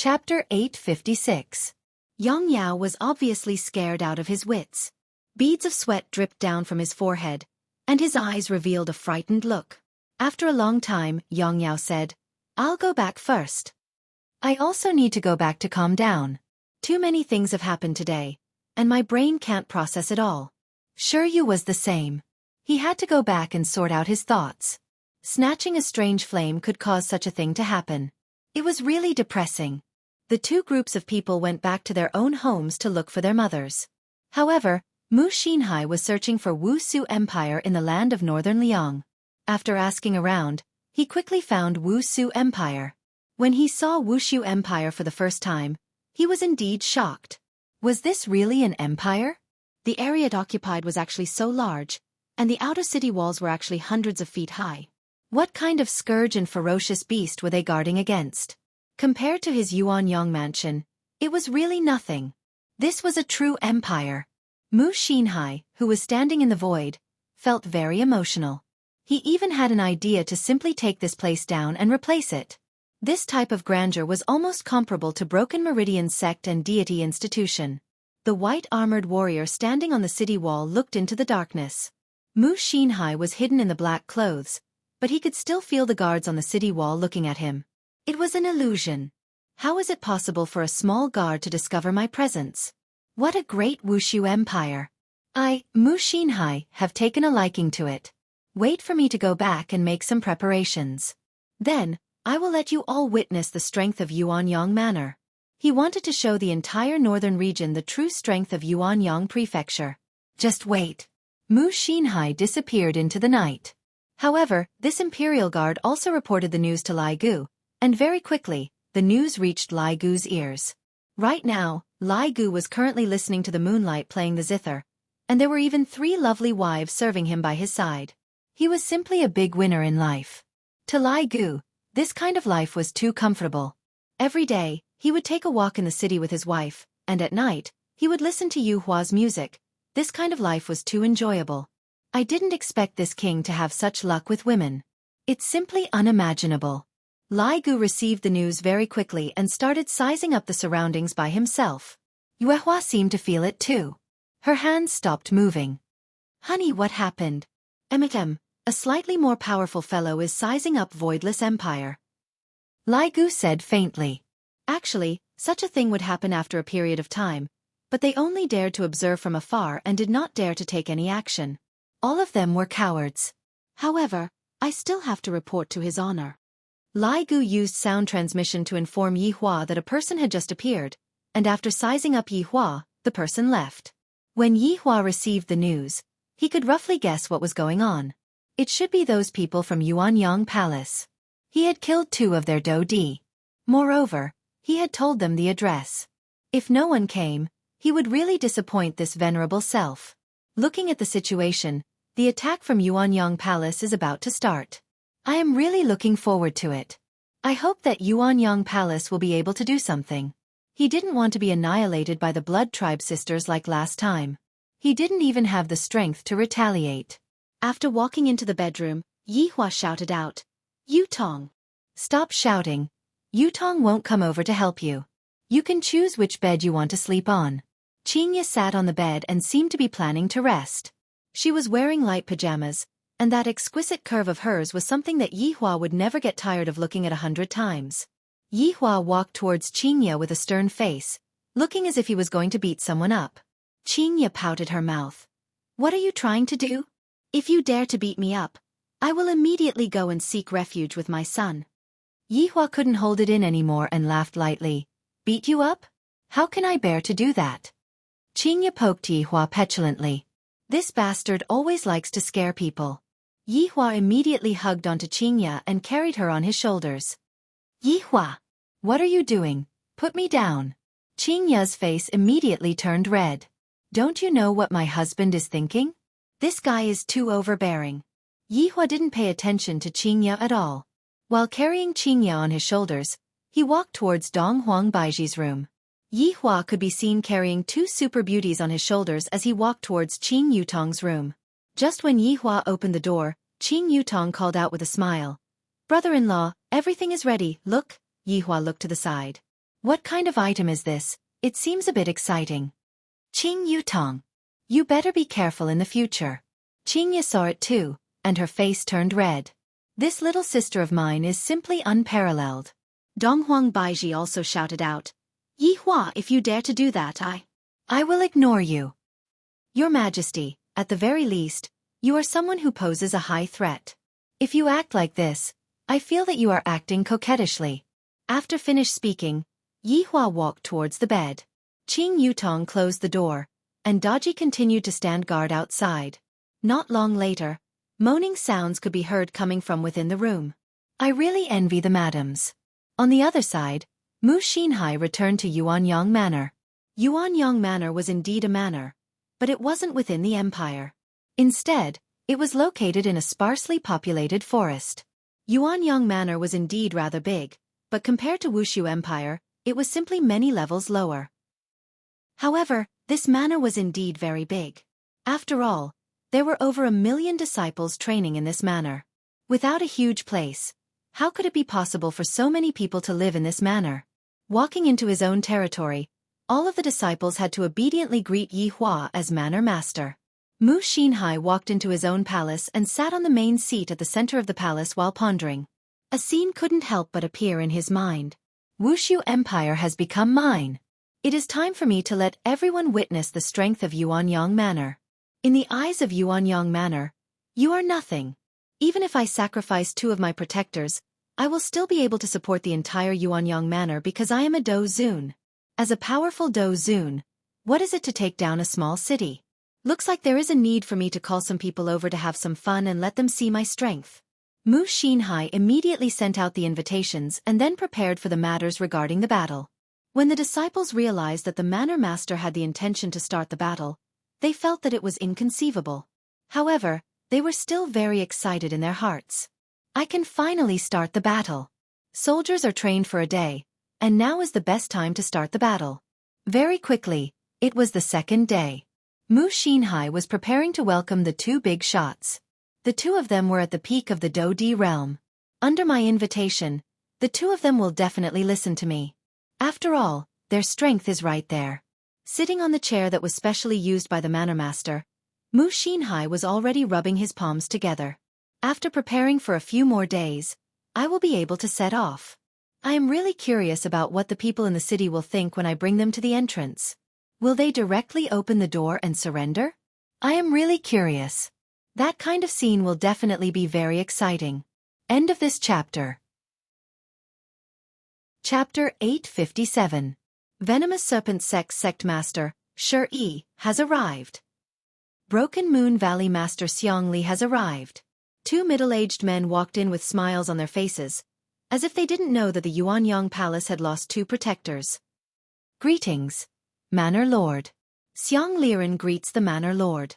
Chapter 856. Yang Yao was obviously scared out of his wits. Beads of sweat dripped down from his forehead, and his eyes revealed a frightened look. After a long time, Yang Yao said, "I'll go back first. I also need to go back to calm down. Too many things have happened today, and my brain can't process it all." Sure Yu was the same. He had to go back and sort out his thoughts. Snatching a strange flame could cause such a thing to happen. It was really depressing. The two groups of people went back to their own homes to look for their mothers. However, Mu Xinhai was searching for Wuxia Empire in the land of northern Liang. After asking around, he quickly found Wuxia Empire. When he saw Wuxia Empire for the first time, he was indeed shocked. Was this really an empire? The area it occupied was actually so large, and the outer city walls were actually hundreds of feet high. What kind of scourge and ferocious beast were they guarding against? Compared to his Yuanyang mansion, it was really nothing. This was a true empire. Mu Xinhai, who was standing in the void, felt very emotional. He even had an idea to simply take this place down and replace it. This type of grandeur was almost comparable to Broken Meridian's sect and deity institution. The white-armored warrior standing on the city wall looked into the darkness. Mu Xinhai was hidden in the black clothes, but he could still feel the guards on the city wall looking at him. It was an illusion. How is it possible for a small guard to discover my presence? What a great Wuxia empire. I, Mu Xinhai, have taken a liking to it. Wait for me to go back and make some preparations. Then, I will let you all witness the strength of Yuanyang Manor. He wanted to show the entire northern region the true strength of Yuanyang Prefecture. Just wait. Mu Xinhai disappeared into the night. However, this imperial guard also reported the news to Lai Gu, and very quickly, the news reached Lai Gu's ears. Right now, Lai Gu was currently listening to the moonlight playing the zither, and there were even 3 lovely wives serving him by his side. He was simply a big winner in life. To Lai Gu, this kind of life was too comfortable. Every day, he would take a walk in the city with his wife, and at night, he would listen to Yu Hua's music. This kind of life was too enjoyable. I didn't expect this king to have such luck with women. It's simply unimaginable. Lai Gu received the news very quickly and started sizing up the surroundings by himself. Yue Hua seemed to feel it too. Her hands stopped moving. "Honey, what happened?" A slightly more powerful fellow is sizing up Voidless Empire." Lai Gu said faintly. Actually, such a thing would happen after a period of time, but they only dared to observe from afar and did not dare to take any action. All of them were cowards. However, I still have to report to his honor. Lai Gu used sound transmission to inform Yi Hua that a person had just appeared, and after sizing up Yi Hua, the person left. When Yi Hua received the news, he could roughly guess what was going on. It should be those people from Yuanyang Palace. He had killed 2 of their Dodi. Moreover, he had told them the address. If no one came, he would really disappoint this venerable self. Looking at the situation, the attack from Yuanyang Palace is about to start. I am really looking forward to it. I hope that Yuanyang Palace will be able to do something. He didn't want to be annihilated by the Blood Tribe sisters like last time. He didn't even have the strength to retaliate. After walking into the bedroom, Yi Hua shouted out, "Yu Tong! Stop shouting. Yu Tong won't come over to help you. You can choose which bed you want to sleep on." Qingya sat on the bed and seemed to be planning to rest. She was wearing light pajamas, and that exquisite curve of hers was something that Yi Hua would never get tired of looking at 100 times. Yi Hua walked towards Qingya with a stern face, looking as if he was going to beat someone up. Qingya pouted her mouth. "What are you trying to do? If you dare to beat me up, I will immediately go and seek refuge with my son." Yi Hua couldn't hold it in anymore and laughed lightly. "Beat you up? How can I bear to do that?" Qingya poked Yi Hua petulantly. This bastard always likes to scare people. Yi Hua immediately hugged onto Qingya and carried her on his shoulders. "Yi Hua! What are you doing? Put me down." Qingya's face immediately turned red. "Don't you know what my husband is thinking? This guy is too overbearing." Yi Hua didn't pay attention to Qingya at all. While carrying Qingya on his shoulders, he walked towards Dong Huang Baiji's room. Yi Hua could be seen carrying 2 super beauties on his shoulders as he walked towards Qing Yutong's room. Just when Yi Hua opened the door, Qing Yutong called out with a smile, "Brother-in-law, everything is ready, look." Yi Hua looked to the side. What kind of item is this? It seems a bit exciting. Qing Yutong. You better be careful in the future. Qingya saw it too, and her face turned red. This little sister of mine is simply unparalleled. Donghuang Baiji also shouted out, Yi Hua, if you dare to do that, I will ignore you. Your Majesty, at the very least, you are someone who poses a high threat. If you act like this, I feel that you are acting coquettishly. After finished speaking, Yi Hua walked towards the bed. Qing Yutong closed the door, and Daji continued to stand guard outside. Not long later, moaning sounds could be heard coming from within the room. I really envy the madams. On the other side, Mu Xinhai returned to Yuanyang Manor. Yuanyang Manor was indeed a manor, but it wasn't within the empire. Instead, it was located in a sparsely populated forest. Yuanyang Manor was indeed rather big, but compared to Wuxia Empire, it was simply many levels lower. However, this manor was indeed very big. After all, there were over 1 million disciples training in this manor. Without a huge place, how could it be possible for so many people to live in this manor? Walking into his own territory, all of the disciples had to obediently greet Yi Hua as manor master. Mu Xinhai walked into his own palace and sat on the main seat at the center of the palace while pondering. A scene couldn't help but appear in his mind. Wuxia Empire has become mine. It is time for me to let everyone witness the strength of Yuanyang Manor. In the eyes of Yuanyang Manor, you are nothing. Even if I sacrifice 2 of my protectors, I will still be able to support the entire Yuanyang Manor because I am a Do Zun. As a powerful Do Zun, what is it to take down a small city? Looks like there is a need for me to call some people over to have some fun and let them see my strength. Mu Xinhai immediately sent out the invitations and then prepared for the matters regarding the battle. When the disciples realized that the manor master had the intention to start the battle, they felt that it was inconceivable. However, they were still very excited in their hearts. I can finally start the battle. Soldiers are trained for a day, and now is the best time to start the battle. Very quickly, it was the second day. Mu Xinhai was preparing to welcome the 2 big shots. The 2 of them were at the peak of the Do Di realm. Under my invitation, the 2 of them will definitely listen to me. After all, their strength is right there. Sitting on the chair that was specially used by the manor master, Mu Xinhai was already rubbing his palms together. After preparing for a few more days, I will be able to set off. I am really curious about what the people in the city will think when I bring them to the entrance. Will they directly open the door and surrender? I am really curious. That kind of scene will definitely be very exciting. End of this chapter. Chapter 857. Venomous Serpent Sect Master, Shi, has arrived. Broken Moon Valley Master Xiang Li has arrived. 2 middle-aged men walked in with smiles on their faces, as if they didn't know that the Yuanyang Palace had lost 2 protectors. Greetings, Manor Lord. Xiang Liren greets the Manor Lord.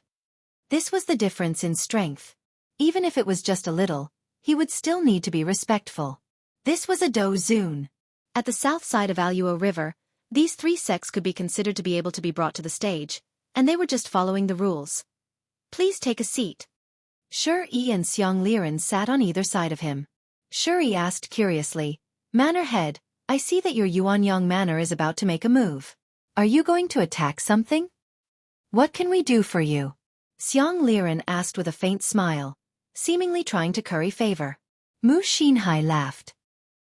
This was the difference in strength. Even if it was just a little, he would still need to be respectful. This was a Do Zun. At the south side of Aluo River, these 3 sects could be considered to be able to be brought to the stage, and they were just following the rules. Please take a seat. Shi and Xiang Liren sat on either side of him. Shi asked curiously, Manor Head, I see that your Yuanyang Manor is about to make a move. Are you going to attack something? What can we do for you? Xiang Liren asked with a faint smile, seemingly trying to curry favor. Mu Xinhai laughed.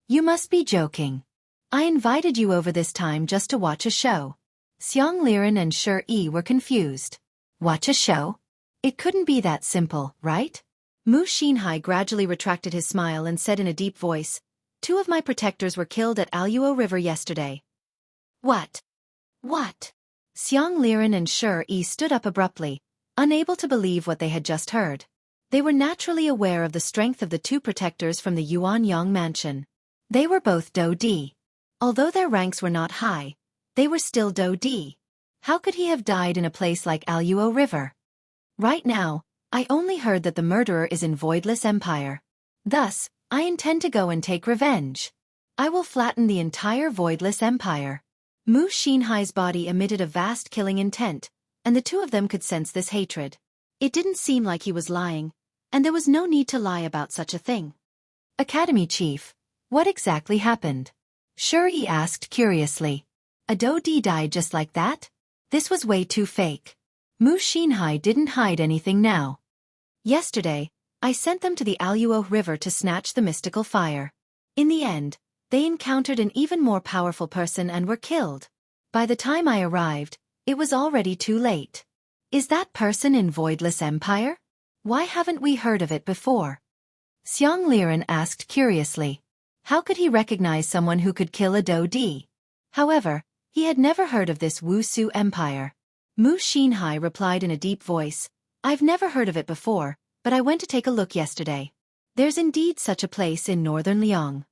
You must be joking. I invited you over this time just to watch a show. Xiang Liren and Shi were confused. Watch a show? It couldn't be that simple, right? Mu Xinhai gradually retracted his smile and said in a deep voice, 2 of my protectors were killed at Aluo River yesterday. What? What? Xiang Liren and Shi stood up abruptly, unable to believe what they had just heard. They were naturally aware of the strength of the 2 protectors from the Yuanyang mansion. They were both Do Di. Although their ranks were not high, they were still Do Di. How could he have died in a place like Aluo River? Right now, I only heard that the murderer is in Voidless Empire. Thus, I intend to go and take revenge. I will flatten the entire Voidless Empire. Mu Xinhai's body emitted a vast killing intent, and the 2 of them could sense this hatred. It didn't seem like he was lying, and there was no need to lie about such a thing. Academy Chief, what exactly happened? Shuri asked curiously. A Dodi died just like that? This was way too fake. Mu Xinhai didn't hide anything now. Yesterday, I sent them to the Aluo River to snatch the mystical fire. In the end, they encountered an even more powerful person and were killed. By the time I arrived, it was already too late. Is that person in Voidless Empire? Why haven't we heard of it before? Xiang Liren asked curiously. How could he recognize someone who could kill a Dodi? However, he had never heard of this Wuxia Empire. Mu Xinhai replied in a deep voice, I've never heard of it before, but I went to take a look yesterday. There's indeed such a place in northern Liang.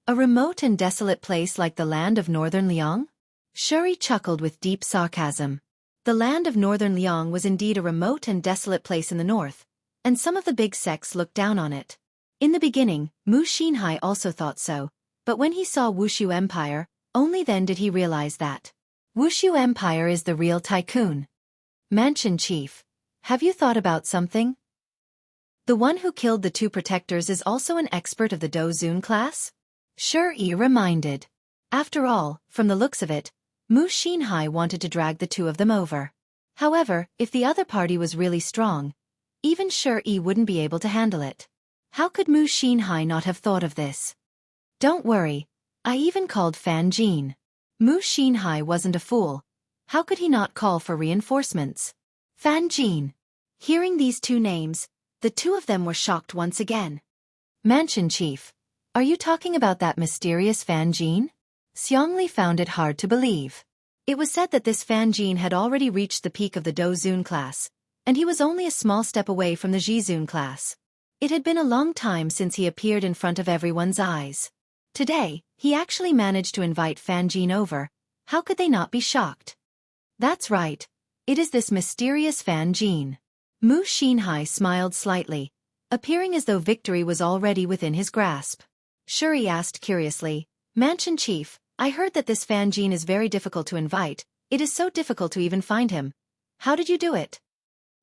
A remote and desolate place like the land of northern Liang? Shuri chuckled with deep sarcasm. The land of northern Liang was indeed a remote and desolate place in the north, and some of the big sects looked down on it. In the beginning, Mu Xinhai also thought so, but when he saw Wuxia Empire, only then did he realize that Wuxia Empire is the real tycoon. Mansion Chief, have you thought about something? The one who killed the two protectors is also an expert of the Dozun class? Shuri reminded. After all, from the looks of it, Mu Xinhai wanted to drag the two of them over. However, if the other party was really strong, even Shuri wouldn't be able to handle it. How could Mu Xinhai not have thought of this? Don't worry, I even called Fan Jin. Mu Xinhai wasn't a fool. How could he not call for reinforcements? Fan Jin. Hearing these two names, the two of them were shocked once again. Mansion Chief, are you talking about that mysterious Fan Jin? Xiangli found it hard to believe. It was said that this Fan Jin had already reached the peak of the Dozun class, and he was only a small step away from the Jizun class. It had been a long time since he appeared in front of everyone's eyes. Today, he actually managed to invite Fan Jin over. How could they not be shocked? That's right. It is this mysterious Fan Jin. Mu Xinhai smiled slightly, appearing as though victory was already within his grasp. Shuri asked curiously, Mansion Chief, I heard that this Fan Jin is very difficult to invite. It is so difficult to even find him. How did you do it?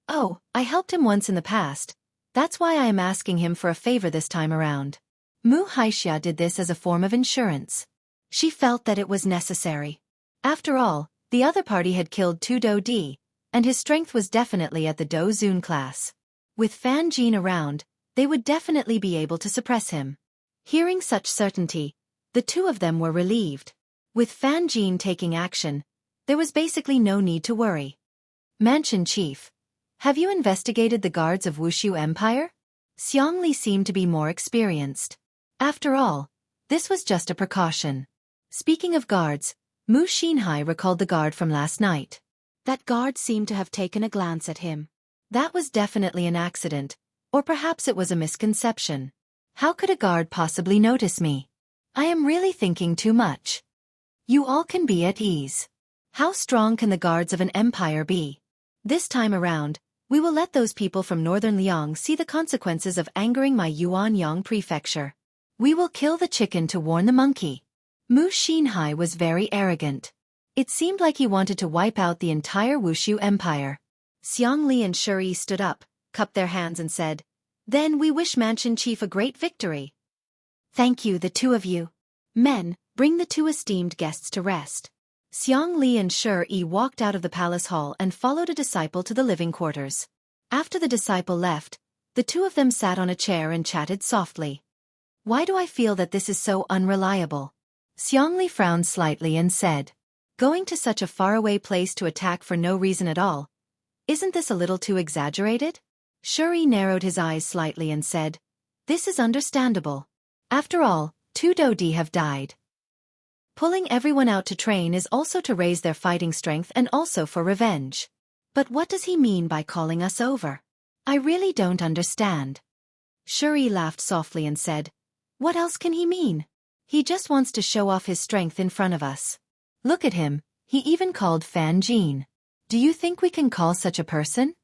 Oh, I helped him once in the past. That's why I am asking him for a favor this time around. Mu Haixia did this as a form of insurance. She felt that it was necessary. After all, the other party had killed two Dodi, and his strength was definitely at the Dozun class. With Fan Jin around, they would definitely be able to suppress him. Hearing such certainty, the two of them were relieved. With Fan Jin taking action, there was basically no need to worry. Mansion Chief, have you investigated the guards of Wuxia Empire? Xiangli seemed to be more experienced. After all, this was just a precaution. Speaking of guards, Mu Xinhai recalled the guard from last night. That guard seemed to have taken a glance at him. That was definitely an accident, or perhaps it was a misconception. How could a guard possibly notice me? I am really thinking too much. You all can be at ease. How strong can the guards of an empire be? This time around, we will let those people from northern Liang see the consequences of angering my Yuanyang prefecture. We will kill the chicken to warn the monkey. Mu Xinhai was very arrogant. It seemed like he wanted to wipe out the entire Wuxia Empire. Xiangli and Shuri stood up, cupped their hands and said, Then we wish Mansion Chief a great victory. Thank you, the two of you. Men, bring the two esteemed guests to rest. Xiangli and Shuri walked out of the palace hall and followed a disciple to the living quarters. After the disciple left, the two of them sat on a chair and chatted softly. Why do I feel that this is so unreliable? Xiangli frowned slightly and said, Going to such a faraway place to attack for no reason at all. Isn't this a little too exaggerated? Shuri narrowed his eyes slightly and said, This is understandable. After all, two Dodi have died. Pulling everyone out to train is also to raise their fighting strength and also for revenge. But what does he mean by calling us over? I really don't understand. Shuri laughed softly and said, What else can he mean? He just wants to show off his strength in front of us. Look at him, he even called Fan Jin. Do you think we can call such a person?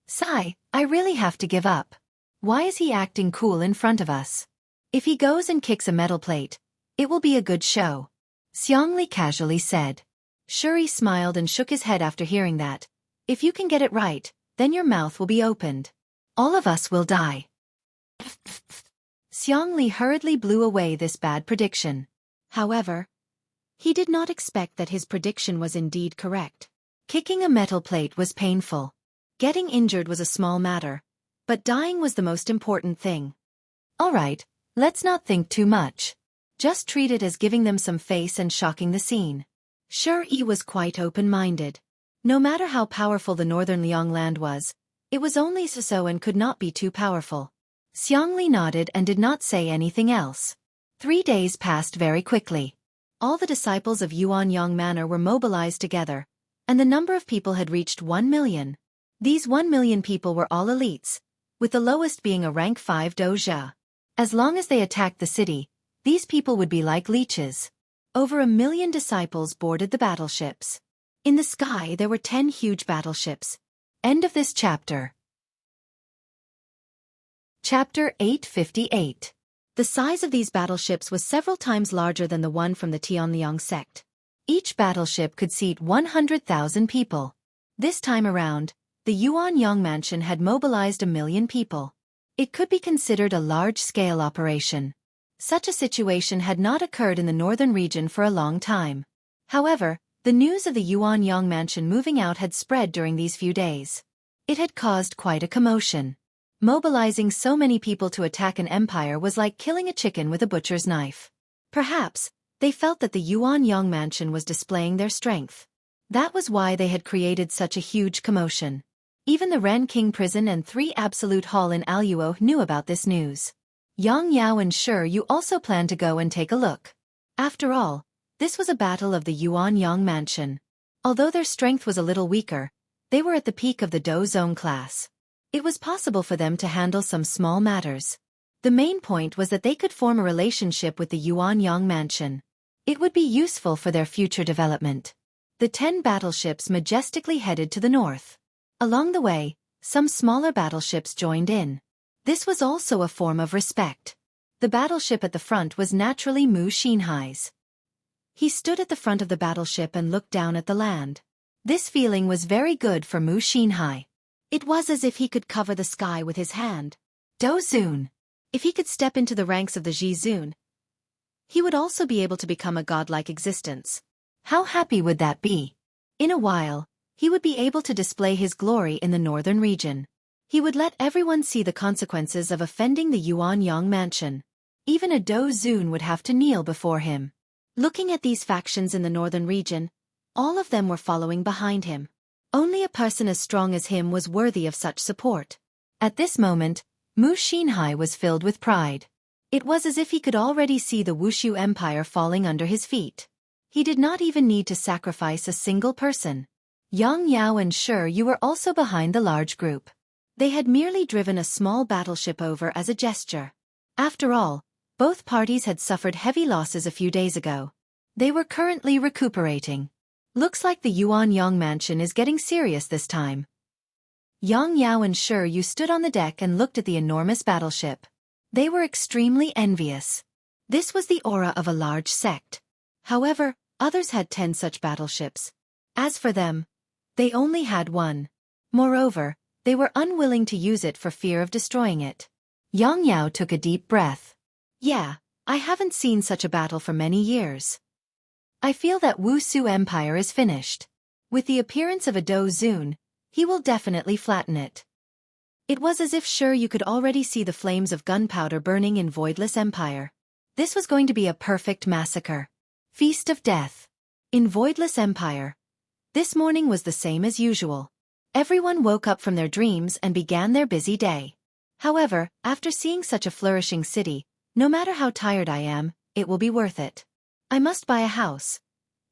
Sigh, I really have to give up. Why is he acting cool in front of us? If he goes and kicks a metal plate, it will be a good show. Xiangli casually said. Shuri smiled and shook his head after hearing that. If you can get it right, then your mouth will be opened. All of us will die. Xiangli hurriedly blew away this bad prediction. However, he did not expect that his prediction was indeed correct. Kicking a metal plate was painful. Getting injured was a small matter, but dying was the most important thing. Alright, let's not think too much. Just treat it as giving them some face and shocking the scene. Shi was quite open-minded. No matter how powerful the northern Liang land was, it was only so and could not be too powerful. Xiangli nodded and did not say anything else. 3 days passed very quickly. All the disciples of Yuanyang Manor were mobilized together, and the number of people had reached 1 million. These 1 million people were all elites, with the lowest being a rank 5 doja. As long as they attacked the city, these people would be like leeches. Over 1 million disciples boarded the battleships. In the sky there were 10 huge battleships. End of this chapter. Chapter 858. The size of these battleships was several times larger than the one from the Tianliang sect. Each battleship could seat 100,000 people. This time around, the Yuanyang mansion had mobilized 1 million people. It could be considered a large-scale operation. Such a situation had not occurred in the northern region for a long time. However, the news of the Yuanyang mansion moving out had spread during these few days. It had caused quite a commotion. Mobilizing so many people to attack an empire was like killing a chicken with a butcher's knife. Perhaps, they felt that the Yuanyang mansion was displaying their strength. That was why they had created such a huge commotion. Even the Ren King prison and 3 Absolute Hall in Aluo knew about this news. Yang Yao and Shi Yu also planned to go and take a look. After all, this was a battle of the Yuanyang mansion. Although their strength was a little weaker, they were at the peak of the Do Zone class. It was possible for them to handle some small matters. The main point was that they could form a relationship with the Yuanyang mansion. It would be useful for their future development. The 10 battleships majestically headed to the north. Along the way, some smaller battleships joined in. This was also a form of respect. The battleship at the front was naturally Mu Xinhai's. He stood at the front of the battleship and looked down at the land. This feeling was very good for Mu Xinhai. It was as if he could cover the sky with his hand. Dozun. If he could step into the ranks of the Jizun, he would also be able to become a godlike existence. How happy would that be? In a while, he would be able to display his glory in the northern region. He would let everyone see the consequences of offending the Yuanyang mansion. Even a Dozun would have to kneel before him. Looking at these factions in the northern region, all of them were following behind him. Only a person as strong as him was worthy of such support. At this moment, Mu Xinhai was filled with pride. It was as if he could already see the Wushu Empire falling under his feet. He did not even need to sacrifice a single person. Yang Yao and Shi Yu were also behind the large group. They had merely driven a small battleship over as a gesture. After all, both parties had suffered heavy losses a few days ago. They were currently recuperating. Looks like the Yuanyang mansion is getting serious this time. Yang Yao and Shi Yu stood on the deck and looked at the enormous battleship. They were extremely envious. This was the aura of a large sect. However, others had 10 such battleships. As for them, they only had 1. Moreover, they were unwilling to use it for fear of destroying it. Yang Yao took a deep breath. Yeah, I haven't seen such a battle for many years. I feel that Wuxia Empire is finished. With the appearance of a Dozun, he will definitely flatten it. It was as if Shi Yu could already see the flames of gunpowder burning in Voidless Empire. This was going to be a perfect massacre. Feast of Death. In Voidless Empire, this morning was the same as usual. Everyone woke up from their dreams and began their busy day. However, after seeing such a flourishing city, no matter how tired I am, it will be worth it. I must buy a house.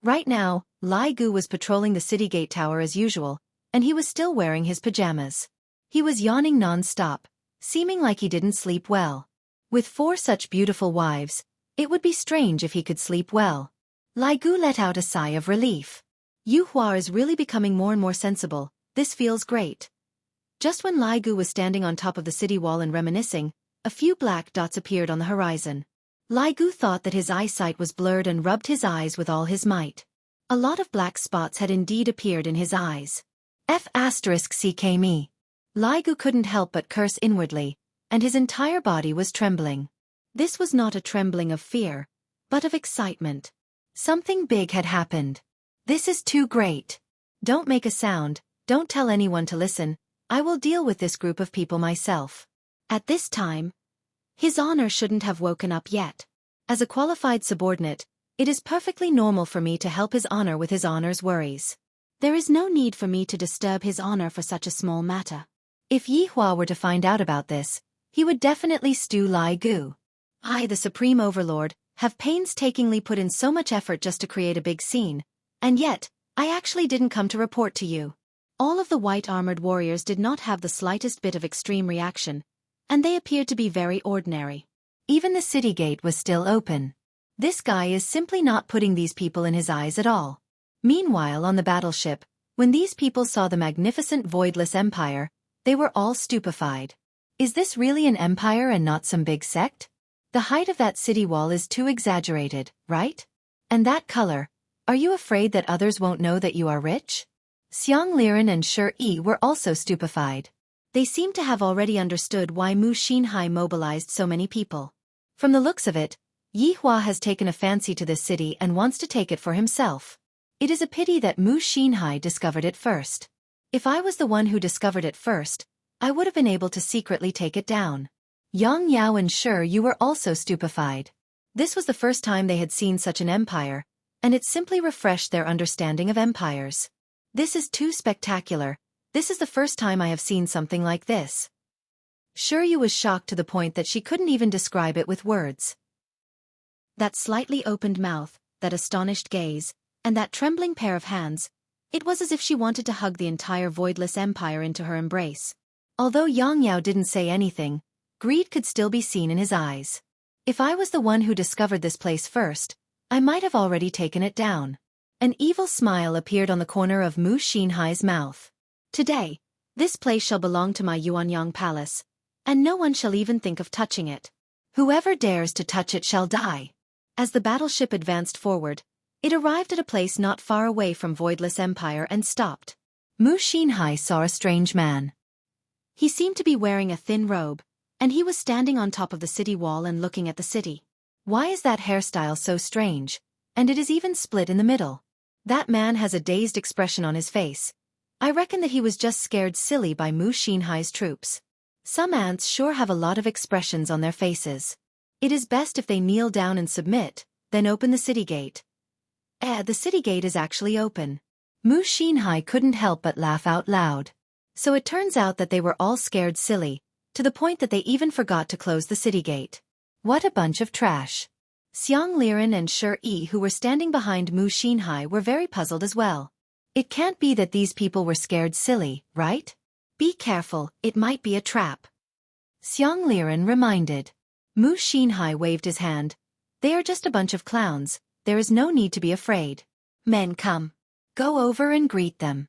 Right now, Lai Gu was patrolling the city gate tower as usual, and he was still wearing his pajamas. He was yawning non-stop, seeming like he didn't sleep well. With 4 such beautiful wives, it would be strange if he could sleep well. Lai Gu let out a sigh of relief. Yu Hua is really becoming more and more sensible. This feels great. Just when Lai Gu was standing on top of the city wall and reminiscing, a few black dots appeared on the horizon. Lai Gu thought that his eyesight was blurred and rubbed his eyes with all his might. A lot of black spots had indeed appeared in his eyes. F***ck me. Lai Gu couldn't help but curse inwardly, and his entire body was trembling. This was not a trembling of fear, but of excitement. Something big had happened. This is too great. Don't make a sound, don't tell anyone to listen, I will deal with this group of people myself. At this time, His Honor shouldn't have woken up yet. As a qualified subordinate, it is perfectly normal for me to help His Honor with His Honor's worries. There is no need for me to disturb His Honor for such a small matter. If Yi Hua were to find out about this, he would definitely stew Lai Gu. I, the Supreme Overlord, have painstakingly put in so much effort just to create a big scene, and yet, I actually didn't come to report to you. All of the white-armored warriors did not have the slightest bit of extreme reaction, and they appeared to be very ordinary. Even the city gate was still open. This guy is simply not putting these people in his eyes at all. Meanwhile, on the battleship, when these people saw the magnificent voidless empire, they were all stupefied. Is this really an empire and not some big sect? The height of that city wall is too exaggerated, right? And that color, are you afraid that others won't know that you are rich? Xiang Liren and Shi Yi were also stupefied. They seemed to have already understood why Mu Xinhai mobilized so many people. From the looks of it, Yi Hua has taken a fancy to this city and wants to take it for himself. It is a pity that Mu Xinhai discovered it first. If I was the one who discovered it first, I would have been able to secretly take it down. Yang Yao and Shi Yu were also stupefied. This was the first time they had seen such an empire, and it simply refreshed their understanding of empires. This is too spectacular. This is the first time I have seen something like this. Shi Yu was shocked to the point that she couldn't even describe it with words. That slightly opened mouth, that astonished gaze, and that trembling pair of hands, it was as if she wanted to hug the entire voidless empire into her embrace. Although Yang Yao didn't say anything, greed could still be seen in his eyes. If I was the one who discovered this place first, I might have already taken it down. An evil smile appeared on the corner of Mu Xinhai's mouth. Today, this place shall belong to my Yuanyang Palace, and no one shall even think of touching it. Whoever dares to touch it shall die. As the battleship advanced forward, it arrived at a place not far away from Voidless Empire and stopped. Mu Xinhai saw a strange man. He seemed to be wearing a thin robe, and he was standing on top of the city wall and looking at the city. Why is that hairstyle so strange? And it is even split in the middle. That man has a dazed expression on his face. I reckon that he was just scared silly by Mu Xinhai's troops. Some ants sure have a lot of expressions on their faces. It is best if they kneel down and submit, then open the city gate. The city gate is actually open. Mu Xinhai couldn't help but laugh out loud. So it turns out that they were all scared silly, to the point that they even forgot to close the city gate. What a bunch of trash. Xiang Liren and Shi Yi, who were standing behind Mu Xinhai, were very puzzled as well. It can't be that these people were scared silly, right? Be careful, it might be a trap. Xiang Liren reminded. Mu Xinhai waved his hand. They are just a bunch of clowns, there is no need to be afraid. Men, come. Go over and greet them.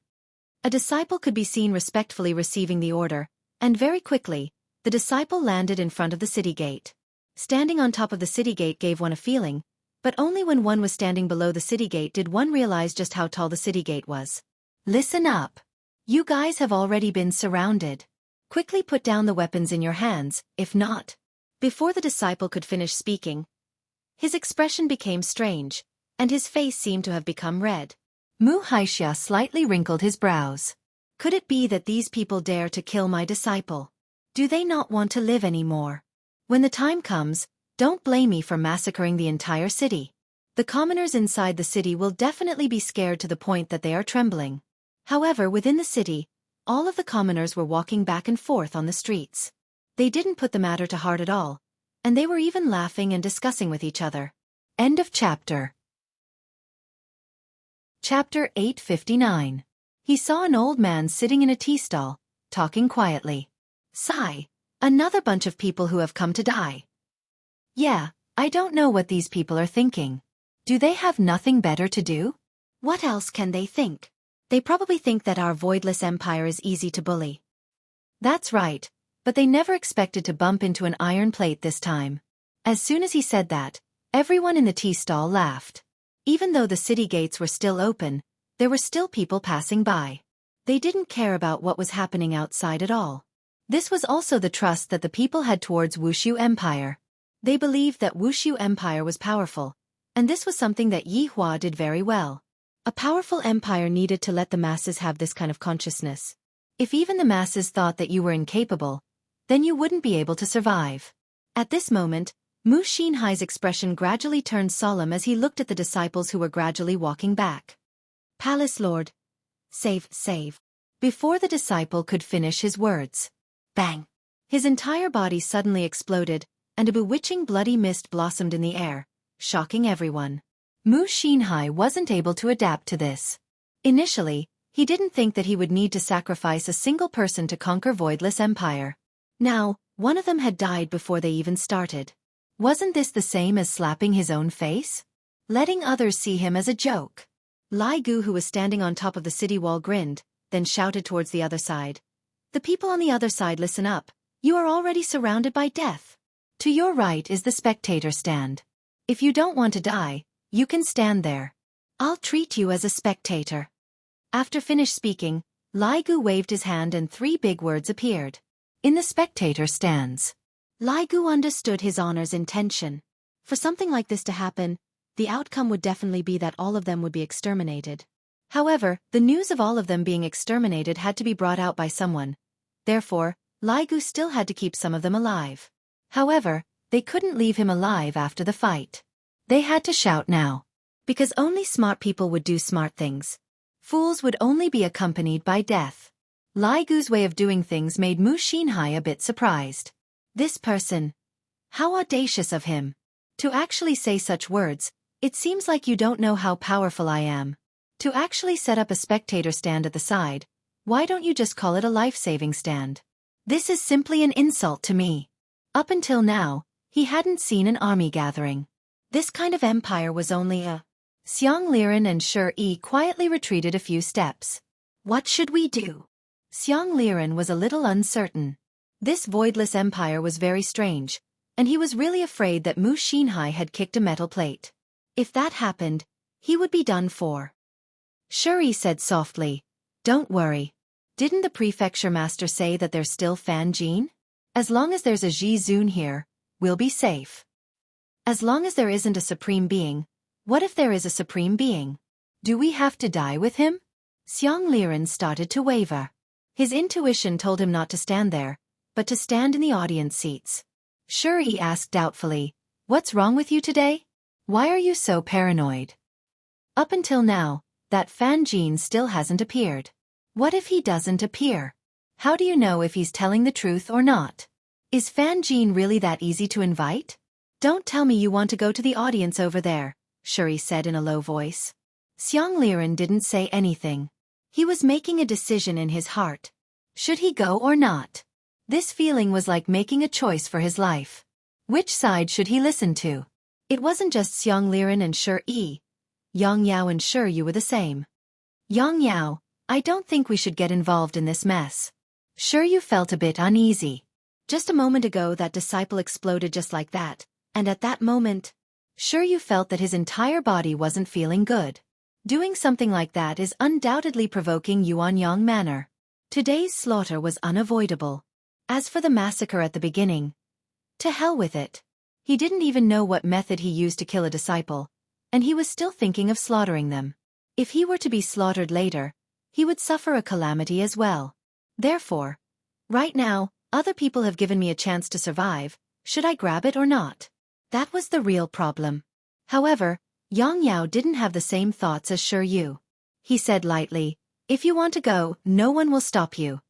A disciple could be seen respectfully receiving the order, and very quickly, the disciple landed in front of the city gate. Standing on top of the city gate gave one a feeling, but only when one was standing below the city gate did one realize just how tall the city gate was. Listen up. You guys have already been surrounded. Quickly put down the weapons in your hands, if not. Before the disciple could finish speaking, his expression became strange, and his face seemed to have become red. Mu Haixia slightly wrinkled his brows. Could it be that these people dare to kill my disciple? Do they not want to live anymore? When the time comes, don't blame me for massacring the entire city. The commoners inside the city will definitely be scared to the point that they are trembling. However, within the city, all of the commoners were walking back and forth on the streets. They didn't put the matter to heart at all, and they were even laughing and discussing with each other. End of chapter. Chapter 859. He saw an old man sitting in a tea stall, talking quietly. Sigh. Another bunch of people who have come to die. Yeah, I don't know what these people are thinking. Do they have nothing better to do? What else can they think? They probably think that our voidless empire is easy to bully. That's right, but they never expected to bump into an iron plate this time. As soon as he said that, everyone in the tea stall laughed. Even though the city gates were still open, there were still people passing by. They didn't care about what was happening outside at all. This was also the trust that the people had towards Wuxia Empire. They believed that Wuxia Empire was powerful, And this was something that Yi Hua did very well. A powerful empire needed to let the masses have this kind of consciousness. If even the masses thought that you were incapable, then you wouldn't be able to survive. At this moment, Mu Xinhai's expression gradually turned solemn as he looked at the disciples who were gradually walking back. Palace Lord. Save, save. Before the disciple could finish his words. Bang! His entire body suddenly exploded, and a bewitching bloody mist blossomed in the air, shocking everyone. Mu Xinhai wasn't able to adapt to this. Initially, he didn't think that he would need to sacrifice a single person to conquer Voidless Empire. Now, one of them had died before they even started. Wasn't this the same as slapping his own face? Letting others see him as a joke? Lai Gu, who was standing on top of the city wall, grinned, then shouted towards the other side. The people on the other side, listen up. You are already surrounded by death. To your right is the spectator stand. If you don't want to die, you can stand there. I'll treat you as a spectator. After finished speaking, Lai Gu waved his hand and 3 big words appeared. In the spectator stands. Lai Gu understood his honor's intention. For something like this to happen, the outcome would definitely be that all of them would be exterminated. However, the news of all of them being exterminated had to be brought out by someone. Therefore, Lai Gu still had to keep some of them alive. However, they couldn't leave him alive after the fight. They had to shout now. Because only smart people would do smart things. Fools would only be accompanied by death. Lai Gu's way of doing things made Mu Xinhai a bit surprised. This person. How audacious of him. To actually say such words, it seems like you don't know how powerful I am. To actually set up a spectator stand at the side, why don't you just call it a life-saving stand? This is simply an insult to me. Up until now, he hadn't seen an army gathering. This kind of empire was only a... Xiang Liren and Shi Yi quietly retreated a few steps. What should we do? Xiang Liren was a little uncertain. This voidless empire was very strange, and he was really afraid that Mu Xinhai had kicked a metal plate. If that happened, he would be done for. Shi Yi said softly, "Don't worry. Didn't the prefecture master say that there's still Fan Jin? As long as there's a Ji Zun here, we'll be safe. As long as there isn't a supreme being, what if there is a supreme being? Do we have to die with him?" Xiang Liren started to waver. His intuition told him not to stand there, but to stand in the audience seats. Shi Yi asked doubtfully, "What's wrong with you today? Why are you so paranoid?" Up until now, that Fan Jin still hasn't appeared. What if he doesn't appear? How do you know if he's telling the truth or not? Is Fan Jin really that easy to invite? Don't tell me you want to go to the audience over there, Shi Yi said in a low voice. Xiang Liren didn't say anything. He was making a decision in his heart. Should he go or not? This feeling was like making a choice for his life. Which side should he listen to? It wasn't just Xiang Liren and Shi Yi. Yang Yao and Shi Yu were the same. Yang Yao, I don't think we should get involved in this mess. Shi Yu felt a bit uneasy. Just a moment ago that disciple exploded just like that, and at that moment, Shi Yu felt that his entire body wasn't feeling good. Doing something like that is undoubtedly provoking Yuanyang manner. Today's slaughter was unavoidable. As for the massacre at the beginning, to hell with it. He didn't even know what method he used to kill a disciple, and he was still thinking of slaughtering them. If he were to be slaughtered later, he would suffer a calamity as well. Therefore, right now, other people have given me a chance to survive, should I grab it or not? That was the real problem. However, Yang Yao didn't have the same thoughts as Shi Yu. He said lightly, "If you want to go, no one will stop you."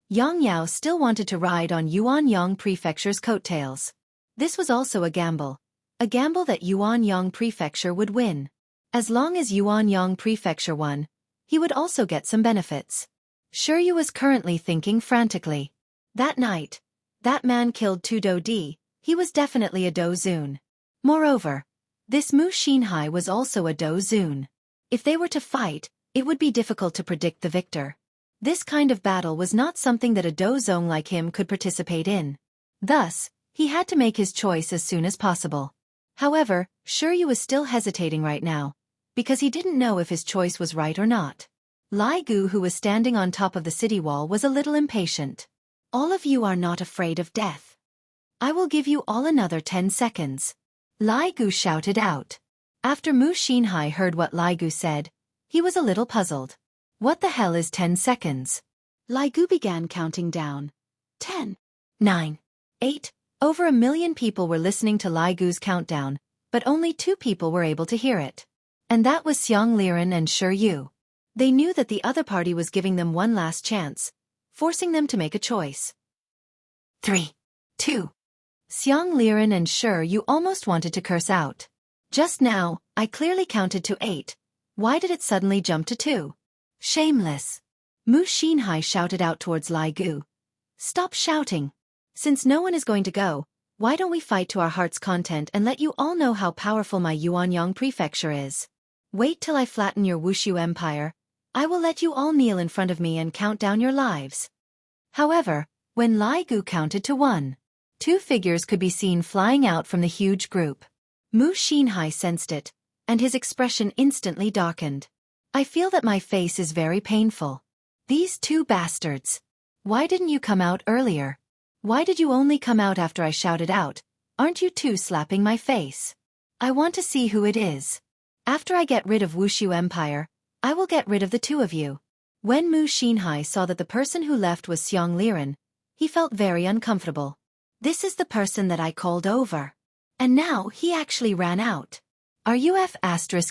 Yang Yao still wanted to ride on Yuanyang Prefecture's coattails. This was also a gamble that Yuanyang Prefecture would win. As long as Yuanyang Prefecture won, he would also get some benefits. Shi Yu was currently thinking frantically. That night, that man killed 2 Do Di, he was definitely a Do Zun. Moreover, this Mu Xinhai was also a Do Zun. If they were to fight, it would be difficult to predict the victor. This kind of battle was not something that a Do Zong like him could participate in. Thus, he had to make his choice as soon as possible. However, Shi Yu was still hesitating right now, because he didn't know if his choice was right or not. Lai Gu, who was standing on top of the city wall, was a little impatient. "All of you are not afraid of death. I will give you all another 10 seconds. Lai Gu shouted out. After Mu Xinhai heard what Lai Gu said, he was a little puzzled. What the hell is 10 seconds? Lai Gu began counting down. 10, 9, 8. Over 1,000,000 people were listening to Lai Gu's countdown, but only 2 people were able to hear it. And that was Xiang Liren and Shi Yu. They knew that the other party was giving them one last chance, forcing them to make a choice. 3, 2. Xiang Liren and Shi Yu almost wanted to curse out. Just now, I clearly counted to 8. Why did it suddenly jump to 2? Shameless. Mu Xinhai shouted out towards Lai Gu. Stop shouting. Since no one is going to go, why don't we fight to our heart's content and let you all know how powerful my Yuanyang prefecture is? Wait till I flatten your Wuxia empire. I will let you all kneel in front of me and count down your lives. However, when Lai Gu counted to 1, 2 figures could be seen flying out from the huge group. Mu Xinhai sensed it, and his expression instantly darkened. I feel that my face is very painful. These 2 bastards. Why didn't you come out earlier? Why did you only come out after I shouted out? Aren't you 2 slapping my face? I want to see who it is. After I get rid of Wuxia Empire, I will get rid of the 2 of you. When Mu Xinhai saw that the person who left was Xiang Liren, he felt very uncomfortable. This is the person that I called over. And now he actually ran out. Are you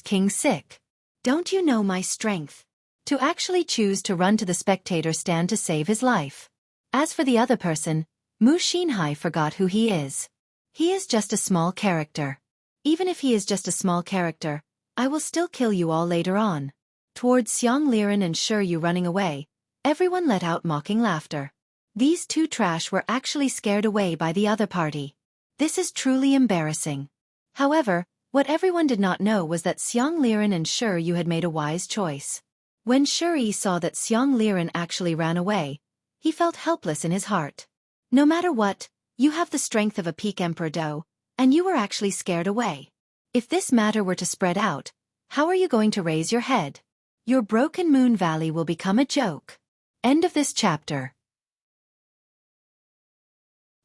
King sick? Don't you know my strength? To actually choose to run to the spectator stand to save his life. As for the other person, Mu Xinhai forgot who he is. He is just a small character. Even if he is just a small character, I will still kill you all later on. Towards Xiang Liren and Shi Yu running away, everyone let out mocking laughter. These 2 trash were actually scared away by the other party. This is truly embarrassing. However, what everyone did not know was that Xiang Liren and Shi Yu had made a wise choice. When Shi Yu saw that Xiang Liren actually ran away, he felt helpless in his heart. No matter what, you have the strength of a peak Emperor Do, and you were actually scared away. If this matter were to spread out, how are you going to raise your head? Your broken Moon Valley will become a joke. End of this chapter.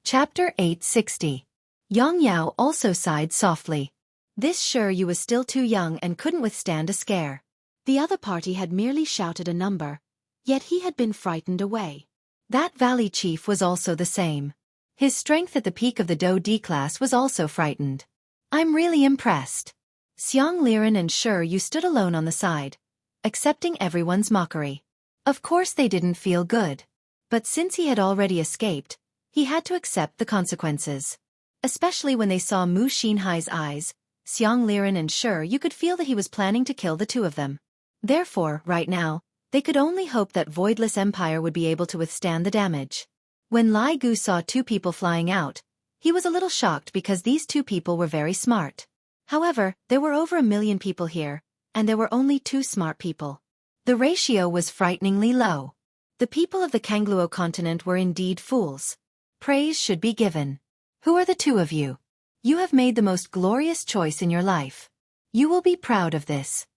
Chapter 860. Yang Yao also sighed softly. This Shi Yu was still too young and couldn't withstand a scare. The other party had merely shouted a number, yet he had been frightened away. That valley chief was also the same. His strength at the peak of the Do D class was also frightened. I'm really impressed. Xiang Liren and Shi Yu stood alone on the side, accepting everyone's mockery. Of course they didn't feel good. But since he had already escaped, he had to accept the consequences. Especially when they saw Mu Xinhai's eyes, Xiang Liren and Shi Yu could feel that he was planning to kill the 2 of them. Therefore, right now, they could only hope that Voidless Empire would be able to withstand the damage. When Lai Gu saw 2 people flying out, he was a little shocked because these 2 people were very smart. However, there were over 1,000,000 people here, and there were only 2 smart people. The ratio was frighteningly low. The people of the Kangluo continent were indeed fools. Praise should be given. Who are the 2 of you? You have made the most glorious choice in your life. You will be proud of this.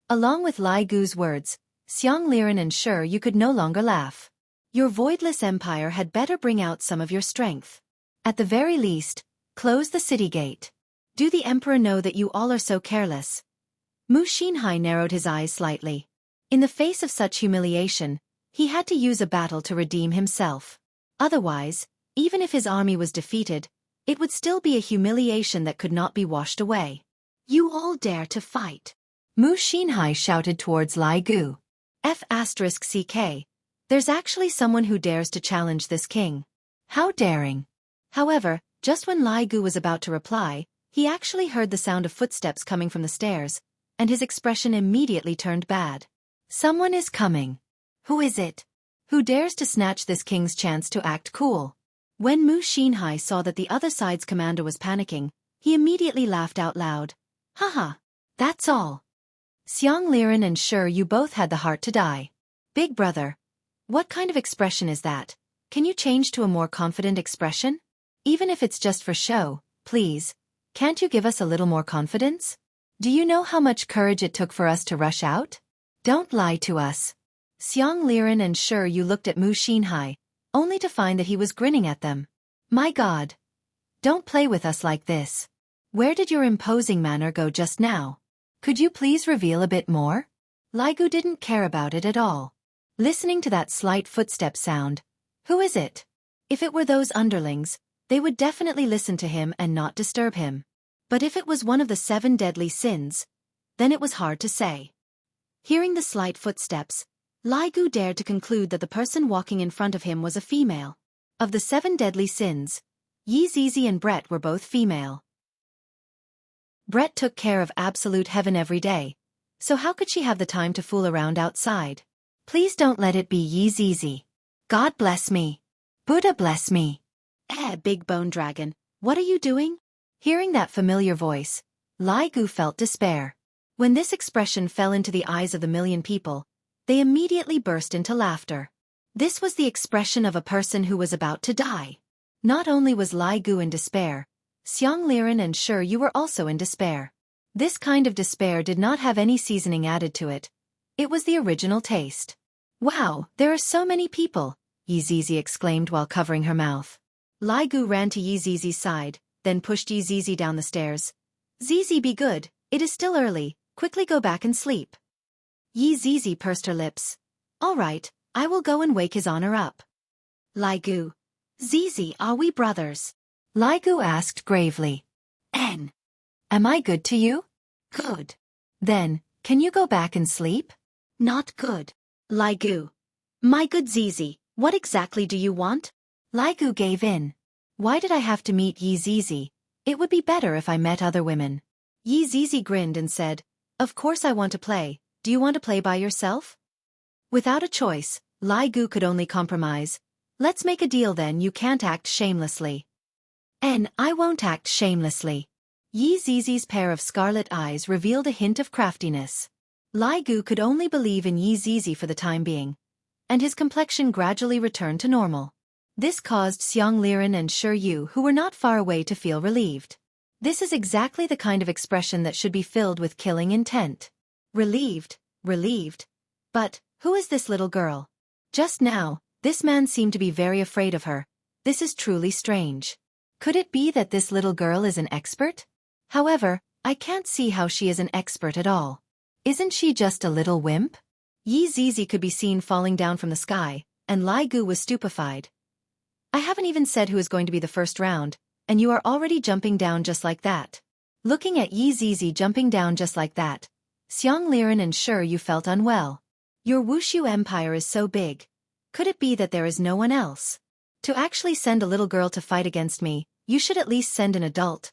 Along with Lai Gu's words, Xiang Liren and Shi Yu could no longer laugh. Your Voidless Empire had better bring out some of your strength. At the very least, close the city gate. Do the Emperor know that you all are so careless? Mu Xinhai narrowed his eyes slightly. In the face of such humiliation, he had to use a battle to redeem himself. Otherwise, even if his army was defeated, it would still be a humiliation that could not be washed away. You all dare to fight. Mu Xinhai shouted towards Lai Gu. F***CK. There's actually someone who dares to challenge this king. How daring. However, just when Lai Gu was about to reply, he actually heard the sound of footsteps coming from the stairs, and his expression immediately turned bad. Someone is coming. Who is it? Who dares to snatch this king's chance to act cool? When Mu Xinhai saw that the other side's commander was panicking, he immediately laughed out loud. Haha, that's all. Xiang Liren and Shi Yu both had the heart to die. Big brother. What kind of expression is that? Can you change to a more confident expression? Even if it's just for show, please. Can't you give us a little more confidence? Do you know how much courage it took for us to rush out? Don't lie to us. Xiang Liren and Shi Yu looked at Mu Xinhai, only to find that he was grinning at them. My God. Don't play with us like this. Where did your imposing manner go just now? Could you please reveal a bit more? Ligu didn't care about it at all. Listening to that slight footstep sound, who is it? If it were those underlings, they would definitely listen to him and not disturb him. But if it was one of the 7 deadly sins, then it was hard to say. Hearing the slight footsteps, Ligu dared to conclude that the person walking in front of him was a female. Of the 7 deadly sins, Zizi and Brett were both female. Brett took care of absolute heaven every day, so how could she have the time to fool around outside? Please don't let it be Zizi. God bless me. Buddha bless me. Big bone dragon, what are you doing? Hearing that familiar voice, Ligu felt despair. When this expression fell into the eyes of the million people, they immediately burst into laughter. This was the expression of a person who was about to die. Not only was Ligu in despair, Xiang Liren and Shi Yu were also in despair. This kind of despair did not have any seasoning added to it. It was the original taste. Wow, there are so many people, Zizi exclaimed while covering her mouth. Ligu ran to Zizi's side, then pushed Zizi down the stairs. Zizi, be good, it is still early, quickly go back and sleep. Zizi pursed her lips. All right, I will go and wake his honor up. Ligu. Zizi, are we brothers? Ligu asked gravely. N. Am I good to you? Good. Then, can you go back and sleep? Not good. Ligu. My good Zizi, what exactly do you want? Ligu gave in. Why did I have to meet Zizi? It would be better if I met other women. Zizi grinned and said, Of course I want to play, do you want to play by yourself? Without a choice, Ligu could only compromise. Let's make a deal then, you can't act shamelessly. I won't act shamelessly. Zizi's pair of scarlet eyes revealed a hint of craftiness. Ligu could only believe in Zizi for the time being, and his complexion gradually returned to normal. This caused Xiang Liren and Shi Yu, who were not far away, to feel relieved. This is exactly the kind of expression that should be filled with killing intent. Relieved, relieved. But, who is this little girl? Just now, this man seemed to be very afraid of her. This is truly strange. Could it be that this little girl is an expert? However, I can't see how she is an expert at all. Isn't she just a little wimp? Zizi could be seen falling down from the sky, and Ligu was stupefied. I haven't even said who is going to be the first round, and you are already jumping down just like that. Looking at Zizi jumping down just like that, Xiang Liren and Shi Yu felt unwell. Your Wuxia empire is so big. Could it be that there is no one else? To actually send a little girl to fight against me, you should at least send an adult.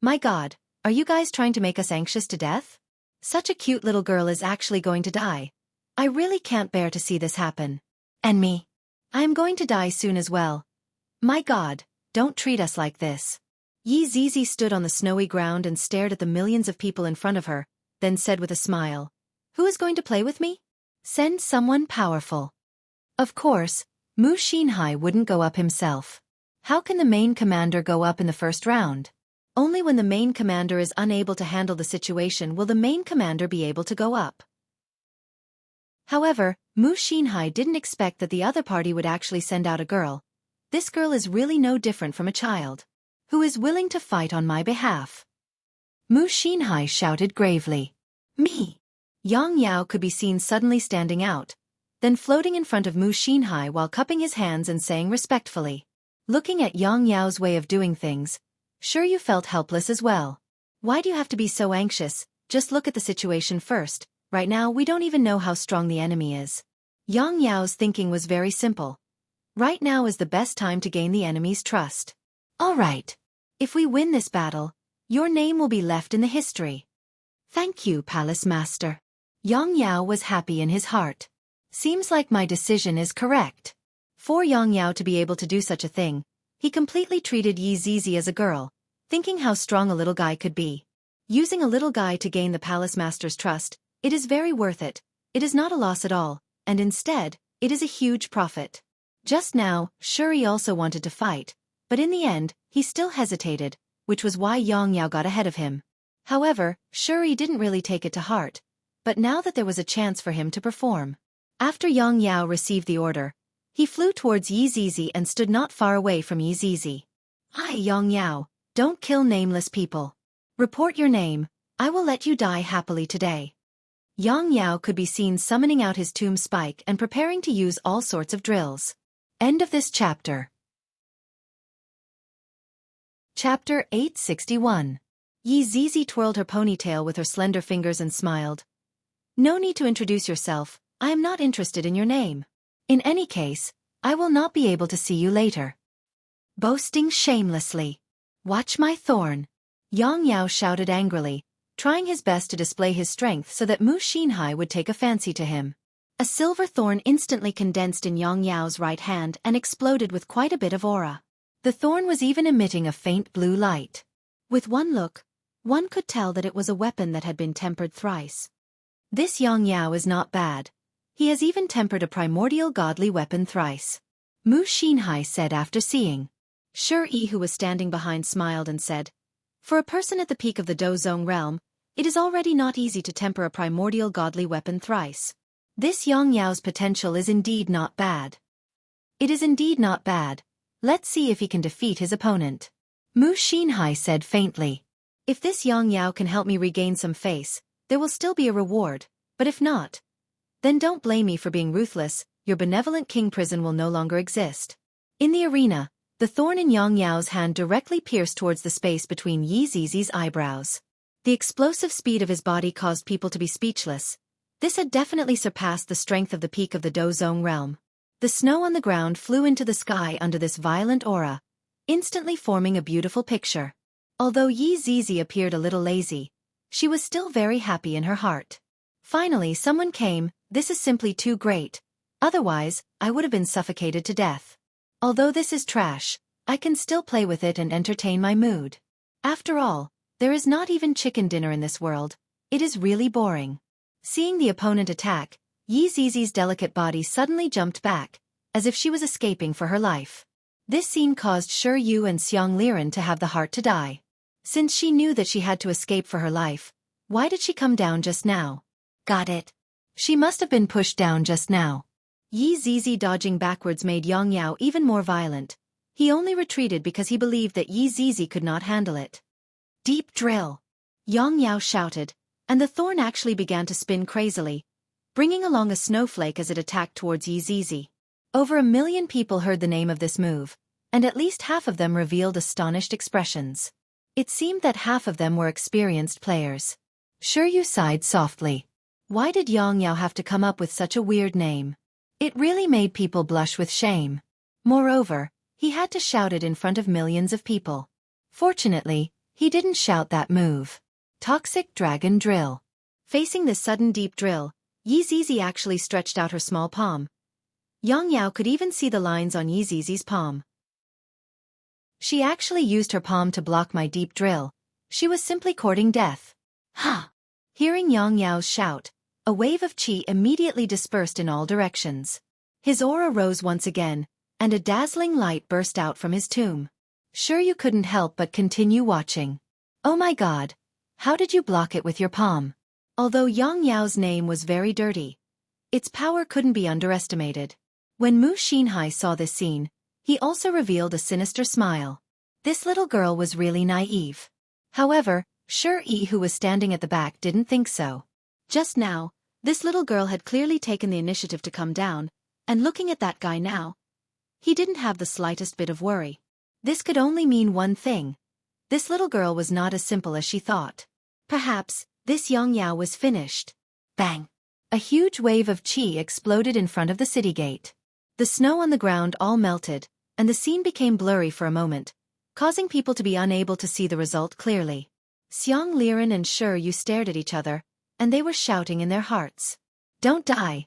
My God, are you guys trying to make us anxious to death? Such a cute little girl is actually going to die. I really can't bear to see this happen. And me. I am going to die soon as well. My God, don't treat us like this. Zizi stood on the snowy ground and stared at the millions of people in front of her, then said with a smile, Who is going to play with me? Send someone powerful. Of course, Mu Xinhai wouldn't go up himself. How can the main commander go up in the first round? Only when the main commander is unable to handle the situation will the main commander be able to go up. However, Mu Xinhai didn't expect that the other party would actually send out a girl. This girl is really no different from a child. Who is willing to fight on my behalf? Mu Xinhai shouted gravely. Me. Yang Yao could be seen suddenly standing out, then floating in front of Mu Xinhai while cupping his hands and saying respectfully. Looking at Yang Yao's way of doing things, Shi Yu felt helpless as well. Why do you have to be so anxious? Just look at the situation first. Right now we don't even know how strong the enemy is. Yang Yao's thinking was very simple. Right now is the best time to gain the enemy's trust. All right. If we win this battle, your name will be left in the history. Thank you, Palace Master. Yang Yao was happy in his heart. Seems like my decision is correct. For Yang Yao to be able to do such a thing, he completely treated Zizi as a girl, thinking how strong a little guy could be. Using a little guy to gain the Palace Master's trust, it is very worth it. It is not a loss at all, and instead, it is a huge profit. Just now, Shi also wanted to fight, but in the end, he still hesitated, which was why Yang Yao got ahead of him. However, Shi didn't really take it to heart, but now that there was a chance for him to perform. After Yang Yao received the order, he flew towards Zizi and stood not far away from Zizi. Hi Yang Yao, don't kill nameless people. Report your name, I will let you die happily today. Yang Yao could be seen summoning out his tomb spike and preparing to use all sorts of drills. End of this chapter. Chapter 861. Yi Zizi twirled her ponytail with her slender fingers and smiled. No need to introduce yourself, I am not interested in your name. In any case, I will not be able to see you later. Boasting shamelessly. Watch my thorn. Yang Yao shouted angrily, trying his best to display his strength so that Mu Xinhai would take a fancy to him. A silver thorn instantly condensed in Yang Yao's right hand and exploded with quite a bit of aura. The thorn was even emitting a faint blue light. With one look, one could tell that it was a weapon that had been tempered thrice. This Yang Yao is not bad. He has even tempered a primordial godly weapon thrice. Mu Xinhai said after seeing. Shi Yi, who was standing behind, smiled and said, for a person at the peak of the Dozong realm, it is already not easy to temper a primordial godly weapon thrice. This Yang Yao's potential is indeed not bad. It is indeed not bad. Let's see if he can defeat his opponent. Mu Xinhai said faintly. If this Yang Yao can help me regain some face, there will still be a reward, but if not, then don't blame me for being ruthless, your benevolent king prison will no longer exist. In the arena, the thorn in Yang Yao's hand directly pierced towards the space between Yi Zizi's eyebrows. The explosive speed of his body caused people to be speechless. This had definitely surpassed the strength of the peak of the Dozong realm. The snow on the ground flew into the sky under this violent aura, instantly forming a beautiful picture. Although Yi Zizi appeared a little lazy, she was still very happy in her heart. Finally someone came, this is simply too great. Otherwise, I would have been suffocated to death. Although this is trash, I can still play with it and entertain my mood. After all, there is not even chicken dinner in this world. It is really boring. Seeing the opponent attack, Yi Zizi's delicate body suddenly jumped back, as if she was escaping for her life. This scene caused Shi Yu and Xiang Liren to have the heart to die. Since she knew that she had to escape for her life, why did she come down just now? Got it. She must have been pushed down just now. Yi Zizi dodging backwards made Yang Yao even more violent. He only retreated because he believed that Yi Zizi could not handle it. Deep drill! Yang Yao shouted, and the thorn actually began to spin crazily, bringing along a snowflake as it attacked towards Yi Zizi. Over 1 million people heard the name of this move, and at least half of them revealed astonished expressions. It seemed that half of them were experienced players. Shi Yu sighed softly. Why did Yang Yao have to come up with such a weird name? It really made people blush with shame. Moreover, he had to shout it in front of millions of people. Fortunately, he didn't shout that move. Toxic Dragon Drill. Facing this sudden deep drill, Yi Zizi actually stretched out her small palm. Yang Yao could even see the lines on Yi Zizi's palm. She actually used her palm to block my deep drill. She was simply courting death. Ha! Hearing Yang Yao's shout, a wave of qi immediately dispersed in all directions. His aura rose once again, and a dazzling light burst out from his tomb. Shi Yu couldn't help but continue watching. Oh my god! How did you block it with your palm? Although Yang Yao's name was very dirty, its power couldn't be underestimated. When Mu Xinhai saw this scene, he also revealed a sinister smile. This little girl was really naive. However, Shi Yi, who was standing at the back, didn't think so. Just now, this little girl had clearly taken the initiative to come down, and looking at that guy now, he didn't have the slightest bit of worry. This could only mean one thing. This little girl was not as simple as she thought. Perhaps, this Yang Yao was finished. Bang! A huge wave of qi exploded in front of the city gate. The snow on the ground all melted, and the scene became blurry for a moment, causing people to be unable to see the result clearly. Xiang Liren and Shi Yu stared at each other, and they were shouting in their hearts. Don't die.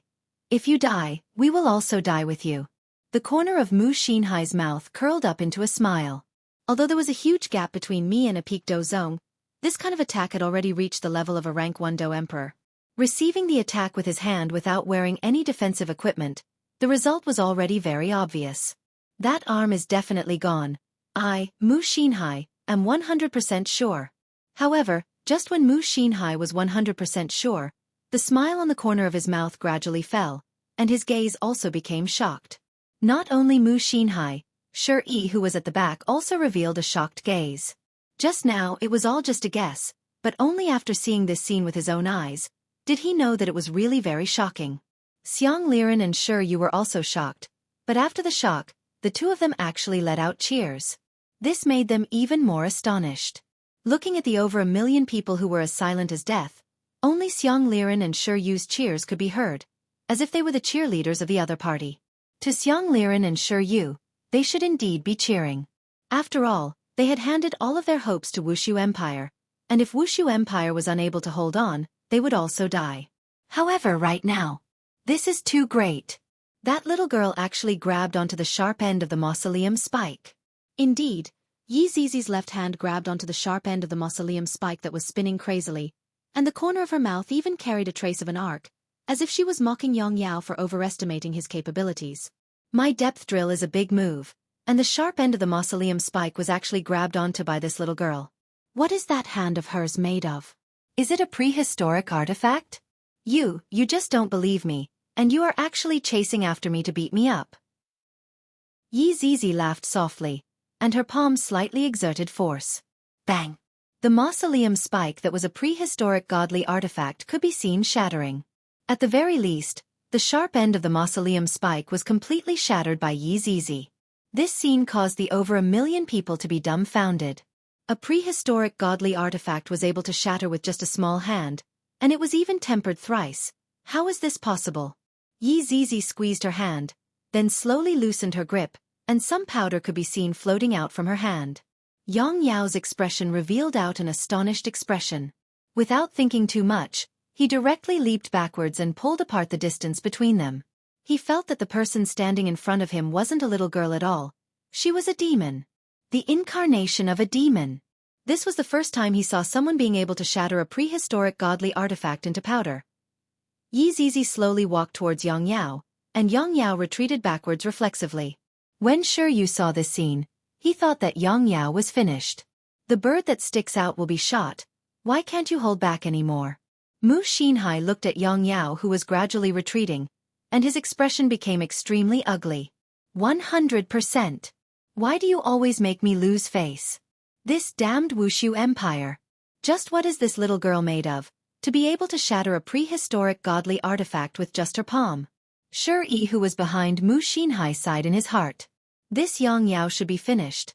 If you die, we will also die with you. The corner of Mu Xinhai's mouth curled up into a smile. Although there was a huge gap between me and a peak Dozong, this kind of attack had already reached the level of a rank 1 Do Emperor. Receiving the attack with his hand without wearing any defensive equipment, the result was already very obvious. That arm is definitely gone. I, Mu Xinhai, am 100% sure. However, just when Mu Xinhai was 100% sure, the smile on the corner of his mouth gradually fell, and his gaze also became shocked. Not only Mu Xinhai, Shi Yi, who was at the back, also revealed a shocked gaze. Just now it was all just a guess, but only after seeing this scene with his own eyes did he know that it was really very shocking. Xiang Liren and Shi Yu were also shocked, but after the shock, the two of them actually let out cheers. This made them even more astonished. Looking at the over 1 million people who were as silent as death, only Xiang Liren and Shi Yu's cheers could be heard, as if they were the cheerleaders of the other party. To Xiang Liren and Shi Yu, they should indeed be cheering. After all, they had handed all of their hopes to Wuxia Empire, and if Wuxia Empire was unable to hold on, they would also die. However, right now, this is too great. That little girl actually grabbed onto the sharp end of the mausoleum spike. Indeed, Yi Zizi's left hand grabbed onto the sharp end of the mausoleum spike that was spinning crazily, and the corner of her mouth even carried a trace of an arc, as if she was mocking Yang Yao for overestimating his capabilities. My depth drill is a big move, and the sharp end of the mausoleum spike was actually grabbed onto by this little girl. What is that hand of hers made of? Is it a prehistoric artifact? You just don't believe me, and you are actually chasing after me to beat me up. Yi Zizi laughed softly, and her palms slightly exerted force. Bang! The mausoleum spike that was a prehistoric godly artifact could be seen shattering. At the very least, the sharp end of the mausoleum spike was completely shattered by Yi Zizi. This scene caused the over 1 million people to be dumbfounded. A prehistoric godly artifact was able to shatter with just a small hand, and it was even tempered thrice. How is this possible? Yi Zizi squeezed her hand, then slowly loosened her grip, and some powder could be seen floating out from her hand. Yang Yao's expression revealed out an astonished expression. Without thinking too much, he directly leaped backwards and pulled apart the distance between them. He felt that the person standing in front of him wasn't a little girl at all. She was a demon. The incarnation of a demon. This was the first time he saw someone being able to shatter a prehistoric godly artifact into powder. Yi Zizi slowly walked towards Yang Yao, and Yang Yao retreated backwards reflexively. When Shi Yu saw this scene, he thought that Yang Yao was finished. The bird that sticks out will be shot. Why can't you hold back anymore? Mu Xinhai looked at Yang Yao, who was gradually retreating, and his expression became extremely ugly. 100%. Why do you always make me lose face? This damned Wuxia Empire. Just what is this little girl made of, to be able to shatter a prehistoric godly artifact with just her palm? Shi Yi, who was behind Mu Xinhai, sighed in his heart. This Yang Yao should be finished.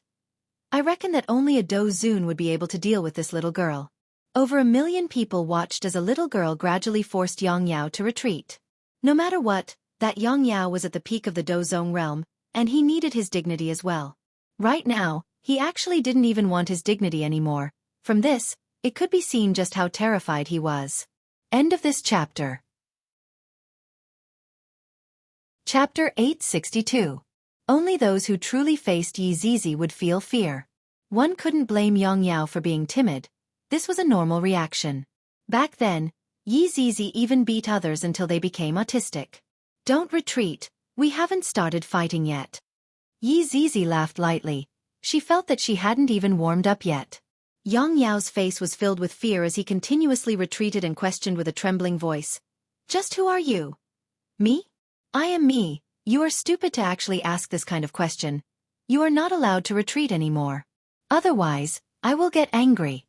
I reckon that only a Do Zun would be able to deal with this little girl. Over 1 million people watched as a little girl gradually forced Yang Yao to retreat. No matter what, that Yang Yao was at the peak of the Dozong realm, and he needed his dignity as well. Right now, he actually didn't even want his dignity anymore. From this, it could be seen just how terrified he was. End of this chapter. Chapter 862. Only those who truly faced Yi Zizi would feel fear. One couldn't blame Yang Yao for being timid. This was a normal reaction. Back then, Yi Zizi even beat others until they became autistic. Don't retreat, we haven't started fighting yet. Yi Zizi laughed lightly. She felt that she hadn't even warmed up yet. Yang Yao's face was filled with fear as he continuously retreated and questioned with a trembling voice. Just who are you? Me? I am me. You are stupid to actually ask this kind of question. You are not allowed to retreat anymore. Otherwise, I will get angry.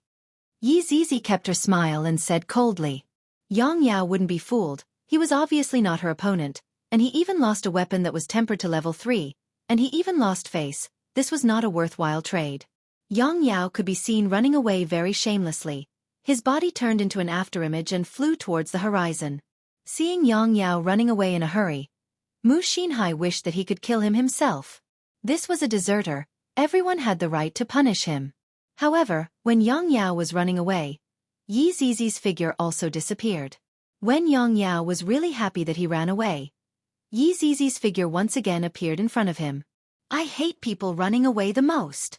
Yi Zizi kept her smile and said coldly. Yang Yao wouldn't be fooled. He was obviously not her opponent, and he even lost a weapon that was tempered to level 3, and he even lost face. This was not a worthwhile trade. Yang Yao could be seen running away very shamelessly. His body turned into an afterimage and flew towards the horizon. Seeing Yang Yao running away in a hurry, Mu Xinhai wished that he could kill him himself. This was a deserter. Everyone had the right to punish him. However, when Yang Yao was running away, Yi Zizi's figure also disappeared. When Yang Yao was really happy that he ran away, Yi Zizi's figure once again appeared in front of him. I hate people running away the most.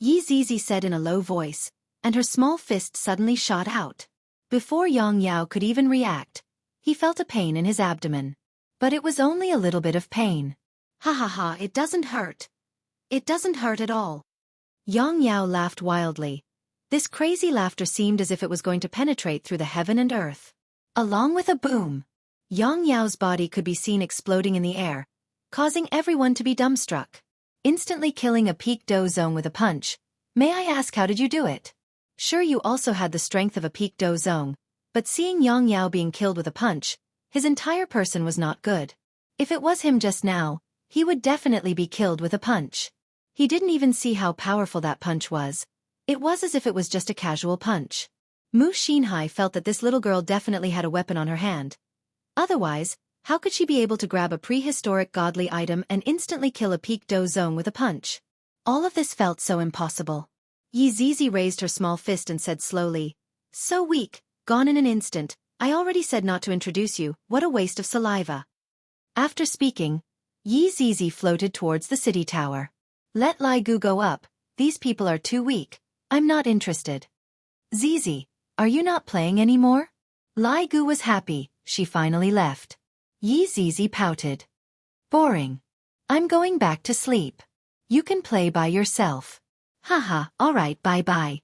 Yi Zizi said in a low voice, and her small fist suddenly shot out. Before Yang Yao could even react, he felt a pain in his abdomen. But it was only a little bit of pain. Ha ha ha, it doesn't hurt. It doesn't hurt at all. Yang Yao laughed wildly. This crazy laughter seemed as if it was going to penetrate through the heaven and earth. Along with a boom, Yang Yao's body could be seen exploding in the air, causing everyone to be dumbstruck. Instantly killing a peak Dozong with a punch, May I ask how did you do it? Sure, you also had the strength of a peak do zong, but seeing Yang Yao being killed with a punch, his entire person was not good. If it was him just now, he would definitely be killed with a punch. He didn't even see how powerful that punch was. It was as if it was just a casual punch. Mu Xinhai felt that this little girl definitely had a weapon on her hand. Otherwise, how could she be able to grab a prehistoric godly item and instantly kill a peak do zong with a punch? All of this felt so impossible. Yi Zizi raised her small fist and said slowly, "So weak, gone in an instant, I already said not to introduce you, what a waste of saliva." After speaking, Yi Zizi floated towards the city tower. "Let Lai Gu go up, these people are too weak, I'm not interested." "Zizi, are you not playing anymore?" Lai Gu was happy, she finally left. Yi Zizi pouted. "Boring. I'm going back to sleep. You can play by yourself." "Haha, alright, bye-bye."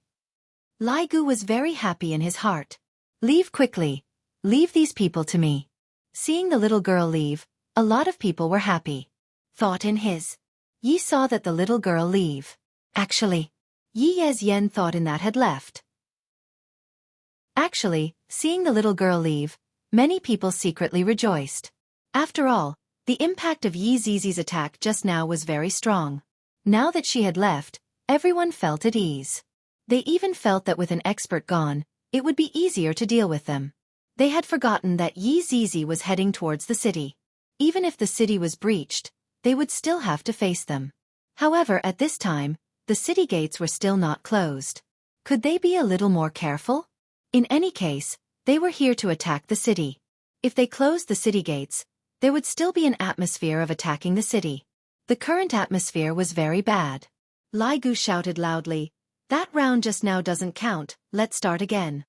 Lai Gu was very happy in his heart. "Leave quickly. Leave these people to me." Seeing the little girl leave, a lot of people were happy. Thought in his. Yi saw that the little girl leave. Actually, Yi Yen thought in that had left. Actually, seeing the little girl leave, many people secretly rejoiced. After all, the impact of Yi Zizi's attack just now was very strong. Now that she had left, everyone felt at ease. They even felt that with an expert gone, it would be easier to deal with them. They had forgotten that Yi Zizi was heading towards the city. Even if the city was breached, they would still have to face them. However, at this time, the city gates were still not closed. Could they be a little more careful? In any case, they were here to attack the city. If they closed the city gates, there would still be an atmosphere of attacking the city. The current atmosphere was very bad. Lai Gu shouted loudly, "That round just now doesn't count, let's start again."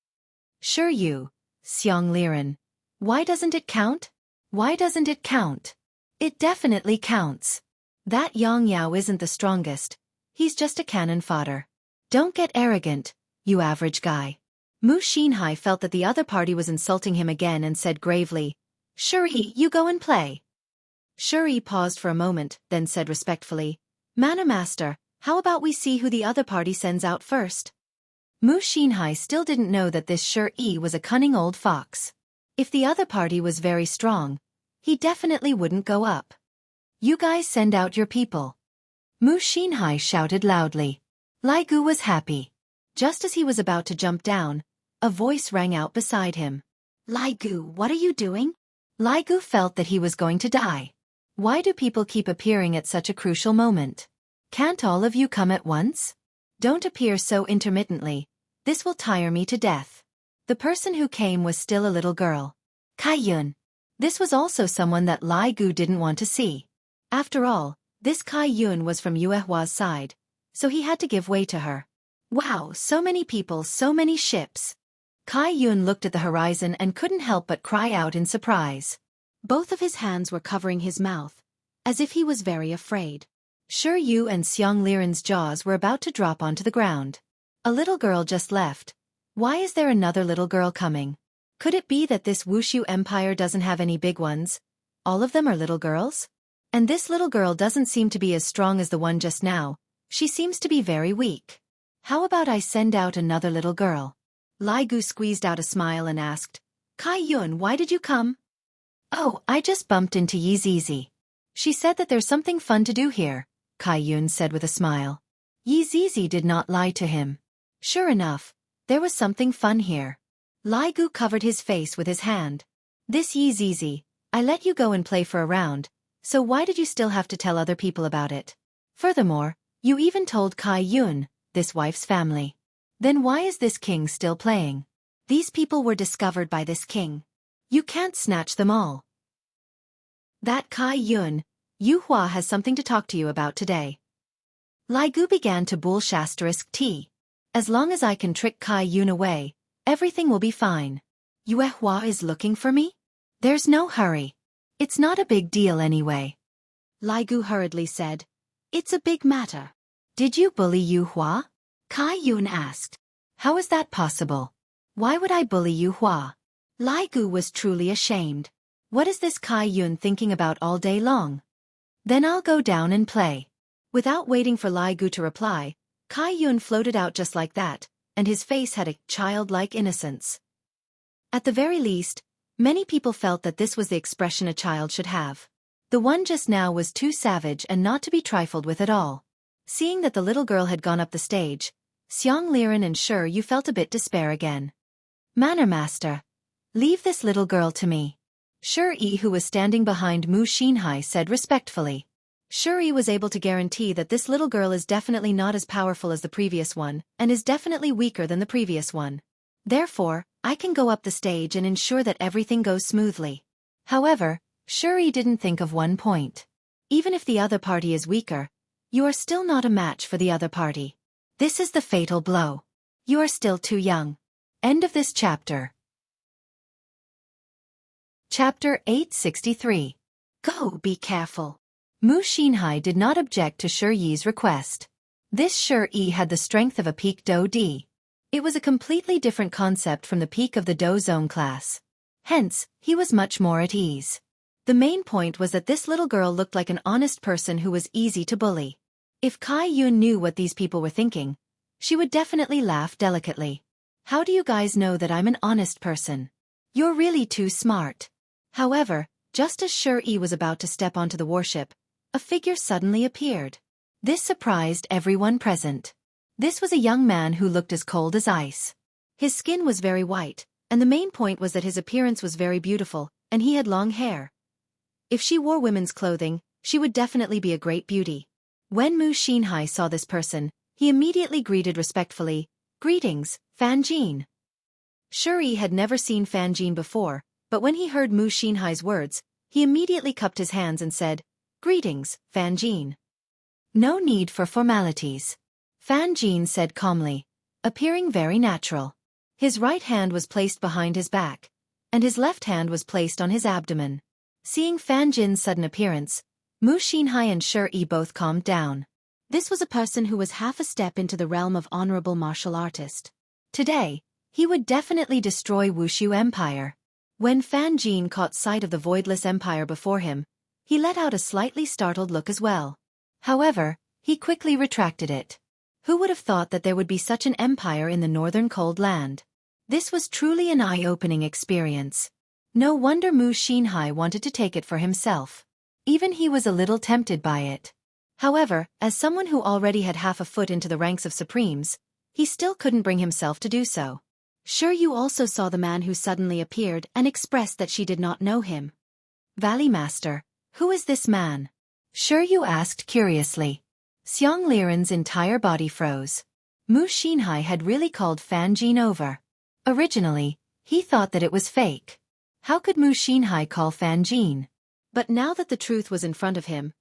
"Sure you, Xiang Liren. Why doesn't it count? Why doesn't it count? It definitely counts. That Yang Yao isn't the strongest, he's just a cannon fodder. Don't get arrogant, you average guy." Mu Xinhai felt that the other party was insulting him again and said gravely, "Shuri, you go and play." Shuri paused for a moment, then said respectfully, "Mana Master, how about we see who the other party sends out first?" Mu Xinhai still didn't know that this Shuri was a cunning old fox. If the other party was very strong, he definitely wouldn't go up. "You guys send out your people." Mu Xinhai shouted loudly. Lai Gu was happy. Just as he was about to jump down, a voice rang out beside him. "Lai Gu, what are you doing?" Lai Gu felt that he was going to die. Why do people keep appearing at such a crucial moment? Can't all of you come at once? Don't appear so intermittently. This will tire me to death. The person who came was still a little girl. Kai Yun. This was also someone that Lai Gu didn't want to see. After all, this Kai Yun was from Yuehua's side, so he had to give way to her. Wow, so many people, so many ships. Kai Yun looked at the horizon and couldn't help but cry out in surprise. Both of his hands were covering his mouth, as if he was very afraid. Sure Yu and Xiang Liren's jaws were about to drop onto the ground. A little girl just left. Why is there another little girl coming? Could it be that this Wuxia empire doesn't have any big ones? All of them are little girls? And this little girl doesn't seem to be as strong as the one just now. She seems to be very weak. How about I send out another little girl? Lai Gu squeezed out a smile and asked, "Kai Yun, why did you come?" "Oh, I just bumped into Yi Zizi. She said that there's something fun to do here," Kai Yun said with a smile. Yi Zizi did not lie to him. Sure enough, there was something fun here. Lai Gu covered his face with his hand. "This Yi Zizi, I let you go and play for a round, so why did you still have to tell other people about it? Furthermore, you even told Kai Yun, this wife's family. Then why is this king still playing? These people were discovered by this king. You can't snatch them all. That Kai Yun, Yu Hua has something to talk to you about today." Lai Gu began to *T. "As long as I can trick Kai Yun away, everything will be fine. Yue Hua is looking for me? There's no hurry. It's not a big deal anyway." Lai Gu hurriedly said, "It's a big matter." "Did you bully Yu Hua?" Kai Yun asked. "How is that possible? Why would I bully Yu Hua?" Lai Gu was truly ashamed. What is this Kai Yun thinking about all day long? "Then I'll go down and play." Without waiting for Lai Gu to reply, Kai Yun floated out just like that, and his face had a childlike innocence. At the very least, many people felt that this was the expression a child should have. The one just now was too savage and not to be trifled with at all. Seeing that the little girl had gone up the stage, Xiang Liren and Shi Yu felt a bit despair again. Manner Master, leave this little girl to me. Shi Yi, who was standing behind Mu Xinhai, said respectfully. Shi Yi was able to guarantee that this little girl is definitely not as powerful as the previous one, and is definitely weaker than the previous one. Therefore, I can go up the stage and ensure that everything goes smoothly. However, Shi Yi didn't think of one point. Even if the other party is weaker, you are still not a match for the other party. This is the fatal blow. You are still too young. End of this chapter. Chapter 863. Go, be careful. Mu Xinhai did not object to Shi Yi's request. This Shi Yi had the strength of a peak Do D. It was a completely different concept from the peak of the Do Zone class. Hence, he was much more at ease. The main point was that this little girl looked like an honest person who was easy to bully. If Kai Yun knew what these people were thinking, she would definitely laugh delicately. How do you guys know that I'm an honest person? You're really too smart. However, just as Shi Yi was about to step onto the warship, a figure suddenly appeared. This surprised everyone present. This was a young man who looked as cold as ice. His skin was very white, and the main point was that his appearance was very beautiful, and he had long hair. If she wore women's clothing, she would definitely be a great beauty. When Mu Xinhai saw this person, he immediately greeted respectfully, "Greetings, Fan Jin." Shi Yi had never seen Fan Jin before, but when he heard Mu Xinhai's words, he immediately cupped his hands and said, "Greetings, Fan Jin." No need for formalities. Fan Jin said calmly, appearing very natural. His right hand was placed behind his back, and his left hand was placed on his abdomen. Seeing Fan Jin's sudden appearance, Mu Xinhai and Shi Yi both calmed down. This was a person who was half a step into the realm of honorable martial artist. Today, he would definitely destroy Wuxia Empire. When Fan Jin caught sight of the voidless empire before him, he let out a slightly startled look as well. However, he quickly retracted it. Who would have thought that there would be such an empire in the northern cold land? This was truly an eye-opening experience. No wonder Mu Xinhai wanted to take it for himself. Even he was a little tempted by it. However, as someone who already had half a foot into the ranks of Supremes, he still couldn't bring himself to do so. Shi Yu also saw the man who suddenly appeared and expressed that she did not know him. "Valley Master, who is this man?" Shi Yu asked curiously. Xiang Liren's entire body froze. Mu Xinhai had really called Fan Jin over. Originally, he thought that it was fake. How could Mu Xinhai call Fan Jin? But now that the truth was in front of him,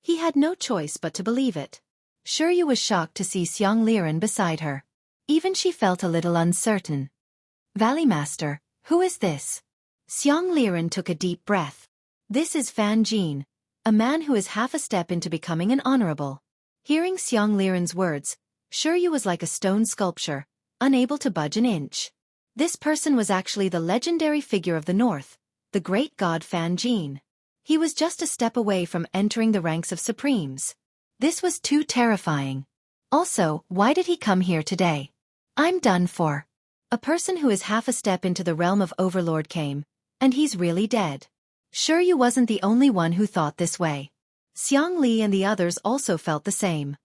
he had no choice but to believe it. Shi Yu was shocked to see Xiang Liren beside her. Even she felt a little uncertain. "Valley Master, who is this?" Xiang Liren took a deep breath. "This is Fan Jin, a man who is half a step into becoming an honorable." Hearing Xiang Liren's words, Shi Yu was like a stone sculpture, unable to budge an inch. This person was actually the legendary figure of the north, the great god Fan Jin. He was just a step away from entering the ranks of Supremes. This was too terrifying. Also, why did he come here today? I'm done for. A person who is half a step into the realm of Overlord came, and he's really dead. Shi Yu wasn't the only one who thought this way. Xiang Li and the others also felt the same.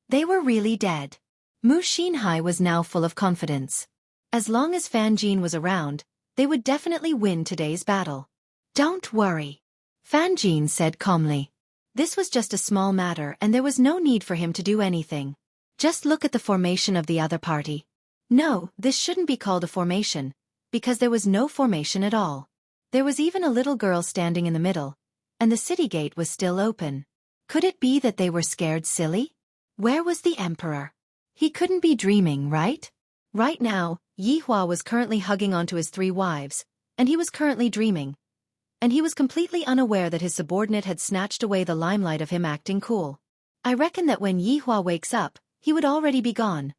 They were really dead. Mu Xinhai was now full of confidence. As long as Fan Jin was around, they would definitely win today's battle. "Don't worry," Fan Jin said calmly. This was just a small matter and there was no need for him to do anything. Just look at the formation of the other party. No, this shouldn't be called a formation, because there was no formation at all. There was even a little girl standing in the middle, and the city gate was still open. Could it be that they were scared silly? Where was the emperor? He couldn't be dreaming, right? Right now, Yi Hua was currently hugging onto his 3 wives, and he was currently dreaming. And he was completely unaware that his subordinate had snatched away the limelight of him acting cool. I reckon that when Yi Hua wakes up, he would already be gone.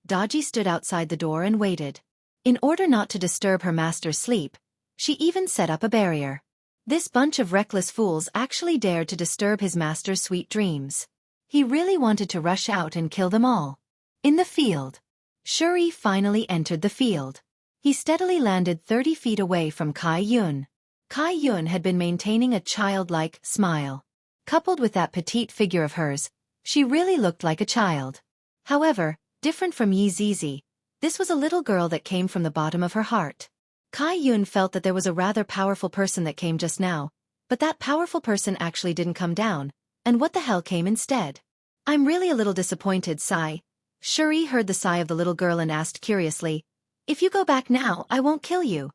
Daji stood outside the door and waited. In order not to disturb her master's sleep, she even set up a barrier. This bunch of reckless fools actually dared to disturb his master's sweet dreams. He really wanted to rush out and kill them all. In the field. Shuri finally entered the field. He steadily landed 30 feet away from Kai Yun. Kai Yun had been maintaining a childlike smile. Coupled with that petite figure of hers, she really looked like a child. However, different from Yi Zizi, this was a little girl that came from the bottom of her heart. Kai Yun felt that there was a rather powerful person that came just now, but that powerful person actually didn't come down, and what the hell came instead? I'm really a little disappointed, sigh. Shuri heard the sigh of the little girl and asked curiously, "If you go back now, I won't kill you."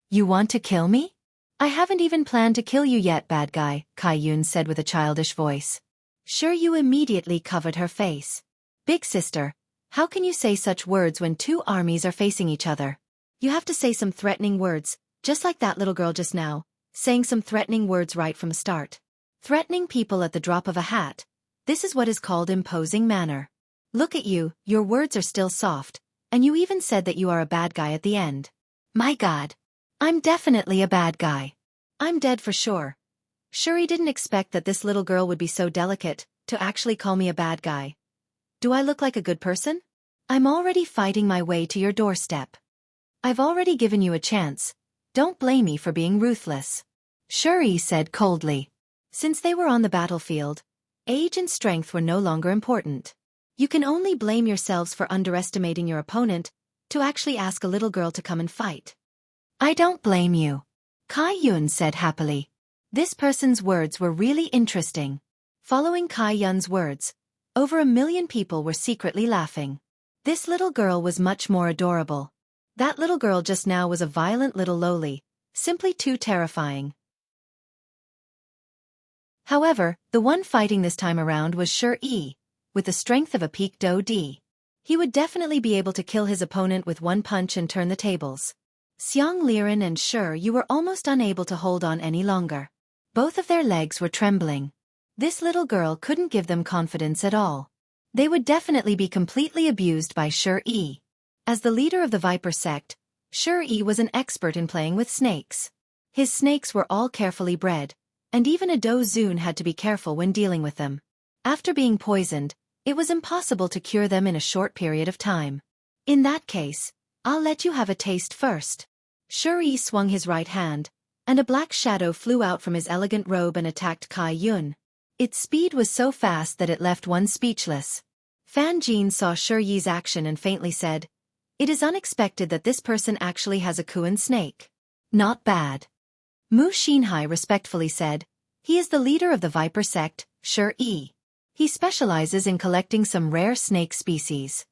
"You want to kill me?" "I haven't even planned to kill you yet, bad guy," Kai Yun said with a childish voice. Shuri immediately covered her face. "Big sister, how can you say such words when two armies are facing each other? You have to say some threatening words, just like that little girl just now, saying some threatening words right from the start. Threatening people at the drop of a hat. This is what is called imposing manner. Look at you, your words are still soft, and you even said that you are a bad guy at the end. My God. I'm definitely a bad guy. I'm dead for sure." Shuri didn't expect that this little girl would be so delicate, to actually call me a bad guy. "Do I look like a good person? I'm already fighting my way to your doorstep. I've already given you a chance. Don't blame me for being ruthless," Shuri said coldly. Since they were on the battlefield, age and strength were no longer important. You can only blame yourselves for underestimating your opponent, to actually ask a little girl to come and fight. "I don't blame you," Kai Yun said happily. This person's words were really interesting. Following Kai Yun's words, over 1 million people were secretly laughing. This little girl was much more adorable. That little girl just now was a violent little loli, simply too terrifying. However, the one fighting this time around was Shuri, with the strength of a peak do di. He would definitely be able to kill his opponent with one punch and turn the tables. Xiang Liren and Shuri were almost unable to hold on any longer. Both of their legs were trembling. This little girl couldn't give them confidence at all. They would definitely be completely abused by Shuri. As the leader of the Viper sect, Shuri was an expert in playing with snakes. His snakes were all carefully bred, and even a dozun had to be careful when dealing with them. After being poisoned, it was impossible to cure them in a short period of time. "In that case, I'll let you have a taste first." Shuri swung his right hand, and a black shadow flew out from his elegant robe and attacked Kai Yun. Its speed was so fast that it left one speechless. Fan Jin saw Shuri's action and faintly said, "It is unexpected that this person actually has a Kuan snake. Not bad." Mu Xinhai respectfully said, "He is the leader of the Viper sect, Shuri. He specializes in collecting some rare snake species."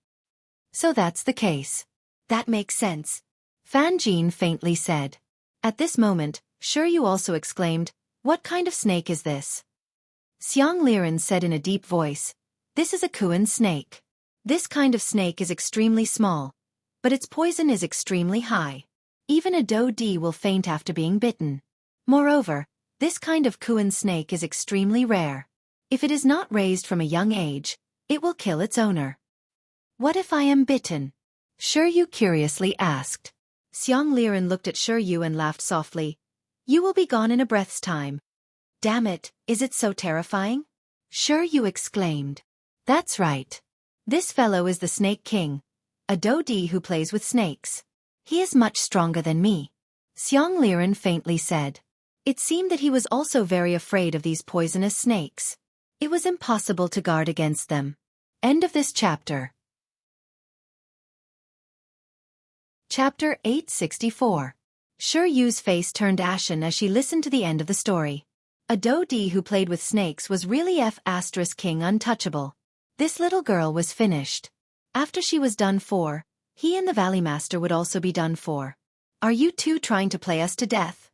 "So that's the case. That makes sense," Fan Jin faintly said. At this moment, Shuryu also exclaimed, "What kind of snake is this?" Xiang Liren said in a deep voice, "This is a Kuan snake. This kind of snake is extremely small, but its poison is extremely high. Even a do di will faint after being bitten. Moreover, this kind of Kuan snake is extremely rare. If it is not raised from a young age, it will kill its owner." "What if I am bitten?" Shuryu curiously asked. Xiang Liren looked at Shuryu and laughed softly. "You will be gone in a breath's time." "Damn it, is it so terrifying?" Shuryu exclaimed. "That's right. This fellow is the Snake King, a do-di who plays with snakes. He is much stronger than me," Xiang Liren faintly said. It seemed that he was also very afraid of these poisonous snakes. It was impossible to guard against them. End of this chapter. Chapter 864. Shuryu's face turned ashen as she listened to the end of the story. A do-di who played with snakes was really King untouchable. This little girl was finished. After she was done for, he and the Valley Master would also be done for. "Are you two trying to play us to death?"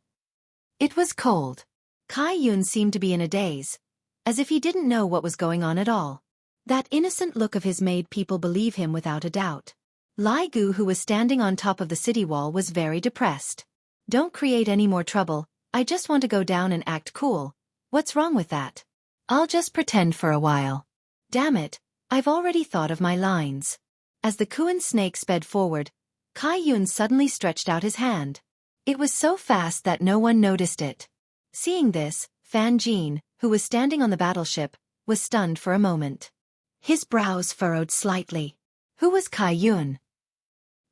It was cold. Kai Yun seemed to be in a daze, as if he didn't know what was going on at all. That innocent look of his made people believe him without a doubt. Lai Gu, who was standing on top of the city wall, was very depressed. "Don't create any more trouble, I just want to go down and act cool. What's wrong with that? I'll just pretend for a while." "Damn it, I've already thought of my lines." As the Kuan snake sped forward, Kai Yun suddenly stretched out his hand. It was so fast that no one noticed it. Seeing this, Fan Jin, who was standing on the battleship, was stunned for a moment. His brows furrowed slightly. Who was Kai Yun?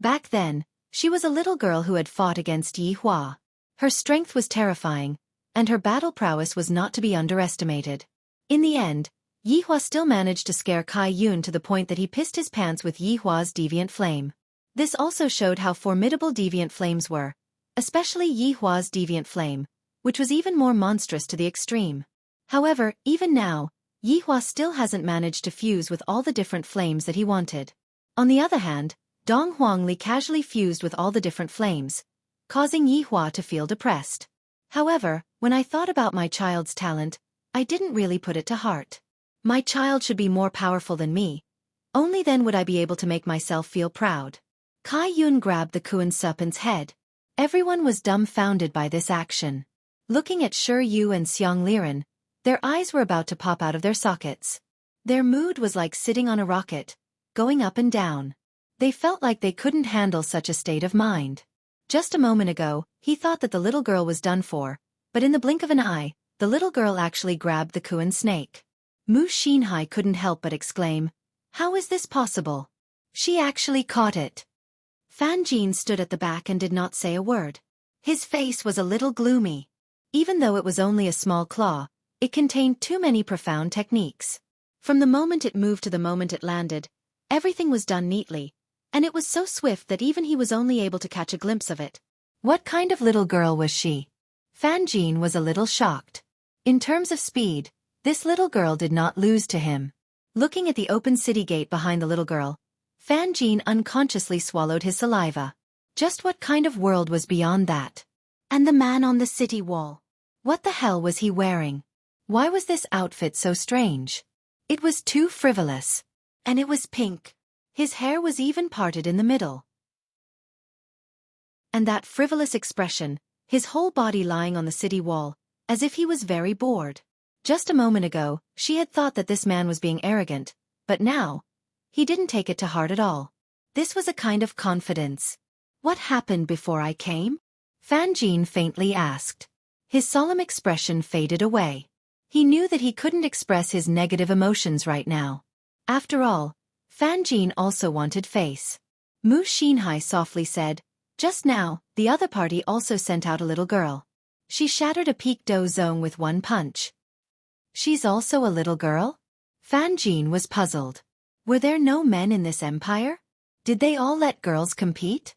Back then, she was a little girl who had fought against Yi Hua. Her strength was terrifying, and her battle prowess was not to be underestimated. In the end, Yi Hua still managed to scare Kai Yun to the point that he pissed his pants with Yi Hua's deviant flame. This also showed how formidable deviant flames were, especially Yi Hua's deviant flame, which was even more monstrous to the extreme. However, even now, Yi Hua still hasn't managed to fuse with all the different flames that he wanted. On the other hand, Dong Huangli casually fused with all the different flames, causing Yi Hua to feel depressed. However, when I thought about my child's talent, I didn't really put it to heart. My child should be more powerful than me. Only then would I be able to make myself feel proud. Kai Yun grabbed the Kuan serpent's head. Everyone was dumbfounded by this action. Looking at Shi Yu and Xiang Liren, their eyes were about to pop out of their sockets. Their mood was like sitting on a rocket, going up and down. They felt like they couldn't handle such a state of mind. Just a moment ago, he thought that the little girl was done for, but in the blink of an eye, the little girl actually grabbed the Kuan snake. Mu Xinhai couldn't help but exclaim, "How is this possible? She actually caught it." Fan Jin stood at the back and did not say a word. His face was a little gloomy. Even though it was only a small claw, it contained too many profound techniques. From the moment it moved to the moment it landed, everything was done neatly, and it was so swift that even he was only able to catch a glimpse of it. What kind of little girl was she? Fan Jin was a little shocked. In terms of speed, this little girl did not lose to him. Looking at the open city gate behind the little girl, Fan Jin unconsciously swallowed his saliva. Just what kind of world was beyond that? And the man on the city wall? What the hell was he wearing? Why was this outfit so strange? It was too frivolous. And it was pink. His hair was even parted in the middle. And that frivolous expression, his whole body lying on the city wall, as if he was very bored. Just a moment ago, she had thought that this man was being arrogant, but now, he didn't take it to heart at all. This was a kind of confidence. What happened before I came? Fan Jin faintly asked. His solemn expression faded away. He knew that he couldn't express his negative emotions right now. After all, Fan Jin also wanted face. Mu Xinhai softly said, "Just now, the other party also sent out a little girl. She shattered a peak do zone with one punch." She's also a little girl? Fan Jin was puzzled. Were there no men in this empire? Did they all let girls compete?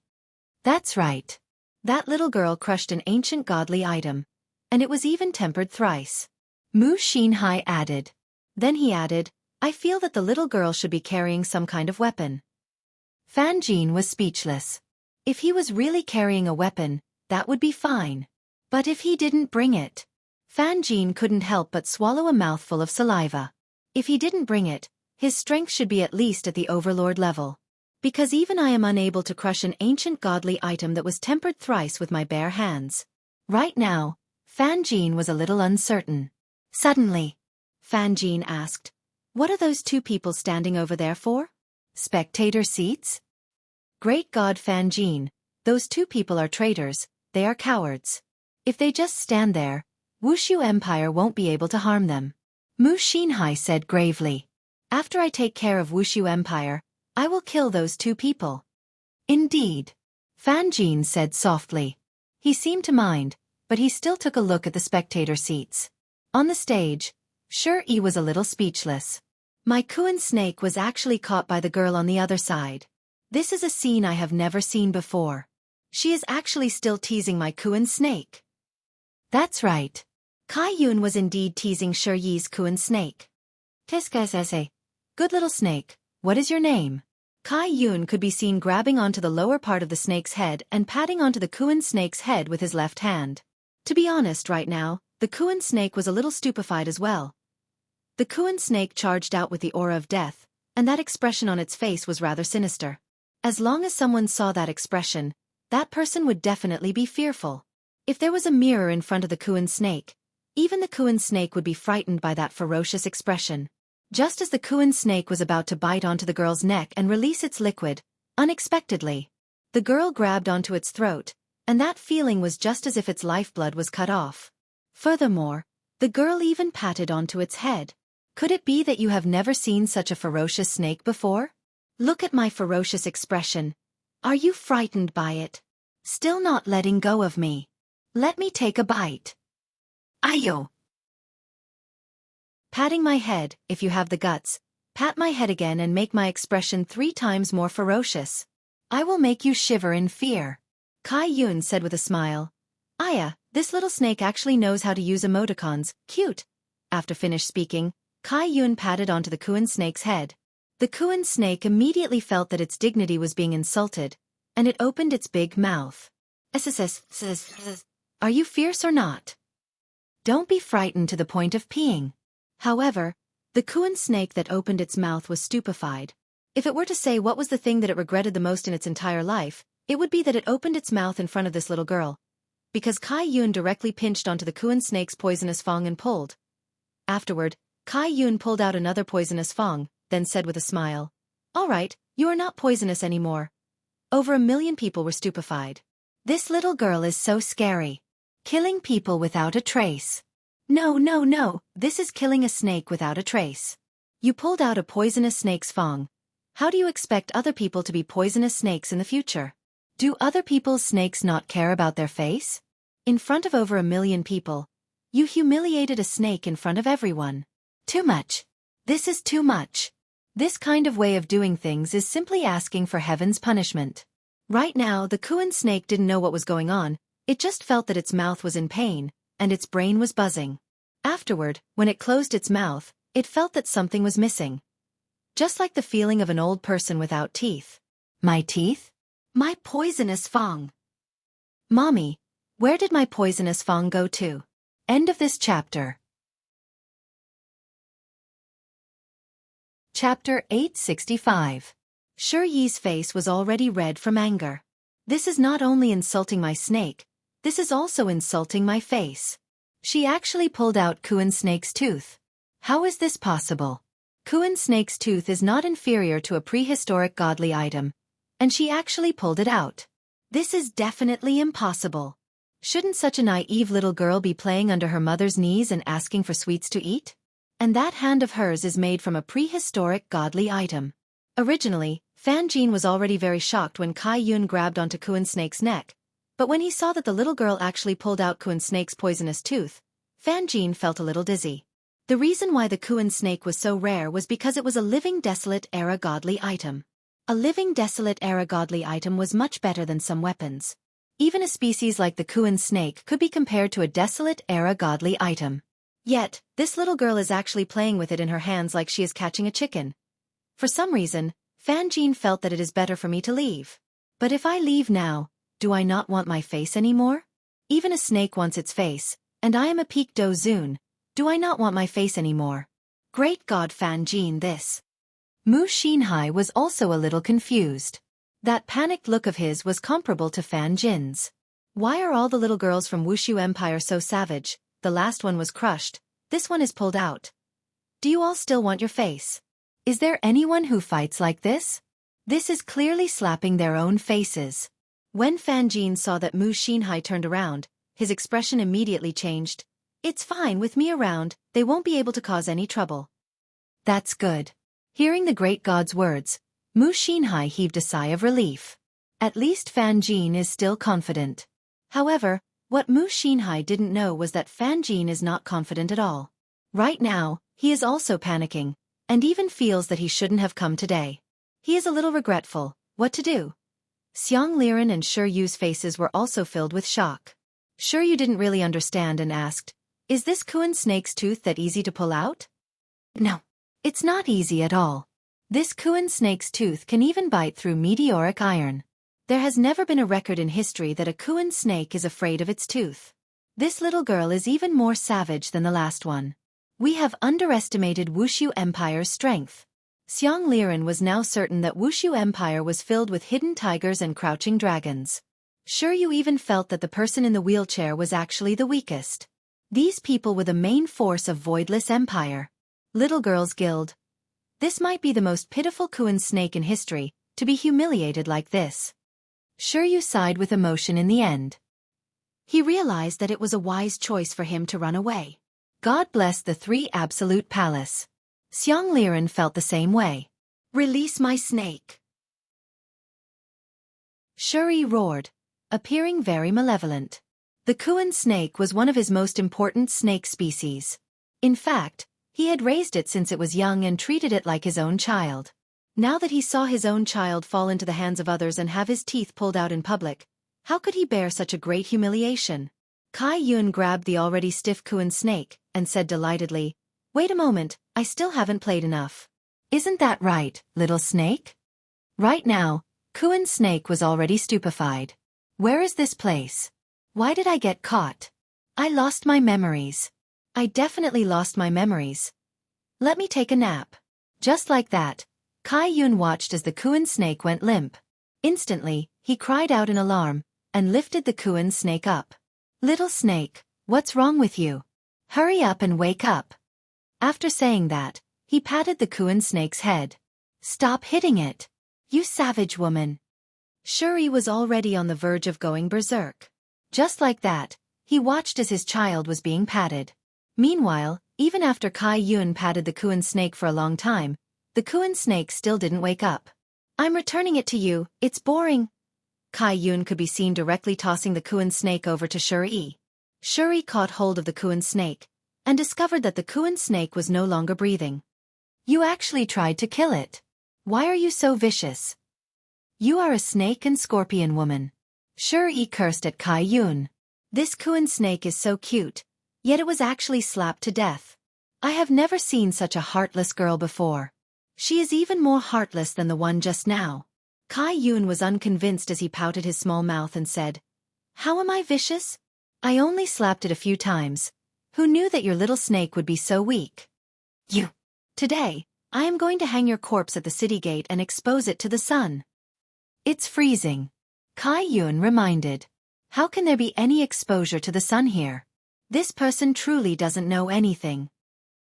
That's right. That little girl crushed an ancient godly item, and it was even tempered thrice. Mu Xinhai added. Then he added, "I feel that the little girl should be carrying some kind of weapon." Fan Jin was speechless. If he was really carrying a weapon, that would be fine. But if he didn't bring it, Fan Jin couldn't help but swallow a mouthful of saliva. If he didn't bring it, his strength should be at least at the overlord level. Because even I am unable to crush an ancient godly item that was tempered thrice with my bare hands. Right now, Fan Jin was a little uncertain. Suddenly, Fan Jin asked, "What are those two people standing over there for? Spectator seats?" Great God, Fan Jin, those two people are traitors, they are cowards. If they just stand there, Wuxia Empire won't be able to harm them. Mu Xinhai said gravely. After I take care of Wuxia Empire, I will kill those two people. Indeed. Fan Jin said softly. He seemed to mind, but he still took a look at the spectator seats. On the stage, Shi Yi was a little speechless. My Kuan snake was actually caught by the girl on the other side. This is a scene I have never seen before. She is actually still teasing my Kuan snake. That's right. Kai Yun was indeed teasing Shi Yi's Kuan snake. Qu'est-ce good little snake, what is your name? Kai Yun could be seen grabbing onto the lower part of the snake's head and patting onto the Kuan snake's head with his left hand. To be honest right now, the Kuan snake was a little stupefied as well. The Kuan snake charged out with the aura of death, and that expression on its face was rather sinister. As long as someone saw that expression, that person would definitely be fearful. If there was a mirror in front of the Kuan snake, even the Kuan snake would be frightened by that ferocious expression. Just as the Kuan snake was about to bite onto the girl's neck and release its liquid, unexpectedly, the girl grabbed onto its throat, and that feeling was just as if its lifeblood was cut off. Furthermore, the girl even patted onto its head. Could it be that you have never seen such a ferocious snake before? Look at my ferocious expression. Are you frightened by it? Still not letting go of me? Let me take a bite. Ayo! Patting my head, if you have the guts. Pat my head again and make my expression 3 times more ferocious. I will make you shiver in fear. Kai Yun said with a smile. Aya, this little snake actually knows how to use emoticons, cute. After finished speaking, Kai Yun patted onto the Kuan snake's head. The Kuan snake immediately felt that its dignity was being insulted, and it opened its big mouth. Are you fierce or not? Don't be frightened to the point of peeing. However, the Kuan snake that opened its mouth was stupefied. If it were to say what was the thing that it regretted the most in its entire life, it would be that it opened its mouth in front of this little girl. Because Kai Yun directly pinched onto the Kuan snake's poisonous fang and pulled. Afterward, Kai Yun pulled out another poisonous fang, then said with a smile, "All right, you are not poisonous anymore." Over 1 million people were stupefied. This little girl is so scary. Killing people without a trace. No, this is killing a snake without a trace. You pulled out a poisonous snake's fang. How do you expect other people to be poisonous snakes in the future? Do other people's snakes not care about their face? In front of over 1 million people, you humiliated a snake in front of everyone. Too much. This is too much. This kind of way of doing things is simply asking for heaven's punishment. Right now, the Kuan snake didn't know what was going on, it just felt that its mouth was in pain, and its brain was buzzing. Afterward, when it closed its mouth, it felt that something was missing. Just like the feeling of an old person without teeth. My teeth? My poisonous fang. Mommy, where did my poisonous fang go to? End of this chapter. Chapter 865. Shi Yi's face was already red from anger. This is not only insulting my snake, this is also insulting my face. She actually pulled out Kuan snake's tooth. How is this possible? Kuan snake's tooth is not inferior to a prehistoric godly item, and she actually pulled it out. This is definitely impossible. Shouldn't such a naive little girl be playing under her mother's knees and asking for sweets to eat? And that hand of hers is made from a prehistoric godly item. Originally, Fan Jin was already very shocked when Kai Yun grabbed onto Kuan snake's neck, but when he saw that the little girl actually pulled out Kuan snake's poisonous tooth, Fan Jin felt a little dizzy. The reason why the Kuan snake was so rare was because it was a living desolate era godly item. A living desolate era godly item was much better than some weapons. Even a species like the Kuan snake could be compared to a desolate era godly item. Yet, this little girl is actually playing with it in her hands like she is catching a chicken. For some reason, Fan Jin felt that it is better for me to leave. But if I leave now, do I not want my face anymore? Even a snake wants its face, and I am a peak do zun. Do I not want my face anymore? Great God, Fan Jin, this. Mu Xinhai was also a little confused. That panicked look of his was comparable to Fan Jin's. Why are all the little girls from Wuxia Empire so savage? The last one was crushed, this one is pulled out. Do you all still want your face? Is there anyone who fights like this? This is clearly slapping their own faces. When Fan Jin saw that Mu Xinhai turned around, his expression immediately changed. It's fine with me around, they won't be able to cause any trouble. That's good. Hearing the great god's words, Mu Xinhai heaved a sigh of relief. At least Fan Jin is still confident. However, what Mu Xinhai didn't know was that Fan Jin is not confident at all. Right now, he is also panicking, and even feels that he shouldn't have come today. He is a little regretful. What to do? Xiang Liren and Shi Yu's faces were also filled with shock. Shi Yu didn't really understand and asked, "Is this Kuan snake's tooth that easy to pull out?" No, it's not easy at all. This Kuan snake's tooth can even bite through meteoric iron. There has never been a record in history that a Kuan snake is afraid of its tooth. This little girl is even more savage than the last one. We have underestimated Wuxia Empire's strength. Xiang Liren was now certain that Wuxia Empire was filled with hidden tigers and crouching dragons. Shi Yu even felt that the person in the wheelchair was actually the weakest. These people were the main force of Voidless Empire. Little Girls Guild. This might be the most pitiful Kuan snake in history, to be humiliated like this. Shi Yu sighed with emotion in the end. He realized that it was a wise choice for him to run away. God bless the 3 Absolute Palace. Xiang Liren felt the same way. Release my snake. Shuri roared, appearing very malevolent. The Kuan snake was one of his most important snake species. In fact, he had raised it since it was young and treated it like his own child. Now that he saw his own child fall into the hands of others and have his teeth pulled out in public, how could he bear such a great humiliation? Kai Yun grabbed the already stiff Kuan snake and said delightedly, "Wait a moment, I still haven't played enough." "Isn't that right, little snake?" Right now, Kuan snake was already stupefied. "Where is this place? Why did I get caught? I lost my memories. I definitely lost my memories. Let me take a nap." Just like that, Kai Yun watched as the Kuan snake went limp. Instantly, he cried out in alarm and lifted the Kuan snake up. "Little snake, what's wrong with you? Hurry up and wake up." After saying that, he patted the Kuan snake's head. "Stop hitting it, you savage woman." Shuri was already on the verge of going berserk. Just like that, he watched as his child was being patted. Meanwhile, even after Kai Yun patted the Kuan snake for a long time, the Kuan snake still didn't wake up. "I'm returning it to you, it's boring." Kai Yun could be seen directly tossing the Kuan snake over to Shuri. Shuri caught hold of the Kuan snake and discovered that the Kuan snake was no longer breathing. "You actually tried to kill it. Why are you so vicious? You are a snake and scorpion woman." Shuri cursed at Kai Yun. "This Kuan snake is so cute, yet it was actually slapped to death. I have never seen such a heartless girl before. She is even more heartless than the one just now." Kai Yun was unconvinced as he pouted his small mouth and said, "How am I vicious? I only slapped it a few times. Who knew that your little snake would be so weak? You. Today, I am going to hang your corpse at the city gate and expose it to the sun." "It's freezing," Kai Yun reminded. "How can there be any exposure to the sun here? This person truly doesn't know anything."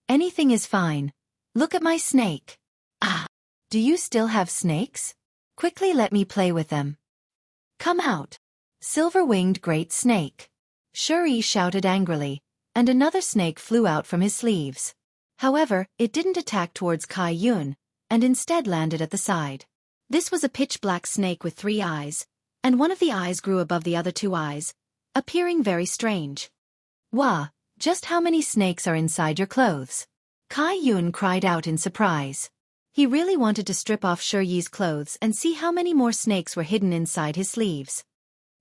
"Anything is fine. Look at my snake." "Ah, do you still have snakes? Quickly let me play with them. Come out, silver-winged great snake." Shuri shouted angrily, and another snake flew out from his sleeves. However, it didn't attack towards Kai Yun, and instead landed at the side. This was a pitch-black snake with 3 eyes, and one of the eyes grew above the other 2 eyes, appearing very strange. "Wah, just how many snakes are inside your clothes?" Kai Yun cried out in surprise. He really wanted to strip off Shuri's clothes and see how many more snakes were hidden inside his sleeves.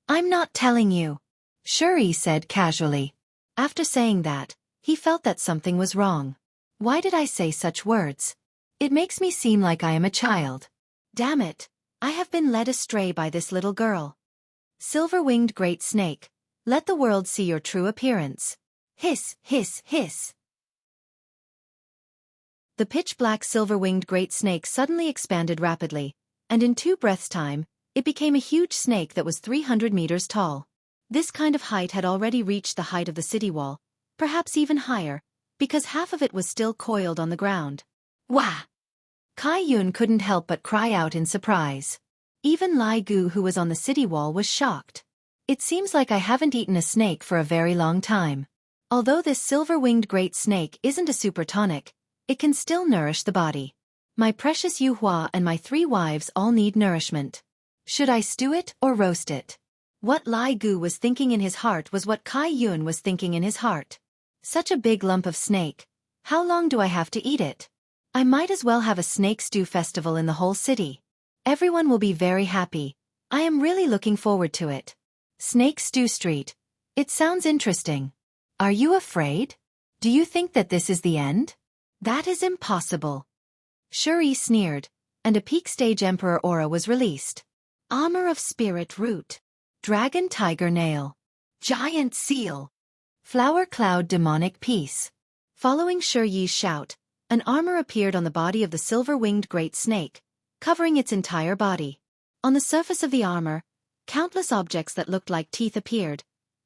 "I'm not telling you," Shuri said casually. After saying that, he felt that something was wrong. Why did I say such words? It makes me seem like I am a child. Damn it, I have been led astray by this little girl. Silver-winged great snake, let the world see your true appearance. Hiss, hiss, hiss. The pitch-black silver-winged great snake suddenly expanded rapidly, and in 2 breaths' time, it became a huge snake that was 300 meters tall. This kind of height had already reached the height of the city wall, perhaps even higher, because half of it was still coiled on the ground. Wah! Kai Yun couldn't help but cry out in surprise. Even Lai Gu, who was on the city wall, was shocked. "It seems like I haven't eaten a snake for a very long time. Although this silver-winged great snake isn't a super tonic, it can still nourish the body. My precious Yu Hua and my 3 wives all need nourishment. Should I stew it or roast it?" What Lai Gu was thinking in his heart was what Kai Yun was thinking in his heart. Such a big lump of snake. How long do I have to eat it? I might as well have a snake stew festival in the whole city. Everyone will be very happy. I am really looking forward to it. Snake Stew Street. It sounds interesting. Are you afraid? Do you think that this is the end? That is impossible. Shuri sneered, and a peak stage Emperor aura was released. Armor of Spirit Root. Dragon Tiger Nail. Giant Seal. Flower Cloud Demonic Piece. Following Shuri's shout, an armor appeared on the body of the silver-winged great snake, covering its entire body. On the surface of the armor, countless objects that looked like teeth appeared,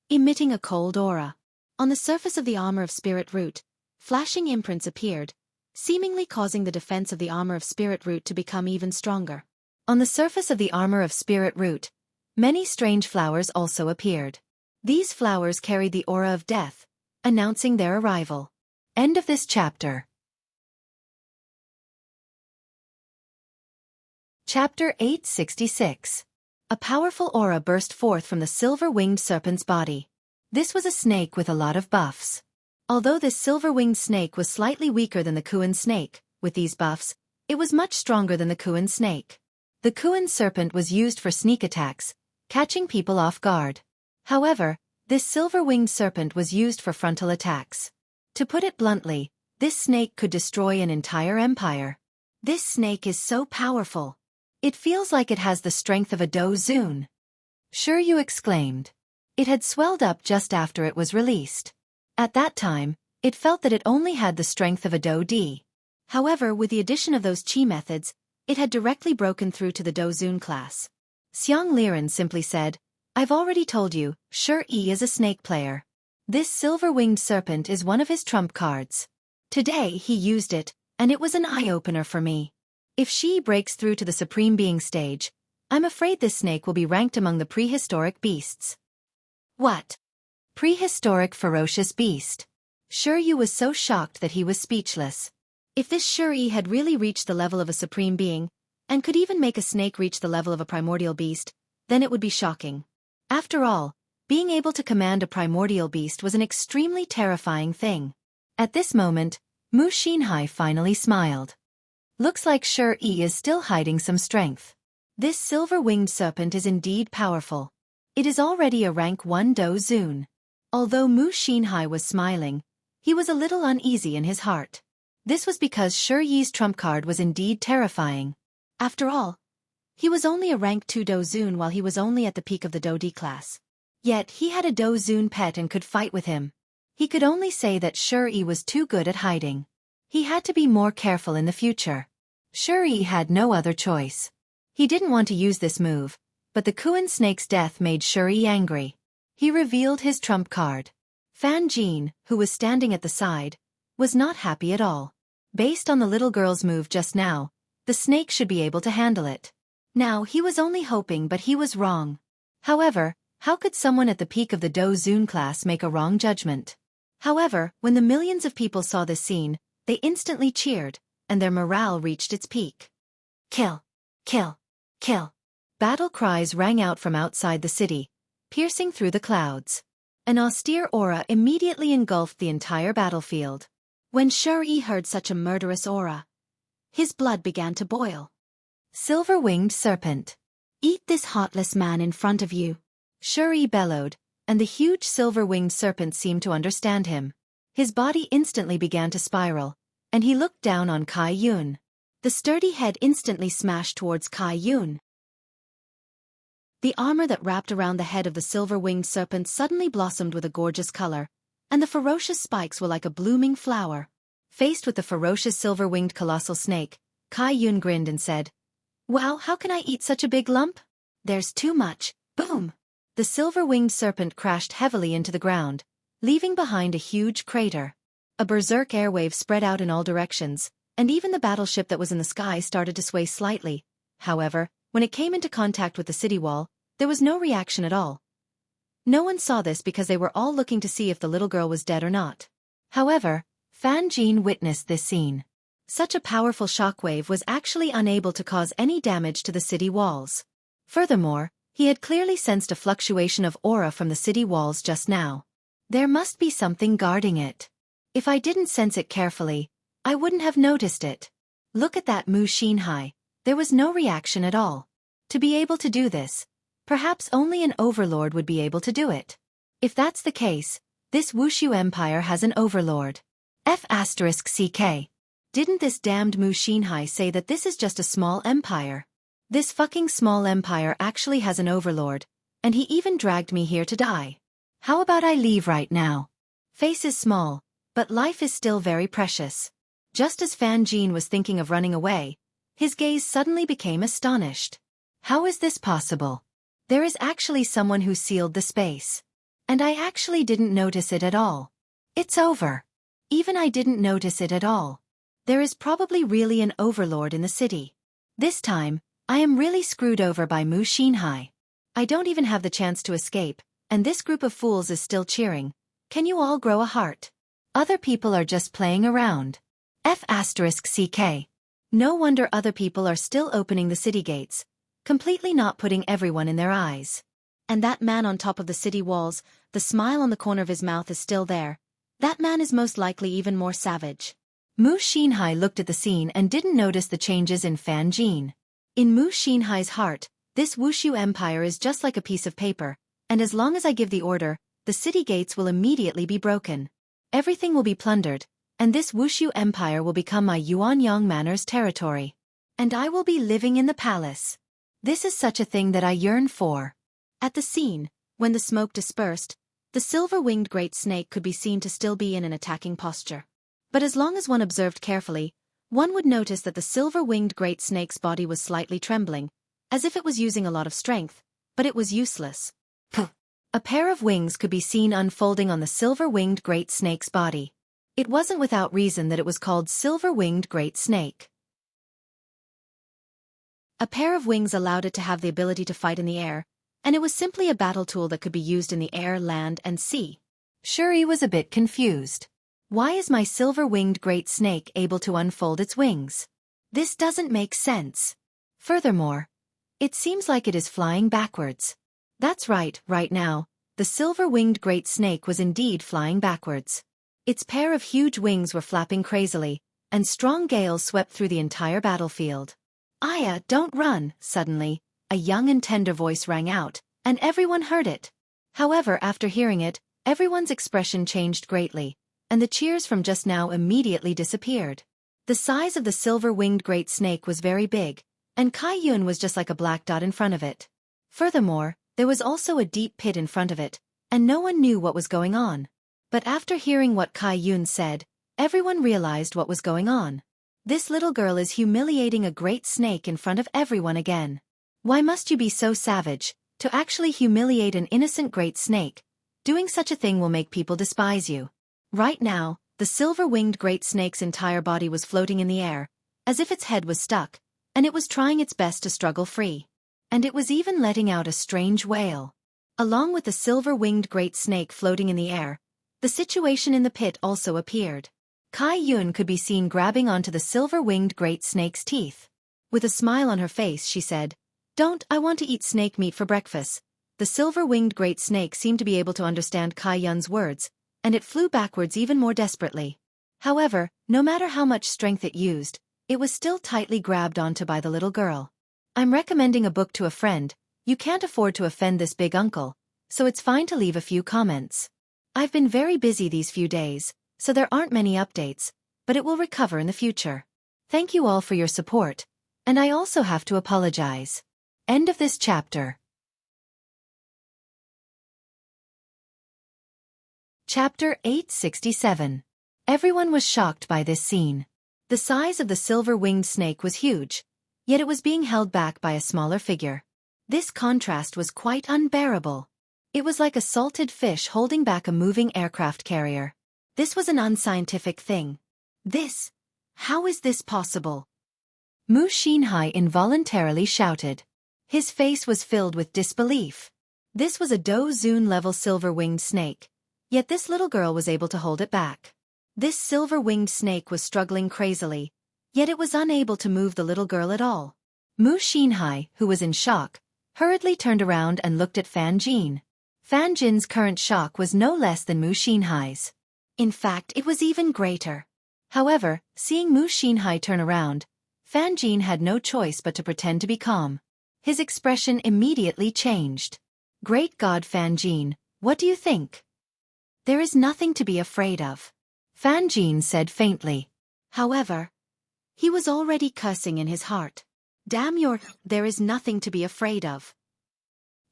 emitting a cold aura. On the surface of the armor of Spirit Root, flashing imprints appeared, seemingly causing the defense of the armor of Spirit Root to become even stronger. On the surface of the armor of Spirit Root, many strange flowers also appeared. These flowers carried the aura of death, announcing their arrival. End of this chapter. Chapter 866. A powerful aura burst forth from the silver-winged serpent's body. This was a snake with a lot of buffs. Although this silver-winged snake was slightly weaker than the Kuan snake, with these buffs, it was much stronger than the Kuan snake. The Kuan serpent was used for sneak attacks, catching people off guard. However, this silver-winged serpent was used for frontal attacks. To put it bluntly, this snake could destroy an entire empire. This snake is so powerful. It feels like it has the strength of a Dozun. Shiryu exclaimed. It had swelled up just after it was released. At that time, it felt that it only had the strength of a Do-D. However, with the addition of those chi methods, it had directly broken through to the Dozun class. Xiang Liren simply said, I've already told you, Shiryu is a snake player. This silver-winged serpent is one of his trump cards. Today he used it, and it was an eye-opener for me. If she breaks through to the Supreme Being stage, I'm afraid this snake will be ranked among the prehistoric beasts. What? Prehistoric ferocious beast? Shiryu was so shocked that he was speechless. If this Shiryu had really reached the level of a Supreme Being, and could even make a snake reach the level of a primordial beast, then it would be shocking. After all, being able to command a primordial beast was an extremely terrifying thing. At this moment, Mu Xinhai finally smiled. Looks like Shiryu is still hiding some strength. This silver-winged serpent is indeed powerful. It is already a rank 1 Dozun. Although Mu Xinhai was smiling, he was a little uneasy in his heart. This was because Shiryu's trump card was indeed terrifying. After all, he was only a rank 2 Dozun while he was only at the peak of the Do-D class. Yet he had a Dozun pet and could fight with him. He could only say that Shiryu was too good at hiding. He had to be more careful in the future. Shiryu had no other choice. He didn't want to use this move, but the Kuan snake's death made Shiryu angry. He revealed his trump card. Fan Jin, who was standing at the side, was not happy at all. Based on the little girl's move just now, the snake should be able to handle it. Now he was only hoping, but he was wrong. However, how could someone at the peak of the Dozun class make a wrong judgment? However, when the millions of people saw this scene, they instantly cheered, and their morale reached its peak. Kill! Kill! Kill! Battle cries rang out from outside the city, piercing through the clouds. An austere aura immediately engulfed the entire battlefield. When Shiryu heard such a murderous aura, his blood began to boil. Silver-winged serpent. Eat this heartless man in front of you. Shiryu bellowed, and the huge silver-winged serpent seemed to understand him. His body instantly began to spiral, and he looked down on Kai Yun. The sturdy head instantly smashed towards Kai Yun. The armor that wrapped around the head of the silver-winged serpent suddenly blossomed with a gorgeous color, and the ferocious spikes were like a blooming flower. Faced with the ferocious silver-winged colossal snake, Kai Yun grinned and said, Wow, how can I eat such a big lump? There's too much. Boom! The silver-winged serpent crashed heavily into the ground, leaving behind a huge crater. A berserk airwave spread out in all directions, and even the battleship that was in the sky started to sway slightly. However, when it came into contact with the city wall, there was no reaction at all. No one saw this because they were all looking to see if the little girl was dead or not. However, Fan Jin witnessed this scene. Such a powerful shockwave was actually unable to cause any damage to the city walls. Furthermore, he had clearly sensed a fluctuation of aura from the city walls just now. There must be something guarding it. If I didn't sense it carefully, I wouldn't have noticed it. Look at that Mu Xinhai. There was no reaction at all. To be able to do this, perhaps only an overlord would be able to do it. If that's the case, this Wuxia Empire has an overlord. F***CK. Didn't this damned Mu Xinhai say that this is just a small empire? This fucking small empire actually has an overlord, and he even dragged me here to die. How about I leave right now? Face is small, but life is still very precious. Just as Fan Jin was thinking of running away, his gaze suddenly became astonished. How is this possible? There is actually someone who sealed the space. And I actually didn't notice it at all. It's over. Even I didn't notice it at all. There is probably really an overlord in the city. This time, I am really screwed over by Mu Xinhai. I don't even have the chance to escape, and this group of fools is still cheering. Can you all grow a heart? Other people are just playing around. F***CK. No wonder other people are still opening the city gates, completely not putting everyone in their eyes. And that man on top of the city walls, the smile on the corner of his mouth is still there. That man is most likely even more savage. Mu Xinhai looked at the scene and didn't notice the changes in Fan Jin. In Mu Xinhai's heart, this Wuxia empire is just like a piece of paper, and as long as I give the order, the city gates will immediately be broken. Everything will be plundered, and this Wuxia empire will become my Yuanyang Manor's territory. And I will be living in the palace. This is such a thing that I yearn for. At the scene, when the smoke dispersed, the silver-winged great snake could be seen to still be in an attacking posture. But as long as one observed carefully, one would notice that the silver-winged great snake's body was slightly trembling, as if it was using a lot of strength, but it was useless. A pair of wings could be seen unfolding on the silver-winged great snake's body. It wasn't without reason that it was called silver-winged great snake. A pair of wings allowed it to have the ability to fight in the air, and it was simply a battle tool that could be used in the air, land, and sea. Shuri was a bit confused. Why is my silver-winged great snake able to unfold its wings? This doesn't make sense. Furthermore, it seems like it is flying backwards. That's right now, the silver-winged great snake was indeed flying backwards. Its pair of huge wings were flapping crazily, and strong gales swept through the entire battlefield. "Aya, don't run!" Suddenly, a young and tender voice rang out, and everyone heard it. However, after hearing it, everyone's expression changed greatly, and the cheers from just now immediately disappeared. The size of the silver-winged great snake was very big, and Kai Yun was just like a black dot in front of it. Furthermore, there was also a deep pit in front of it, and no one knew what was going on. But after hearing what Kai Yun said, everyone realized what was going on. This little girl is humiliating a great snake in front of everyone again. Why must you be so savage, to actually humiliate an innocent great snake? Doing such a thing will make people despise you. Right now, the silver-winged great snake's entire body was floating in the air, as if its head was stuck, and it was trying its best to struggle free. And it was even letting out a strange wail. Along with the silver-winged great snake floating in the air, the situation in the pit also appeared. Kai Yun could be seen grabbing onto the silver-winged great snake's teeth. With a smile on her face, she said, "Don't, I want to eat snake meat for breakfast." The silver-winged great snake seemed to be able to understand Kai Yun's words, and it flew backwards even more desperately. However, no matter how much strength it used, it was still tightly grabbed onto by the little girl. "I'm recommending a book to a friend. You can't afford to offend this big uncle, so it's fine to leave a few comments. I've been very busy these few days, so there aren't many updates, but it will recover in the future. Thank you all for your support, and I also have to apologize." End of this chapter. Chapter 867. Everyone was shocked by this scene. The size of the silver-winged snake was huge, yet it was being held back by a smaller figure. This contrast was quite unbearable. It was like a salted fish holding back a moving aircraft carrier. This was an unscientific thing. How is this possible? Mu Xinhai involuntarily shouted. His face was filled with disbelief. This was a Dozun-level silver-winged snake, yet this little girl was able to hold it back. This silver-winged snake was struggling crazily, yet it was unable to move the little girl at all. Mu Xinhai, who was in shock, hurriedly turned around and looked at Fan Jin. Fan Jin's current shock was no less than Mu Xinhai's. In fact, it was even greater. However, seeing Mu Xinhai turn around, Fan Jin had no choice but to pretend to be calm. His expression immediately changed. "Great God, Fan Jin, what do you think?" "There is nothing to be afraid of," Fan Jin said faintly. However, he was already cursing in his heart. There is nothing to be afraid of.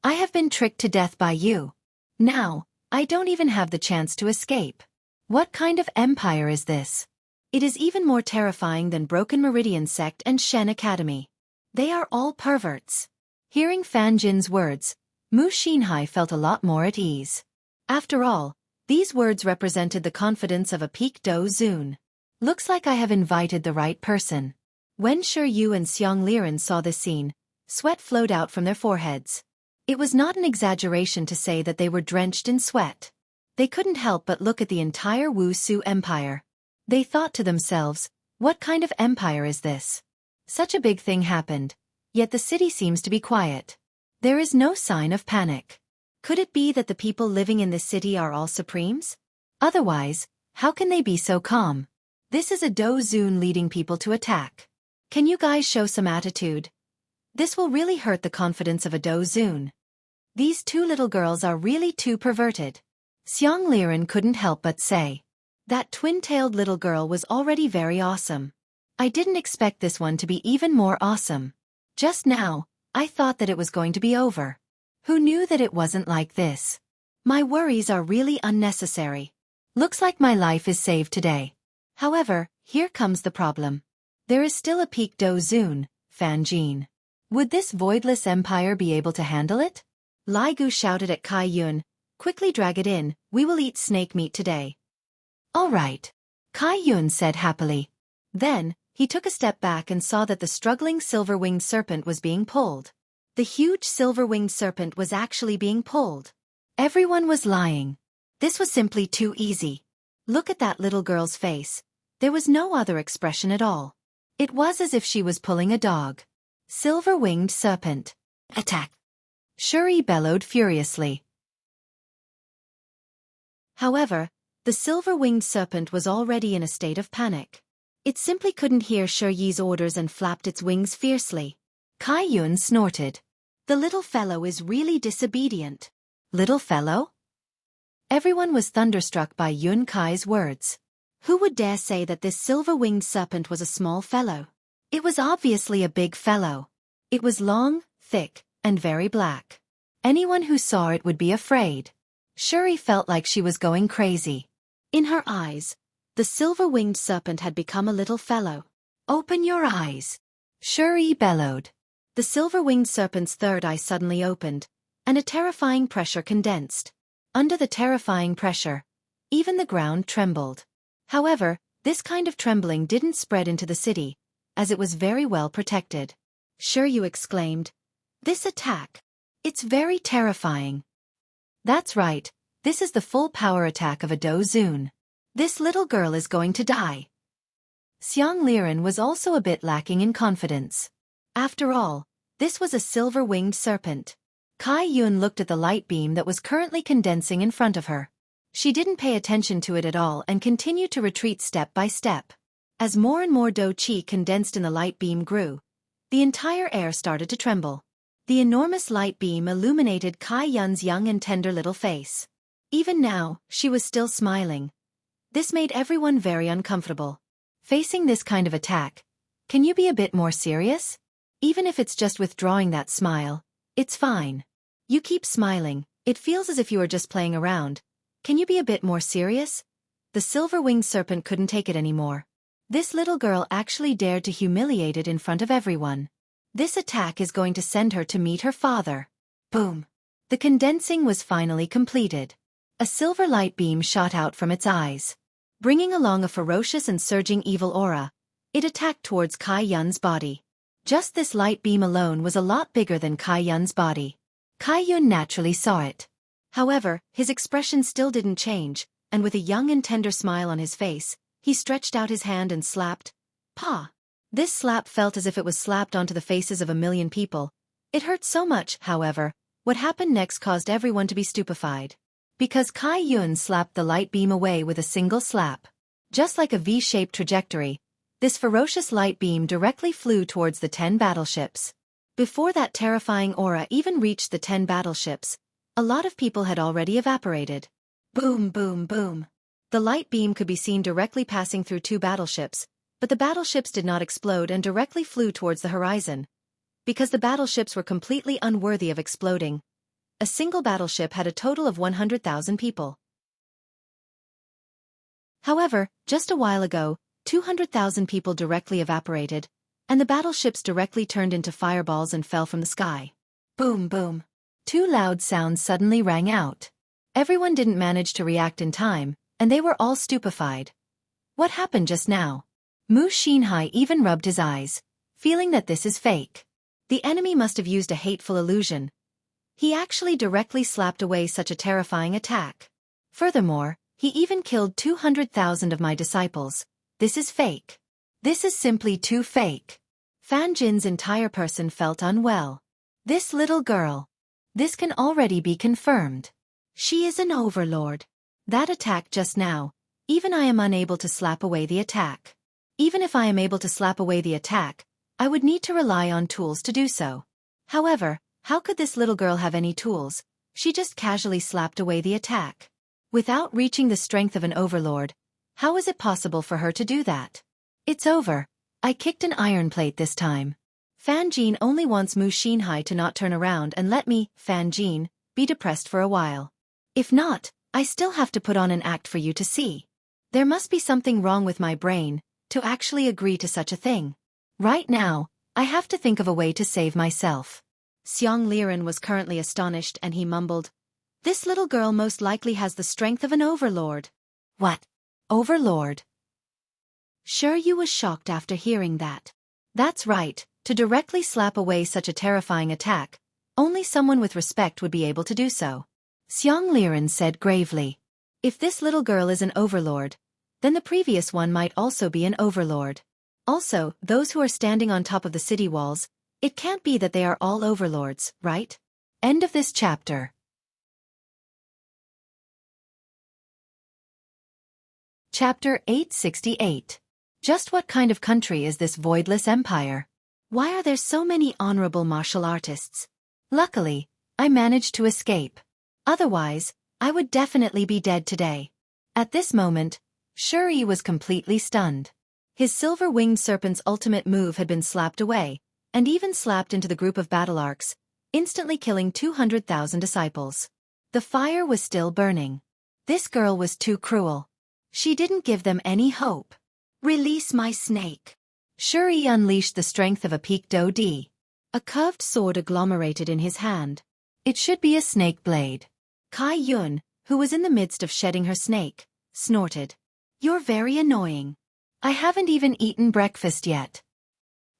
I have been tricked to death by you. Now, I don't even have the chance to escape. What kind of empire is this? It is even more terrifying than Broken Meridian Sect and Shen Academy. They are all perverts. Hearing Fan Jin's words, Mu Xinhai felt a lot more at ease. After all, these words represented the confidence of a peak Dozun. Looks like I have invited the right person. When Shi Yu and Xiang Liren saw this scene, sweat flowed out from their foreheads. It was not an exaggeration to say that they were drenched in sweat. They couldn't help but look at the entire Wuxia empire. They thought to themselves, what kind of empire is this? Such a big thing happened, yet the city seems to be quiet. There is no sign of panic. Could it be that the people living in this city are all supremes? Otherwise, how can they be so calm? This is a Dozun leading people to attack. Can you guys show some attitude? This will really hurt the confidence of a Dozun. These two little girls are really too perverted. Xiang Liren couldn't help but say. That twin-tailed little girl was already very awesome. I didn't expect this one to be even more awesome. Just now, I thought that it was going to be over. Who knew that it wasn't like this? My worries are really unnecessary. Looks like my life is saved today. However, here comes the problem. There is still a peak Dozun, Fan Jin. Would this voidless empire be able to handle it? Lai Gu shouted at Kai Yun, quickly drag it in, we will eat snake meat today. All right. Kai Yun said happily. Then, he took a step back and saw that the struggling silver-winged serpent was being pulled. The huge silver-winged serpent was actually being pulled. Everyone was lying. This was simply too easy. Look at that little girl's face. There was no other expression at all. It was as if she was pulling a dog. Silver-winged serpent. Attack! Shuri bellowed furiously. However, the silver-winged serpent was already in a state of panic. It simply couldn't hear Shuri's orders and flapped its wings fiercely. Kai Yun snorted. The little fellow is really disobedient. Little fellow? Everyone was thunderstruck by Yun Kai's words. Who would dare say that this silver-winged serpent was a small fellow? It was obviously a big fellow. It was long, thick, and very black. Anyone who saw it would be afraid. Shuri felt like she was going crazy. In her eyes, the silver-winged serpent had become a little fellow. Open your eyes! Shuri bellowed. The silver-winged serpent's third eye suddenly opened, and a terrifying pressure condensed. Under the terrifying pressure, even the ground trembled. However, this kind of trembling didn't spread into the city, as it was very well protected. Shiryu exclaimed, "This attack! It's very terrifying." That's right, this is the full power attack of a Dozun. This little girl is going to die. Xiang Liren was also a bit lacking in confidence. After all, this was a silver-winged serpent. Kai Yun looked at the light beam that was currently condensing in front of her. She didn't pay attention to it at all and continued to retreat step by step. As more and more Do Chi condensed in the light beam grew, the entire air started to tremble. The enormous light beam illuminated Kai Yun's young and tender little face. Even now, she was still smiling. This made everyone very uncomfortable. Facing this kind of attack, can you be a bit more serious? Even if it's just withdrawing that smile, it's fine. You keep smiling, it feels as if you are just playing around. Can you be a bit more serious? The silver-winged serpent couldn't take it anymore. This little girl actually dared to humiliate it in front of everyone. This attack is going to send her to meet her father. Boom! The condensing was finally completed. A silver light beam shot out from its eyes. Bringing along a ferocious and surging evil aura, it attacked towards Kai Yun's body. Just this light beam alone was a lot bigger than Kai Yun's body. Kai Yun naturally saw it. However, his expression still didn't change, and with a young and tender smile on his face, he stretched out his hand and slapped. Pa! This slap felt as if it was slapped onto the faces of a million people. It hurt so much, however, what happened next caused everyone to be stupefied. Because Kai Yun slapped the light beam away with a single slap. Just like a V-shaped trajectory, this ferocious light beam directly flew towards the 10 battleships. Before that terrifying aura even reached the 10 battleships, a lot of people had already evaporated. Boom, boom, boom. The light beam could be seen directly passing through 2 battleships, but the battleships did not explode and directly flew towards the horizon. Because the battleships were completely unworthy of exploding. A single battleship had a total of 100,000 people. However, just a while ago, 200,000 people directly evaporated, and the battleships directly turned into fireballs and fell from the sky. Boom, boom. 2 loud sounds suddenly rang out. Everyone didn't manage to react in time, and they were all stupefied. What happened just now? Mu Xinhai even rubbed his eyes, feeling that this is fake. The enemy must have used a hateful illusion. He actually directly slapped away such a terrifying attack. Furthermore, he even killed 200,000 of my disciples. This is fake. This is simply too fake. Fan Jin's entire person felt unwell. This little girl. This can already be confirmed. She is an overlord. That attack just now, even I am unable to slap away the attack. Even if I am able to slap away the attack, I would need to rely on tools to do so. However, how could this little girl have any tools? She just casually slapped away the attack. Without reaching the strength of an overlord, how is it possible for her to do that? It's over. I kicked an iron plate this time. Fan Jin only wants Mu Xinhai to not turn around and let me, Fan Jin, be depressed for a while. If not, I still have to put on an act for you to see. There must be something wrong with my brain to actually agree to such a thing. Right now, I have to think of a way to save myself. Xiang Liren was currently astonished and he mumbled, "This little girl most likely has the strength of an overlord." What? Overlord? Sure, you was shocked after hearing that. That's right, to directly slap away such a terrifying attack, only someone with respect would be able to do so. Xiang Liren said gravely, "If this little girl is an overlord, then the previous one might also be an overlord. Also, those who are standing on top of the city walls, it can't be that they are all overlords, right?" End of this chapter. Chapter 868. Just what kind of country is this voidless empire? Why are there so many honorable martial artists? Luckily, I managed to escape. Otherwise, I would definitely be dead today. At this moment, Shuri was completely stunned. His silver-winged serpent's ultimate move had been slapped away, and even slapped into the group of battle arcs, instantly killing 200,000 disciples. The fire was still burning. This girl was too cruel. She didn't give them any hope. "Release my snake." Shuri unleashed the strength of a peak do di. A curved sword agglomerated in his hand. It should be a snake blade. Kai Yun, who was in the midst of shedding her snake, snorted. "You're very annoying. I haven't even eaten breakfast yet."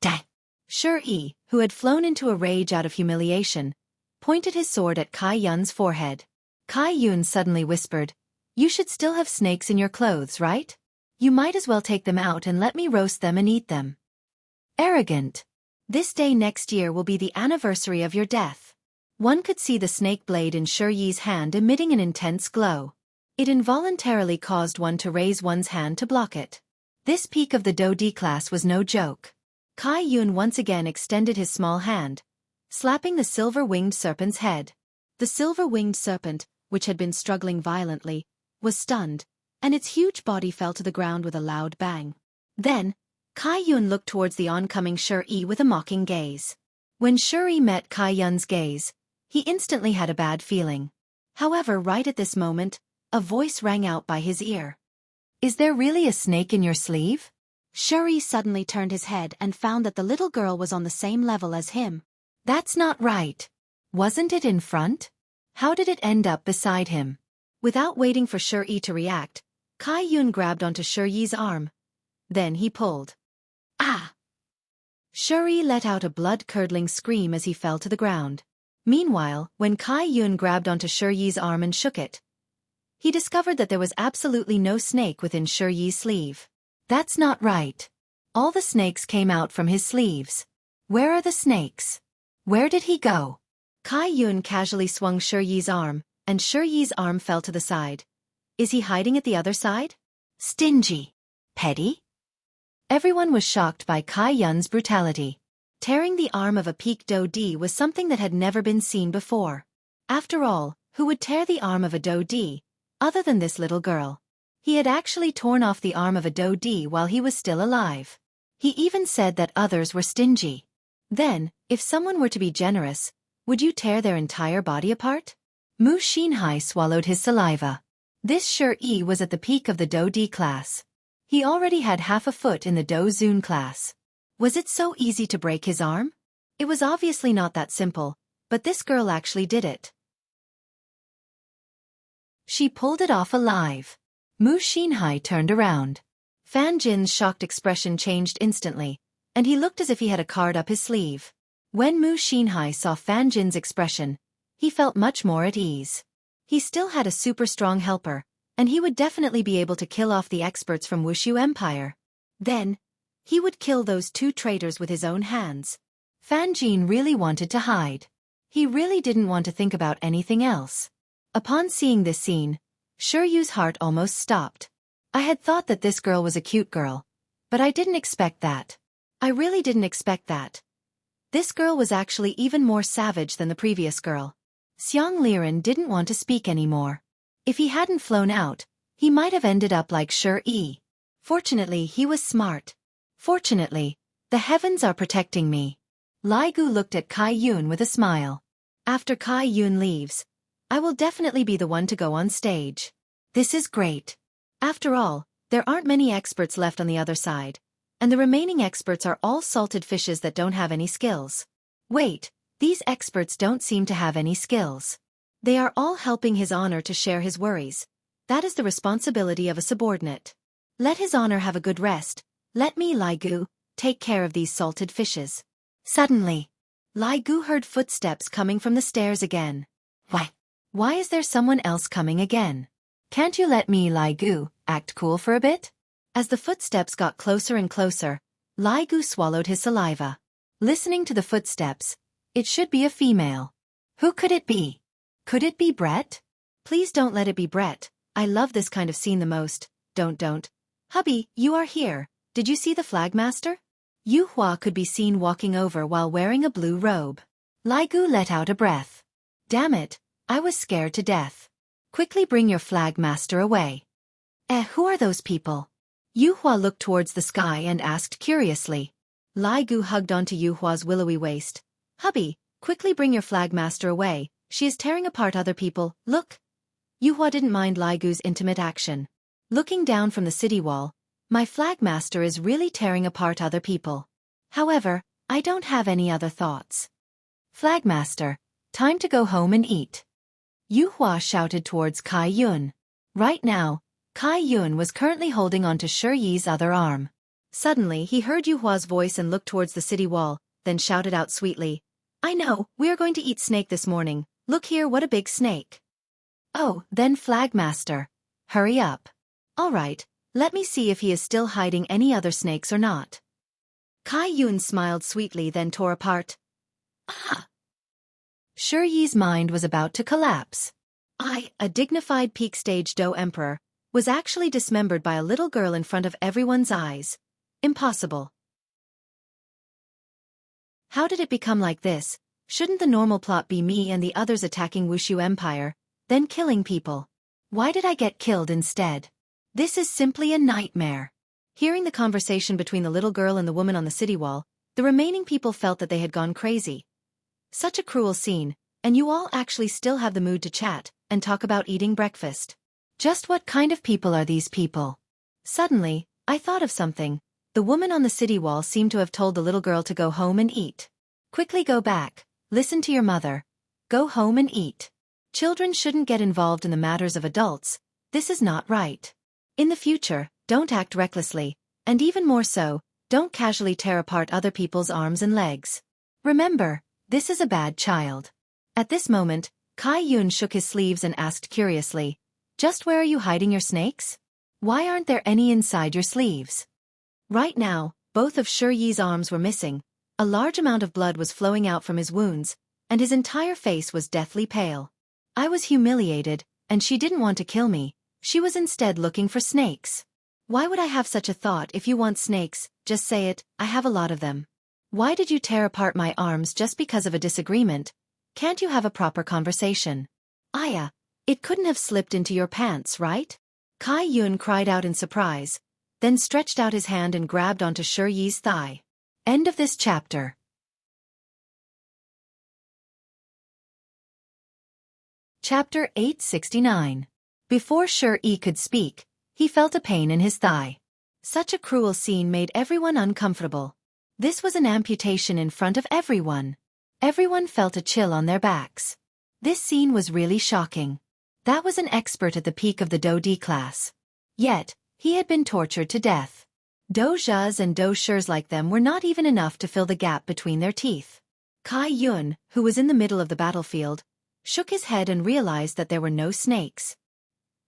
Dang. Shuri, who had flown into a rage out of humiliation, pointed his sword at Kai Yun's forehead. Kai Yun suddenly whispered, "You should still have snakes in your clothes, right? You might as well take them out and let me roast them and eat them." Arrogant. This day next year will be the anniversary of your death. One could see the snake blade in Shuri's hand emitting an intense glow. It involuntarily caused one to raise one's hand to block it. This peak of the Do Di class was no joke. Kai Yun once again extended his small hand, slapping the silver-winged serpent's head. The silver-winged serpent, which had been struggling violently, was stunned, and its huge body fell to the ground with a loud bang. Then, Kai Yun looked towards the oncoming Shuri with a mocking gaze. When Shuri met Kai Yun's gaze, he instantly had a bad feeling. However, right at this moment, a voice rang out by his ear. "Is there really a snake in your sleeve?" Shuri suddenly turned his head and found that the little girl was on the same level as him. That's not right. Wasn't it in front? How did it end up beside him? Without waiting for Shuri to react, Kai Yun grabbed onto Shuri's arm. Then he pulled. Ah! Shuri let out a blood-curdling scream as he fell to the ground. Meanwhile, when Kai Yun grabbed onto Shuri's arm and shook it, he discovered that there was absolutely no snake within Shuri's sleeve. That's not right. All the snakes came out from his sleeves. Where are the snakes? Where did he go? Kai Yun casually swung Shuri's arm, and Shuri's arm fell to the side. Is he hiding at the other side? Stingy. Petty? Everyone was shocked by Kai Yun's brutality. Tearing the arm of a peak Do Di was something that had never been seen before. After all, who would tear the arm of a Do Di, other than this little girl? He had actually torn off the arm of a Do Di while he was still alive. He even said that others were stingy. Then, if someone were to be generous, would you tear their entire body apart? Mu Xinhai swallowed his saliva. This Shuri was at the peak of the Do Di class. He already had half a foot in the Do Zun class. Was it so easy to break his arm? It was obviously not that simple, but this girl actually did it. She pulled it off alive. Mu Xinhai turned around. Fan Jin's shocked expression changed instantly, and he looked as if he had a card up his sleeve. When Mu Xinhai saw Fan Jin's expression, he felt much more at ease. He still had a super strong helper, and he would definitely be able to kill off the experts from Wuxia Empire. Then, He would kill those two traitors with his own hands. Fan Jin really wanted to hide. He really didn't want to think about anything else. Upon seeing this scene, Yu's heart almost stopped. I had thought that this girl was a cute girl, but I didn't expect that. I really didn't expect that. This girl was actually even more savage than the previous girl. Xiang Liren didn't want to speak anymore. If he hadn't flown out, he might have ended up like Yi. Fortunately, he was smart. Fortunately, the heavens are protecting me. Lai Gu looked at Kai Yun with a smile. After Kai Yun leaves, I will definitely be the one to go on stage. This is great. After all, there aren't many experts left on the other side, and the remaining experts are all salted fishes that don't have any skills. Wait, these experts don't seem to have any skills. They are all helping His Honor to share his worries. That is the responsibility of a subordinate. Let His Honor have a good rest. Let me, Lai Gu, take care of these salted fishes. Suddenly, Lai Gu heard footsteps coming from the stairs again. Why is there someone else coming again? Can't you let me, Lai Gu, act cool for a bit? As the footsteps got closer and closer, Lai Gu swallowed his saliva. Listening to the footsteps, it should be a female. Who could it be? Could it be Brett? Please don't let it be Brett. I love this kind of scene the most. Don't. Hubby, you are here. Did you see the flagmaster? Yu Hua could be seen walking over while wearing a blue robe. Lai Gu let out a breath. Damn it, I was scared to death. Quickly bring your flagmaster away. Who are those people? Yu Hua looked towards the sky and asked curiously. Lai Gu hugged onto Yu Hua's willowy waist. Hubby, quickly bring your flagmaster away. She is tearing apart other people, look. Yu Hua didn't mind Lai Gu's intimate action. Looking down from the city wall, my flagmaster is really tearing apart other people. However, I don't have any other thoughts. Flagmaster, time to go home and eat. Yu Hua shouted towards Kai Yun. Right now, Kai Yun was currently holding onto Yi's other arm. Suddenly he heard Yu Hua's voice and looked towards the city wall, then shouted out sweetly. I know, we are going to eat snake this morning. Look here, what a big snake. Oh, then Flagmaster. Hurry up. All right, let me see if he is still hiding any other snakes or not. Kai Yun smiled sweetly then tore apart. Ah! Yi's mind was about to collapse. A dignified peak stage Do Emperor, was actually dismembered by a little girl in front of everyone's eyes. Impossible. How did it become like this? Shouldn't the normal plot be me and the others attacking Wuxia Empire, then killing people? Why did I get killed instead? This is simply a nightmare. Hearing the conversation between the little girl and the woman on the city wall, the remaining people felt that they had gone crazy. Such a cruel scene, and you all actually still have the mood to chat and talk about eating breakfast. Just what kind of people are these people? Suddenly, I thought of something. The woman on the city wall seemed to have told the little girl to go home and eat. Quickly go back, listen to your mother. Go home and eat. Children shouldn't get involved in the matters of adults. This is not right. In the future, don't act recklessly, and even more so, don't casually tear apart other people's arms and legs. Remember, this is a bad child. At this moment, Kai Yun shook his sleeves and asked curiously, just where are you hiding your snakes? Why aren't there any inside your sleeves? Right now, both of Yi's arms were missing, a large amount of blood was flowing out from his wounds, and his entire face was deathly pale. I was humiliated, and she didn't want to kill me, she was instead looking for snakes. Why would I have such a thought? If you want snakes, just say it, I have a lot of them. Why did you tear apart my arms just because of a disagreement? Can't you have a proper conversation? Aya, it couldn't have slipped into your pants, right? Kai Yun cried out in surprise, then stretched out his hand and grabbed onto Yi's thigh. End of this chapter. Chapter 869. Before Yi could speak, he felt a pain in his thigh. Such a cruel scene made everyone uncomfortable. This was an amputation in front of everyone. Everyone felt a chill on their backs. This scene was really shocking. That was an expert at the peak of the Do D class. Yet, he had been tortured to death. Do Zhas and Do Shers like them were not even enough to fill the gap between their teeth. Kai Yun, who was in the middle of the battlefield, shook his head and realized that there were no snakes.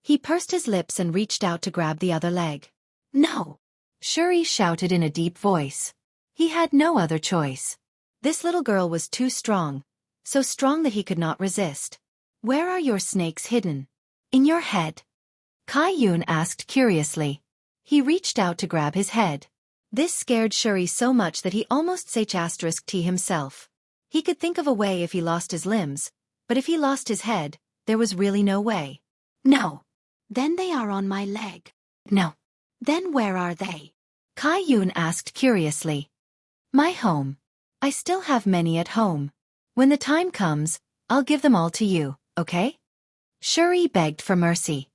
He pursed his lips and reached out to grab the other leg. No! Shuri shouted in a deep voice. He had no other choice. This little girl was too strong, so strong that he could not resist. Where are your snakes hidden? In your head? Kai Yun asked curiously. He reached out to grab his head. This scared Shuri so much that he almost *T himself. He could think of a way if he lost his limbs, but if he lost his head, there was really no way. No. Then they are on my leg. No. Then where are they? Kai Yun asked curiously. My home. I still have many at home. When the time comes, I'll give them all to you, okay? Shuri begged for mercy.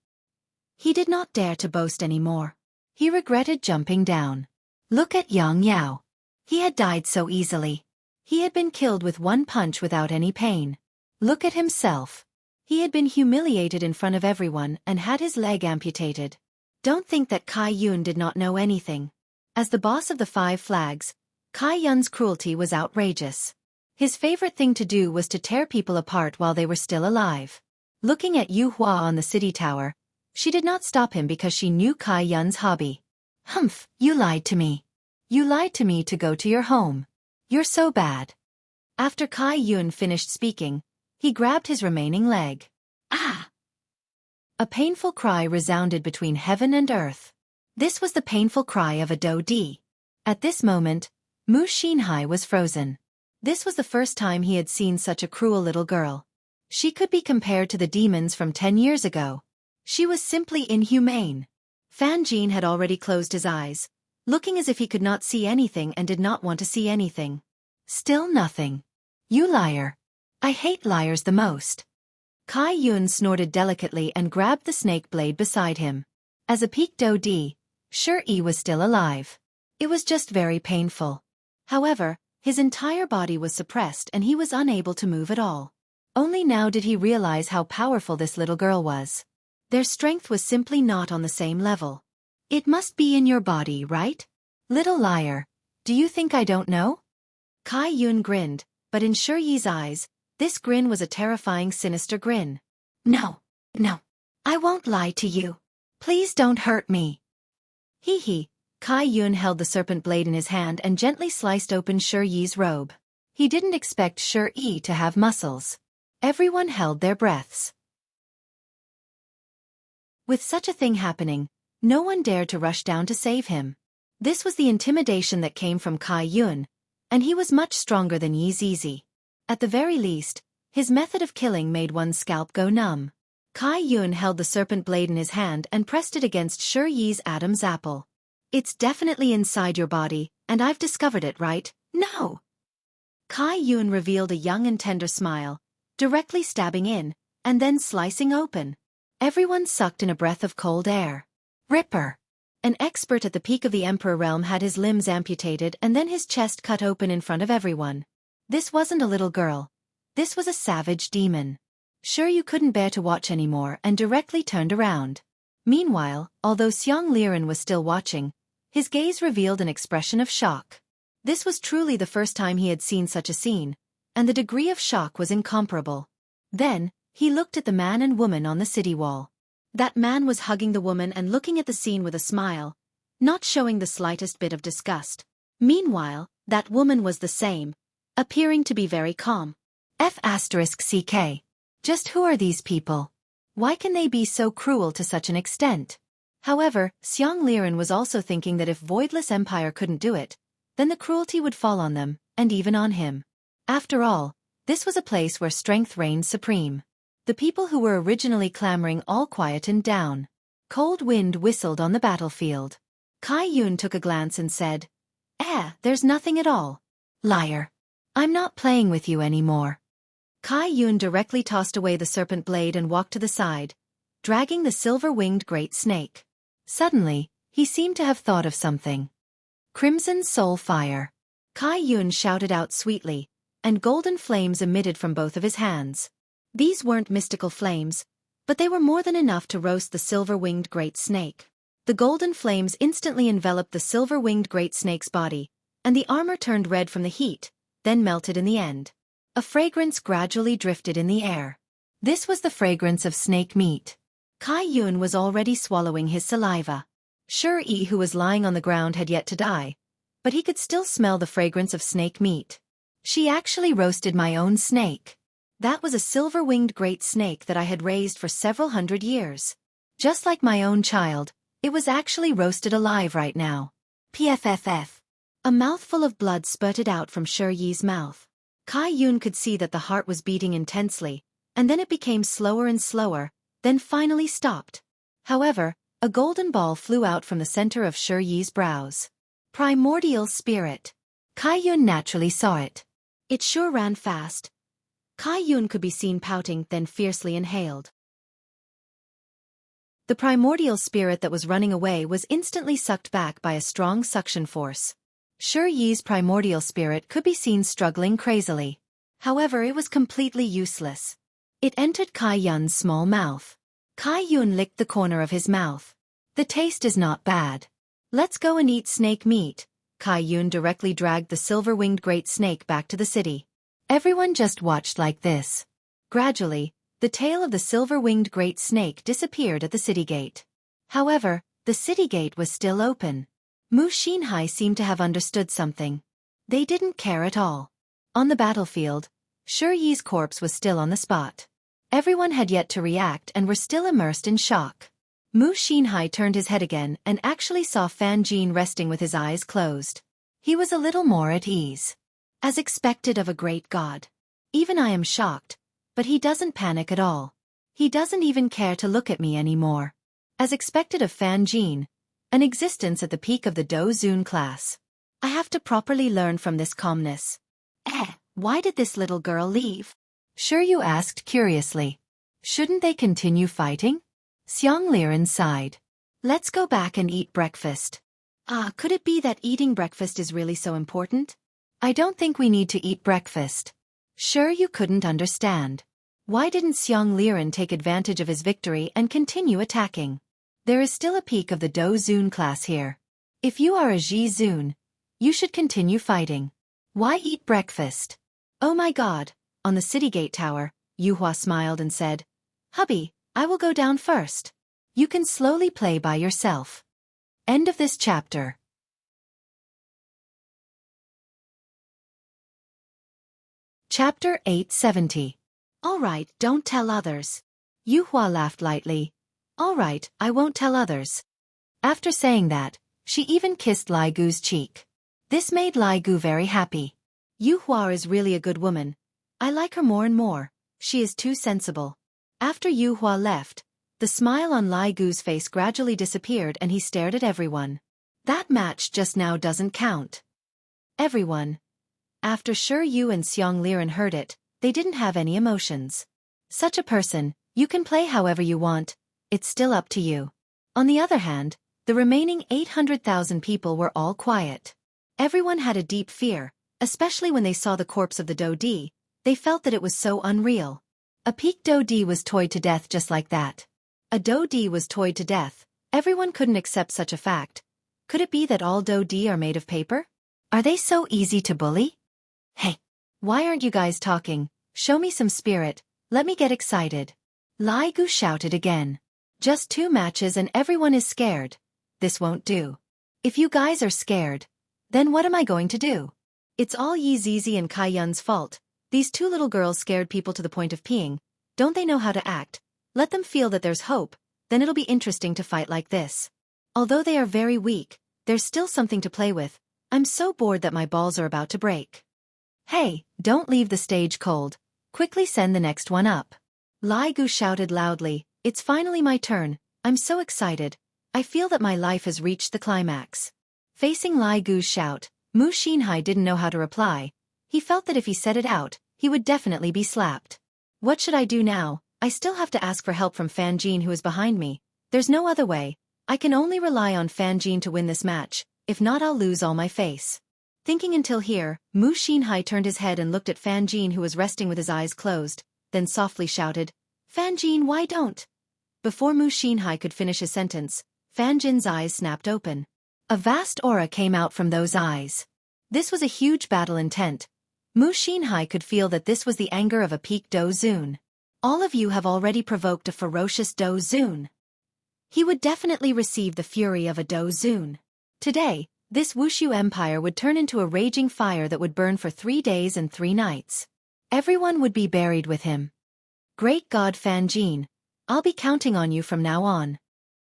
He did not dare to boast anymore. He regretted jumping down. Look at Yang Yao. He had died so easily. He had been killed with one punch without any pain. Look at himself. He had been humiliated in front of everyone and had his leg amputated. Don't think that Kai Yun did not know anything. As the boss of the 5 flags, Kai Yun's cruelty was outrageous. His favorite thing to do was to tear people apart while they were still alive. Looking at Yu Hua on the city tower, she did not stop him because she knew Kai Yun's hobby. Humph, you lied to me. You lied to me to go to your home. You're so bad. After Kai Yun finished speaking, he grabbed his remaining leg. Ah! A painful cry resounded between heaven and earth. This was the painful cry of a Do Di. At this moment, Mu Xinhai was frozen. This was the first time he had seen such a cruel little girl. She could be compared to the demons from 10 years ago. She was simply inhumane. Fan Jin had already closed his eyes, looking as if he could not see anything and did not want to see anything. Still nothing. You liar. I hate liars the most. Kai Yun snorted delicately and grabbed the snake blade beside him. As a peak Do Di, Shuri was still alive. It was just very painful. However, his entire body was suppressed and he was unable to move at all. Only now did he realize how powerful this little girl was. Their strength was simply not on the same level. It must be in your body, right? Little liar. Do you think I don't know? Kai Yun grinned, but in Shuri's eyes, this grin was a terrifying, sinister grin. No. No. I won't lie to you. Please don't hurt me. Hee hee. Kai Yun held the serpent blade in his hand and gently sliced open Shuri's robe. He didn't expect Shuri to have muscles. Everyone held their breaths. With such a thing happening, no one dared to rush down to save him. This was the intimidation that came from Kai Yun, and he was much stronger than Yi Zizi. At the very least, his method of killing made one's scalp go numb. Kai Yun held the serpent blade in his hand and pressed it against Shuri's Adam's apple. It's definitely inside your body, and I've discovered it, right? No! Kai Yun revealed a young and tender smile, directly stabbing in, and then slicing open. Everyone sucked in a breath of cold air. Ripper! An expert at the peak of the Emperor realm had his limbs amputated and then his chest cut open in front of everyone. This wasn't a little girl. This was a savage demon. Sure, you couldn't bear to watch anymore and directly turned around. Meanwhile, although Xiang Liren was still watching, his gaze revealed an expression of shock. This was truly the first time he had seen such a scene, and the degree of shock was incomparable. Then, he looked at the man and woman on the city wall. That man was hugging the woman and looking at the scene with a smile, not showing the slightest bit of disgust. Meanwhile, that woman was the same, appearing to be very calm. F***CK. Just who are these people? Why can they be so cruel to such an extent? However, Xiang Liren was also thinking that if Voidless Empire couldn't do it, then the cruelty would fall on them, and even on him. After all, this was a place where strength reigned supreme. The people who were originally clamoring all quietened down. Cold wind whistled on the battlefield. Kai Yun took a glance and said, there's nothing at all. Liar. I'm not playing with you anymore. Kai Yun directly tossed away the serpent blade and walked to the side, dragging the silver-winged great snake. Suddenly, he seemed to have thought of something. Crimson Soul Fire. Kai Yun shouted out sweetly, and golden flames emitted from both of his hands. These weren't mystical flames, but they were more than enough to roast the silver-winged great snake. The golden flames instantly enveloped the silver-winged great snake's body, and the armor turned red from the heat, then melted in the end. A fragrance gradually drifted in the air. This was the fragrance of snake meat. Kai Yun was already swallowing his saliva. Shi, who was lying on the ground, had yet to die, but he could still smell the fragrance of snake meat. She actually roasted my own snake. That was a silver-winged great snake that I had raised for several hundred years. Just like my own child, it was actually roasted alive right now. Pfff. A mouthful of blood spurted out from Shi's mouth. Kai Yun could see that the heart was beating intensely, and then it became slower and slower, then finally stopped. However, a golden ball flew out from the center of Shi's brows. Primordial spirit. Kai Yun naturally saw it. It sure ran fast. Kai Yun could be seen pouting, then fiercely inhaled. The primordial spirit that was running away was instantly sucked back by a strong suction force. Shi's primordial spirit could be seen struggling crazily. However, it was completely useless. It entered Kai Yun's small mouth. Kai Yun licked the corner of his mouth. The taste is not bad. Let's go and eat snake meat. Kai Yun directly dragged the silver-winged great snake back to the city. Everyone just watched like this. Gradually, the tail of the silver-winged great snake disappeared at the city gate. However, the city gate was still open. Mu Xinhai seemed to have understood something. They didn't care at all. On the battlefield, Shi's corpse was still on the spot. Everyone had yet to react and were still immersed in shock. Mu Xinhai turned his head again and actually saw Fan Jin resting with his eyes closed. He was a little more at ease. As expected of a great god. Even I am shocked, but he doesn't panic at all. He doesn't even care to look at me anymore. As expected of Fan Jin, an existence at the peak of the Do Zun class. I have to properly learn from this calmness. Why did this little girl leave? Yu asked curiously. Shouldn't they continue fighting? Xiang Liren sighed. Let's go back and eat breakfast. Could it be that eating breakfast is really so important? I don't think we need to eat breakfast. Yu couldn't understand. Why didn't Xiang Liren take advantage of his victory and continue attacking? There is still a peak of the Do Zun class here. If you are a Ji Zun, you should continue fighting. Why eat breakfast? Oh my god, on the city gate tower, Yuhua smiled and said, Hubby, I will go down first. You can slowly play by yourself. End of this chapter. Chapter 870. Alright, don't tell others. Yuhua laughed lightly. Alright, I won't tell others. After saying that, she even kissed Lai Gu's cheek. This made Lai Gu very happy. Yuhua is really a good woman. I like her more and more. She is too sensible. After Yuhua left, the smile on Lai Gu's face gradually disappeared and he stared at everyone. That match just now doesn't count. Everyone. After Yu and Xiang Liren heard it, they didn't have any emotions. Such a person, you can play however you want, it's still up to you. On the other hand, the remaining 800,000 people were all quiet. Everyone had a deep fear, especially when they saw the corpse of the Do Di. They felt that it was so unreal. A peak Do Di was toyed to death just like that. A Do Di was toyed to death. Everyone couldn't accept such a fact. Could it be that all Do Di are made of paper? Are they so easy to bully? Hey, why aren't you guys talking? Show me some spirit, let me get excited. Lai Gu shouted again. Just 2 matches and everyone is scared. This won't do. If you guys are scared, then what am I going to do? It's all Yi Zizi and Kai Yun's fault. These 2 little girls scared people to the point of peeing. Don't they know how to act? Let them feel that there's hope, then it'll be interesting to fight like this. Although they are very weak, there's still something to play with. I'm so bored that my balls are about to break. Hey, don't leave the stage cold. Quickly send the next one up. Lai Gu shouted loudly, it's finally my turn. I'm so excited. I feel that my life has reached the climax. Facing Lai Gu's shout, Mu Xinhai didn't know how to reply. He felt that if he said it out, he would definitely be slapped. What should I do now? I still have to ask for help from Fan Jin who is behind me. There's no other way. I can only rely on Fan Jin to win this match. If not, I'll lose all my face. Thinking until here, Mu Xinhai turned his head and looked at Fan Jin who was resting with his eyes closed, then softly shouted, Fan Jin, why don't? Before Mu Xinhai could finish his sentence, Fan Jin's eyes snapped open. A vast aura came out from those eyes. This was a huge battle intent. Mu Xinhai could feel that this was the anger of a peak Do Zun. All of you have already provoked a ferocious Do Zun. he would definitely receive the fury of a Dozun. Today, this Wushu Empire would turn into a raging fire that would burn for 3 days and 3 nights. Everyone would be buried with him. Great God Fan Jin, I'll be counting on you from now on.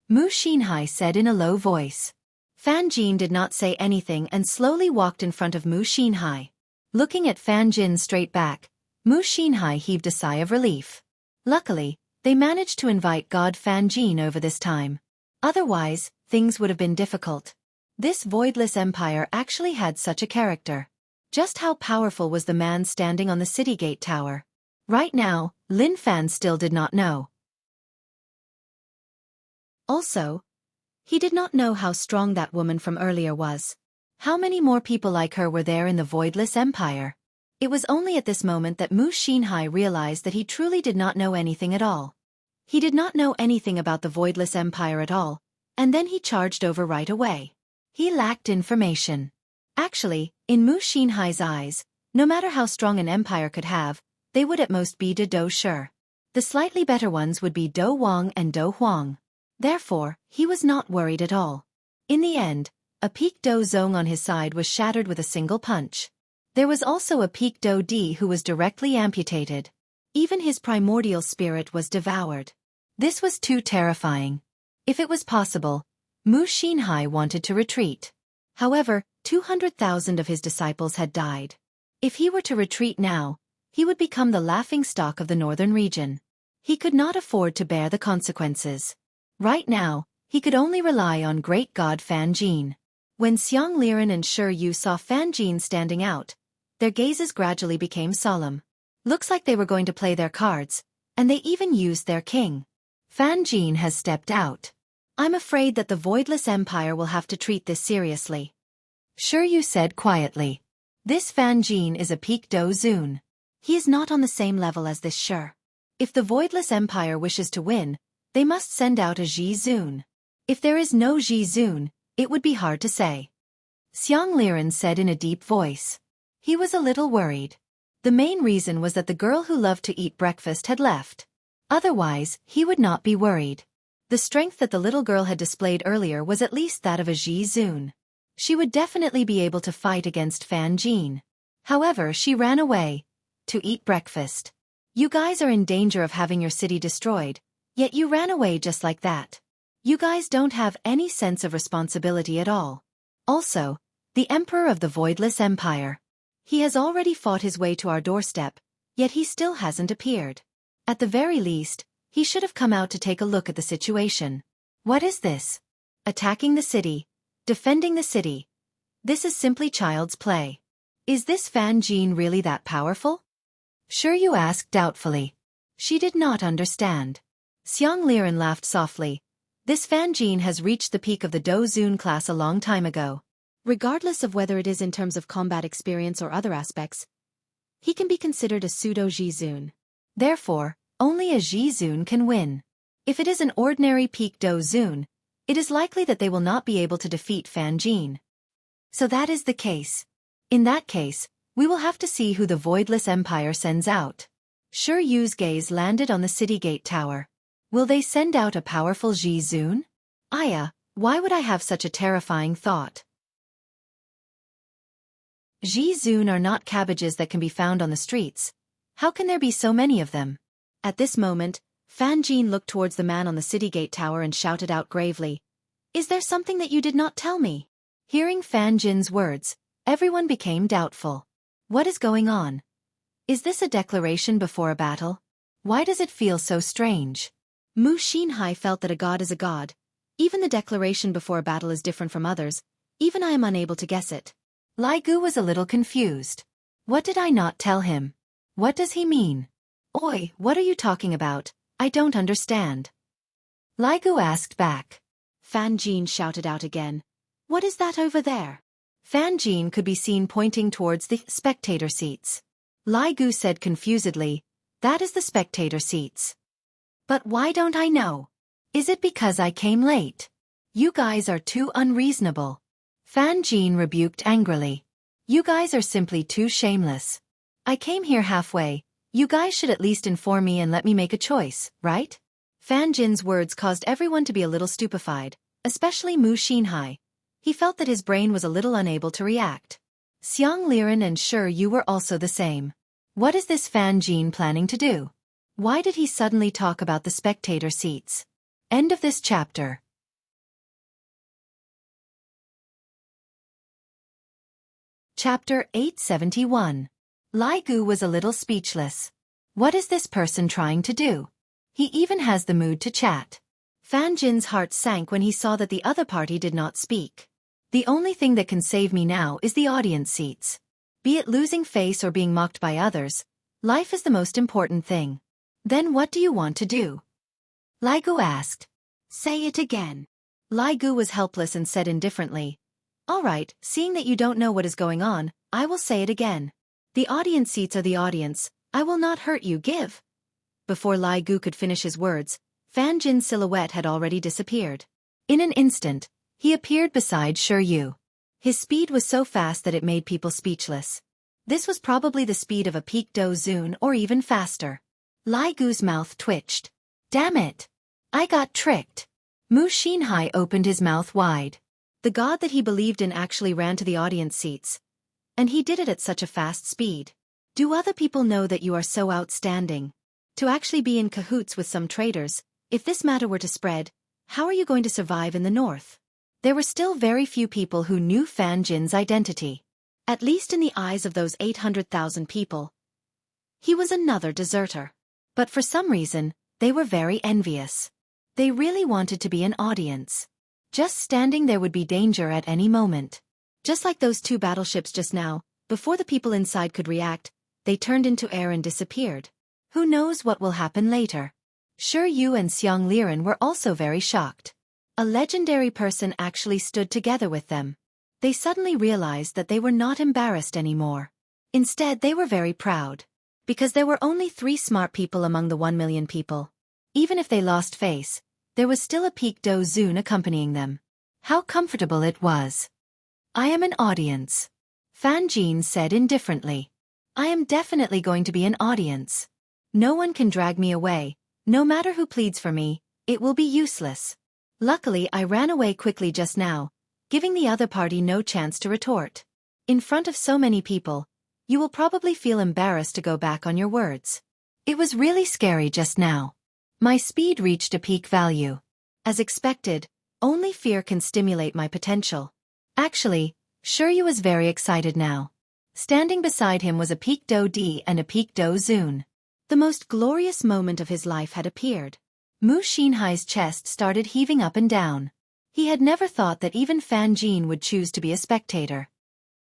Mu Xinhai said in a low voice. Fan Jin did not say anything and slowly walked in front of Mu Xinhai. Looking at Fan Jin straight back, Mu Xinhai heaved a sigh of relief. Luckily, they managed to invite God Fan Jin over this time. Otherwise, things would have been difficult. This voidless empire actually had such a character. Just how powerful was the man standing on the city gate tower? Right now, Lin Fan still did not know. Also, he did not know how strong that woman from earlier was. How many more people like her were there in the voidless empire? It was only at this moment that Mu Xinhai realized that he truly did not know anything at all. He did not know anything about the voidless empire at all, and then he charged over right away. He lacked information. Actually, in Mu Xinhai's eyes, no matter how strong an empire could have, they would at most be de Do Shi. The slightly better ones would be Do Wang and Do Huang. Therefore, he was not worried at all. In the end, a peak Do Zong on his side was shattered with a single punch. There was also a peak Do Di who was directly amputated. Even his primordial spirit was devoured. This was too terrifying. If it was possible, Mu Xinhai wanted to retreat. However, 200,000 of his disciples had died. If he were to retreat now, he would become the laughingstock of the northern region. He could not afford to bear the consequences. Right now, he could only rely on great God Fan Jin. When Xiang Liren and Shi Yu saw Fan Jin standing out, their gazes gradually became solemn. Looks like they were going to play their cards, and they even used their king. Fan Jin has stepped out. I'm afraid that the voidless empire will have to treat this seriously. Shi Yu said quietly. This Fan Jin is a peak Do Zun. He is not on the same level as this Shi. If the voidless empire wishes to win, they must send out a Ji Zun. If there is no Ji Zun, it would be hard to say. Xiang Liren said in a deep voice. He was a little worried. The main reason was that the girl who loved to eat breakfast had left. Otherwise, he would not be worried. The strength that the little girl had displayed earlier was at least that of a Ji Zun. She would definitely be able to fight against Fan Jin. However, she ran away to eat breakfast. You guys are in danger of having your city destroyed, yet you ran away just like that. You guys don't have any sense of responsibility at all. Also, the Emperor of the Voidless Empire. He has already fought his way to our doorstep, yet he still hasn't appeared. At the very least, he should have come out to take a look at the situation. What is this? Attacking the city, defending the city. This is simply child's play. Is this Fan Jin really that powerful? Shi Yu asked doubtfully. She did not understand. Xiang Liren laughed softly. This Fan Jin has reached the peak of the Do Zun class a long time ago. Regardless of whether it is in terms of combat experience or other aspects, he can be considered a pseudo Ji Zun. Therefore, only a Ji Zun can win. If it is an ordinary peak Do Zun, it is likely that they will not be able to defeat Fan Jin. So that is the case. In that case, we will have to see who the Voidless Empire sends out. Shi Yu's gaze landed on the city gate tower. Will they send out a powerful Ji Zun? Aya, why would I have such a terrifying thought? Ji Zun are not cabbages that can be found on the streets. How can there be so many of them? At this moment, Fan Jin looked towards the man on the city gate tower and shouted out gravely, "Is there something that you did not tell me?" Hearing Fan Jin's words, everyone became doubtful. What is going on? Is this a declaration before a battle? Why does it feel so strange? Mu Xinhai felt that a god is a god. Even the declaration before a battle is different from others. Even I am unable to guess it. Lai Gu was a little confused. What did I not tell him? What does he mean? Oi, what are you talking about? I don't understand. Lai Gu asked back. Fan Jin shouted out again. What is that over there? Fan Jin could be seen pointing towards the spectator seats. Lai Gu said confusedly, that is the spectator seats. But why don't I know? Is it because I came late? You guys are too unreasonable. Fan Jin rebuked angrily. You guys are simply too shameless. I came here halfway. You guys should at least inform me and let me make a choice, right? Fan Jin's words caused everyone to be a little stupefied, especially Mu Xinhai. He felt that his brain was a little unable to react. Xiang Liren and Shi Yu were also the same. What is this Fan Jin planning to do? Why did he suddenly talk about the spectator seats? End of this chapter. Chapter 871. Lai Gu was a little speechless. What is this person trying to do? He even has the mood to chat. Fan Jin's heart sank when he saw that the other party did not speak. The only thing that can save me now is the audience seats. Be it losing face or being mocked by others, life is the most important thing. Then what do you want to do? Lai Gu asked. Say it again. Lai Gu was helpless and said indifferently. All right, seeing that you don't know what is going on, I will say it again. The audience seats are the audience. I will not hurt you, give. Before Lai Gu could finish his words, Fan Jin's silhouette had already disappeared. In an instant, he appeared beside Shi Yu. His speed was so fast that it made people speechless. This was probably the speed of a peak do zun or even faster. Lai Gu's mouth twitched. Damn it! I got tricked. Mu Xinhai opened his mouth wide. The god that he believed in actually ran to the audience seats. And he did it at such a fast speed. Do other people know that you are so outstanding? To actually be in cahoots with some traitors, if this matter were to spread, how are you going to survive in the north? There were still very few people who knew Fan Jin's identity. At least in the eyes of those 800,000 people. He was another deserter. But for some reason, they were very envious. They really wanted to be an audience. Just standing there would be danger at any moment. Just like those two battleships just now, before the people inside could react, they turned into air and disappeared. Who knows what will happen later? Shi Yu and Xiang Liren were also very shocked. A legendary person actually stood together with them. They suddenly realized that they were not embarrassed anymore. Instead, they were very proud. Because there were only 3 smart people among the 1 million people. Even if they lost face, there was still a peak do zun accompanying them. How comfortable it was. I am an audience. Fan Jin said indifferently. I am definitely going to be an audience. No one can drag me away. No matter who pleads for me, it will be useless. Luckily, I ran away quickly just now, giving the other party no chance to retort. In front of so many people, you will probably feel embarrassed to go back on your words. It was really scary just now. My speed reached a peak value. As expected, only fear can stimulate my potential. Actually, Shi Yu was very excited now. Standing beside him was a peak do di and a peak do zun. The most glorious moment of his life had appeared. Mu Xinhai's chest started heaving up and down. He had never thought that even Fan Jin would choose to be a spectator.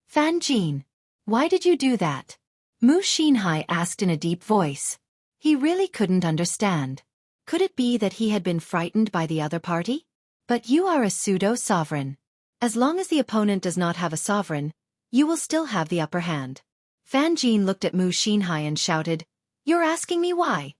Fan Jin, why did you do that? Mu Xinhai asked in a deep voice. He really couldn't understand. Could it be that he had been frightened by the other party? But you are a pseudo-sovereign. As long as the opponent does not have a sovereign, you will still have the upper hand. Fan Jin looked at Mu Xinhai and shouted, You're asking me why?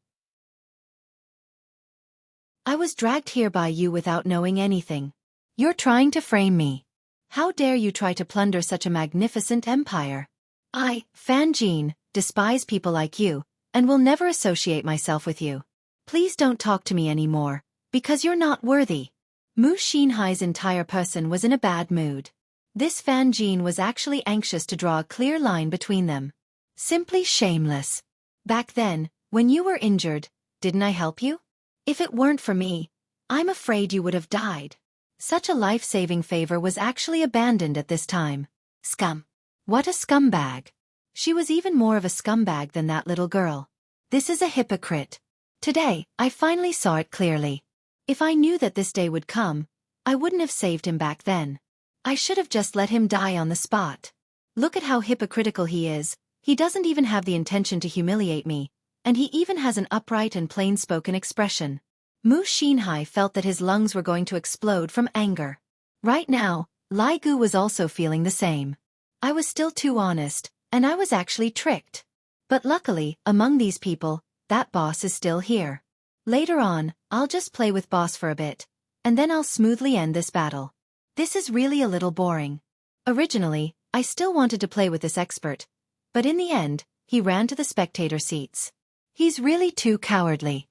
I was dragged here by you without knowing anything. You're trying to frame me. How dare you try to plunder such a magnificent empire? I, Fan Jin, despise people like you, and will never associate myself with you. Please don't talk to me anymore, because you're not worthy. Mu Xinhai's entire person was in a bad mood. This Fan Jin was actually anxious to draw a clear line between them. Simply shameless. Back then, when you were injured, didn't I help you? If it weren't for me, I'm afraid you would have died. Such a life-saving favor was actually abandoned at this time. Scum. What a scumbag. She was even more of a scumbag than that little girl. This is a hypocrite. Today, I finally saw it clearly. If I knew that this day would come, I wouldn't have saved him back then. I should have just let him die on the spot. Look at how hypocritical he is. He doesn't even have the intention to humiliate me, and he even has an upright and plain-spoken expression. Mu Xinhai felt that his lungs were going to explode from anger. Right now, Lai Gu was also feeling the same. I was still too honest, and I was actually tricked. But luckily, among these people, that boss is still here. Later on, I'll just play with boss for a bit, and then I'll smoothly end this battle. This is really a little boring. Originally, I still wanted to play with this expert, but in the end, he ran to the spectator seats. He's really too cowardly.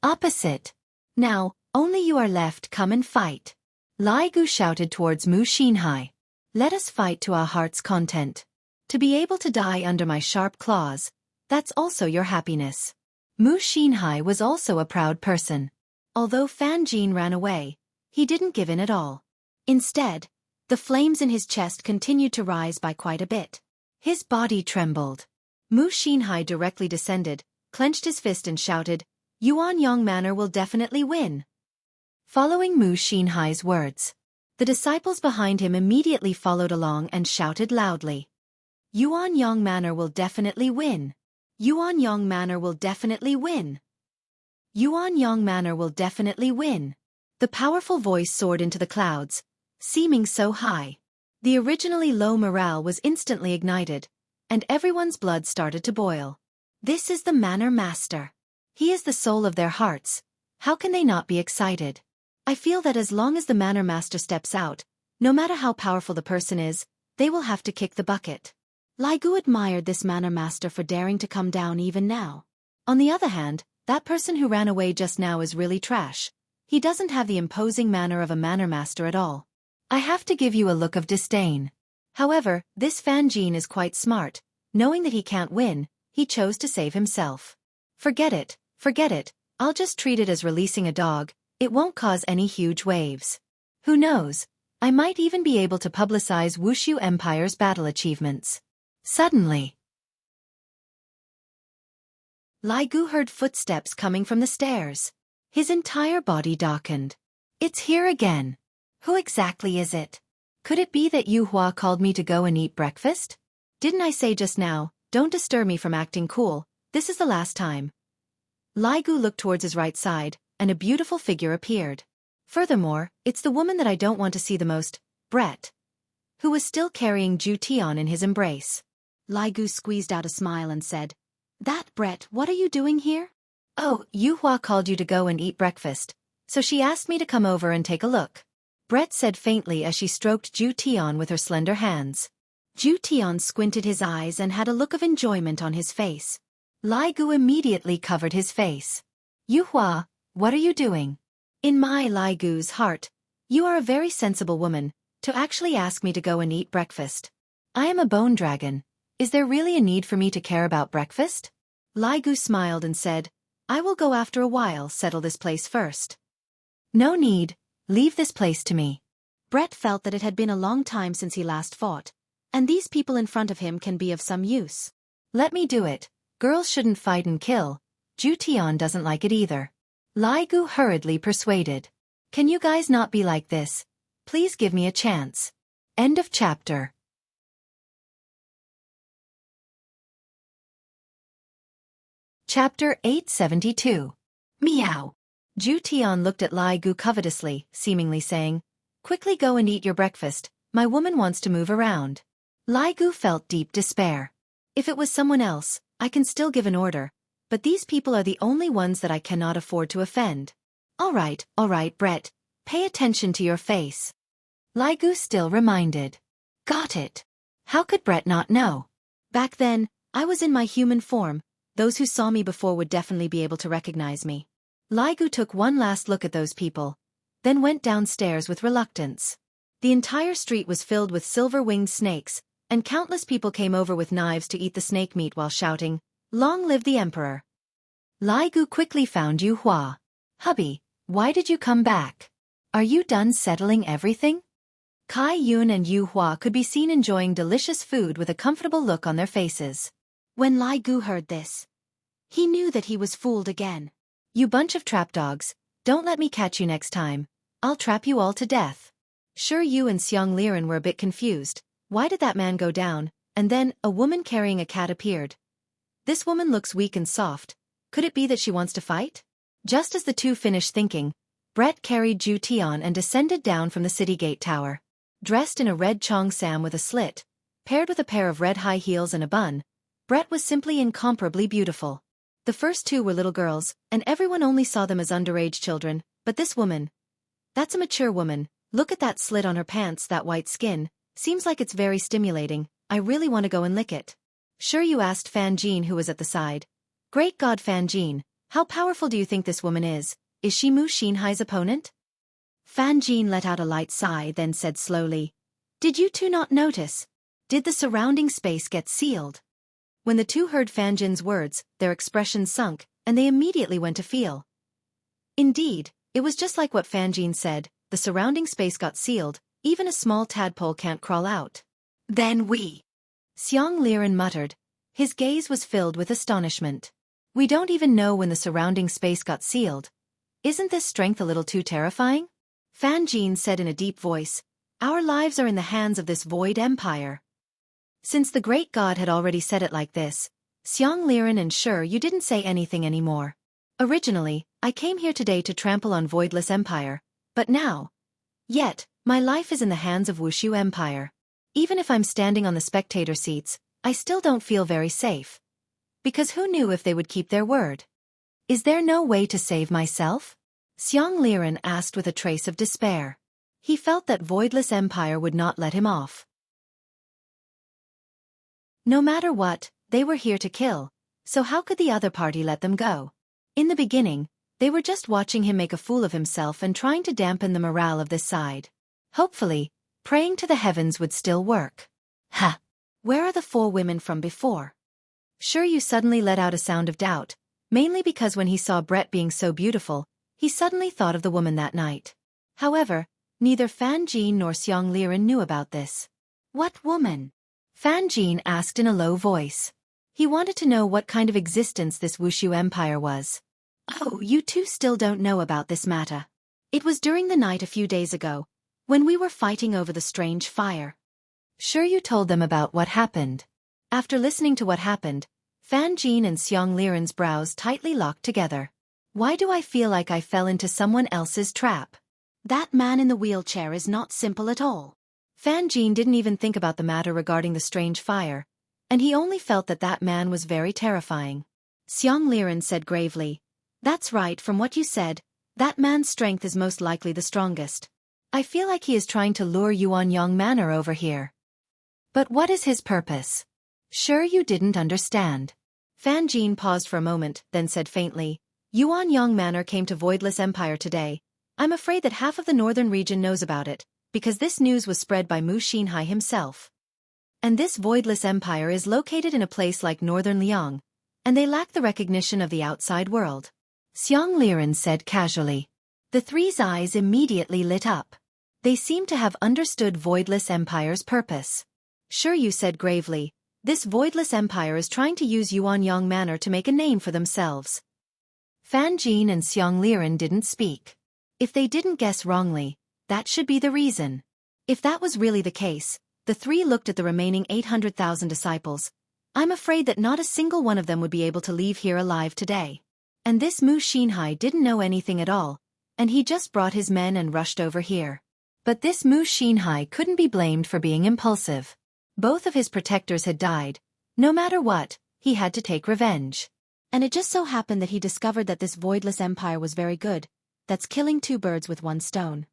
Opposite. Now, only you are left, come and fight. Lai Gu shouted towards Mu Xinhai. Let us fight to our heart's content. To be able to die under my sharp claws, that's also your happiness. Mu Xinhai was also a proud person. Although Fan Jin ran away, he didn't give in at all. Instead, the flames in his chest continued to rise by quite a bit. His body trembled. Mu Xinhai directly descended, clenched his fist and shouted, Yuanyang Manor will definitely win. Following Mu Xinhai's words, the disciples behind him immediately followed along and shouted loudly. Yuanyang Manor will definitely win. Yuanyang Manor will definitely win. Yuanyang Manor will definitely win. The powerful voice soared into the clouds, seeming so high. The originally low morale was instantly ignited, and everyone's blood started to boil. This is the Manor Master. He is the soul of their hearts. How can they not be excited? I feel that as long as the Manor Master steps out, no matter how powerful the person is, they will have to kick the bucket. Lai Gu admired this Manor Master for daring to come down even now. On the other hand, that person who ran away just now is really trash. He doesn't have the imposing manner of a Manor Master at all. I have to give you a look of disdain. However, this Fan Jin is quite smart. Knowing that he can't win, he chose to save himself. Forget it, I'll just treat it as releasing a dog. It won't cause any huge waves. Who knows? I might even be able to publicize Wuxia Empire's battle achievements. Suddenly, Lai Gu heard footsteps coming from the stairs. His entire body darkened. It's here again. Who exactly is it? Could it be that Yu Hua called me to go and eat breakfast? Didn't I say just now, don't disturb me from acting cool, this is the last time. Lai Gu looked towards his right side, and a beautiful figure appeared. Furthermore, it's the woman that I don't want to see the most, Brett, who was still carrying Ju Tian in his embrace. Lai Gu squeezed out a smile and said, That Brett, what are you doing here? Oh, Yu Hua called you to go and eat breakfast, so she asked me to come over and take a look. Brett said faintly as she stroked Ju Tian with her slender hands. Ju Tian squinted his eyes and had a look of enjoyment on his face. Lai Gu immediately covered his face. Yu Hua, what are you doing? In my Lai Gu's heart, you are a very sensible woman, to actually ask me to go and eat breakfast. I am a bone dragon. Is there really a need for me to care about breakfast? Lai Gu smiled and said, I will go after a while, settle this place first. No need, leave this place to me. Brett felt that it had been a long time since he last fought, and these people in front of him can be of some use. Let me do it. Girls shouldn't fight and kill. Ju Tian doesn't like it either. Lai Gu hurriedly persuaded. Can you guys not be like this? Please give me a chance. End of chapter. Chapter 872. Meow. Ju Tian looked at Lai Gu covetously, seemingly saying, Quickly go and eat your breakfast, my woman wants to move around. Lai Gu felt deep despair. If it was someone else, I can still give an order, but these people are the only ones that I cannot afford to offend. All right, Brett, pay attention to your face. Lai Gu still reminded. Got it. How could Brett not know? Back then, I was in my human form. Those who saw me before would definitely be able to recognize me. Lai Gu took one last look at those people, then went downstairs with reluctance. The entire street was filled with silver-winged snakes, and countless people came over with knives to eat the snake meat while shouting, Long live the Emperor! Lai Gu quickly found Yu Hua. Hubby, why did you come back? Are you done settling everything? Kai Yun and Yu Hua could be seen enjoying delicious food with a comfortable look on their faces. When Lai Gu heard this, he knew that he was fooled again. You bunch of trapdogs, don't let me catch you next time. I'll trap you all to death. Sure, you and Xiang Liren were a bit confused. Why did that man go down? And then, a woman carrying a cat appeared. This woman looks weak and soft. Could it be that she wants to fight? Just as the two finished thinking, Brett carried Ju Tian and descended down from the city gate tower. Dressed in a red cheongsam with a slit, paired with a pair of red high heels and a bun, Brett was simply incomparably beautiful. The first two were little girls, and everyone only saw them as underage children, but this woman, that's a mature woman. Look at that slit on her pants, that white skin, seems like it's very stimulating. I really want to go and lick it. Sure, you asked Fan Jin, who was at the side. Great God, Fan Jin, how powerful do you think this woman is? Is she Mu Xinhai's opponent? Fan Jin let out a light sigh, then said slowly, Did you two not notice? Did the surrounding space get sealed? When the two heard Fan Jin's words, their expressions sunk, and they immediately went to feel. Indeed, it was just like what Fan Jin said, the surrounding space got sealed, even a small tadpole can't crawl out. Then we. Xiang Liren muttered. His gaze was filled with astonishment. We don't even know when the surrounding space got sealed. Isn't this strength a little too terrifying? Fan Jin said in a deep voice, Our lives are in the hands of this void empire. Since the great god had already said it like this, Xiang Liren ensured you didn't say anything anymore. Originally, I came here today to trample on voidless empire, but now. Yet, my life is in the hands of Wuxia empire. Even if I'm standing on the spectator seats, I still don't feel very safe. Because who knew if they would keep their word? Is there no way to save myself? Xiang Liren asked with a trace of despair. He felt that voidless empire would not let him off. No matter what, they were here to kill, so how could the other party let them go? In the beginning, they were just watching him make a fool of himself and trying to dampen the morale of this side. Hopefully, praying to the heavens would still work. Ha! Where are the 4 women from before? Sure, you suddenly let out a sound of doubt, mainly because when he saw Brett being so beautiful, he suddenly thought of the woman that night. However, neither Fan Jin nor Xiang Liren knew about this. What woman? Fan Jin asked in a low voice. He wanted to know what kind of existence this Wuxia empire was. Oh, you two still don't know about this matter. It was during the night a few days ago, when we were fighting over the strange fire. Sure, you told them about what happened. After listening to what happened, Fan Jin and Xiang Liren's brows tightly locked together. Why do I feel like I fell into someone else's trap? That man in the wheelchair is not simple at all. Fan Jin didn't even think about the matter regarding the strange fire, and he only felt that that man was very terrifying. Xiang Liren said gravely, That's right, from what you said, that man's strength is most likely the strongest. I feel like he is trying to lure Yuanyang Manor over here. But what is his purpose? Sure, you didn't understand. Fan Jin paused for a moment, then said faintly, Yuanyang Manor came to Voidless Empire today. I'm afraid that half of the northern region knows about it, because this news was spread by Mu Xinhai himself. And this Voidless Empire is located in a place like Northern Liang, and they lack the recognition of the outside world. Xiang Liren said casually. The three's eyes immediately lit up. They seemed to have understood Voidless Empire's purpose. Sure, you said gravely, this Voidless Empire is trying to use Yuanyang Manor to make a name for themselves. Fan Jin and Xiang Liren didn't speak. If they didn't guess wrongly, that should be the reason. If that was really the case, the three looked at the remaining 800,000 disciples. I'm afraid that not a single one of them would be able to leave here alive today. And this Mu Xinhai didn't know anything at all, and he just brought his men and rushed over here. But this Mu Xinhai couldn't be blamed for being impulsive. Both of his protectors had died. No matter what, he had to take revenge. And it just so happened that he discovered that this Voidless Empire was very good. That's killing 2 birds with 1 stone.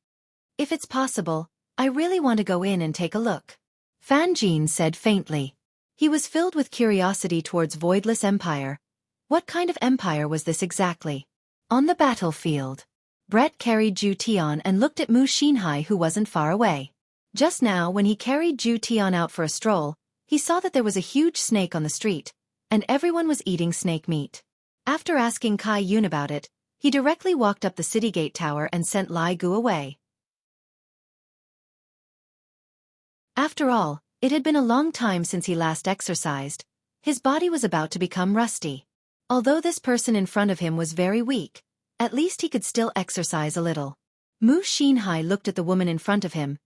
If it's possible, I really want to go in and take a look. Fan Jin said faintly. He was filled with curiosity towards Voidless Empire. What kind of empire was this exactly? On the battlefield, Brett carried Zhu Tian and looked at Mu Xinhai, who wasn't far away. Just now, when he carried Zhu Tian out for a stroll, he saw that there was a huge snake on the street, and everyone was eating snake meat. After asking Kai Yun about it, he directly walked up the city gate tower and sent Lai Gu away. After all, it had been a long time since he last exercised. His body was about to become rusty. Although this person in front of him was very weak, at least he could still exercise a little. Mu Xinhai looked at the woman in front of him.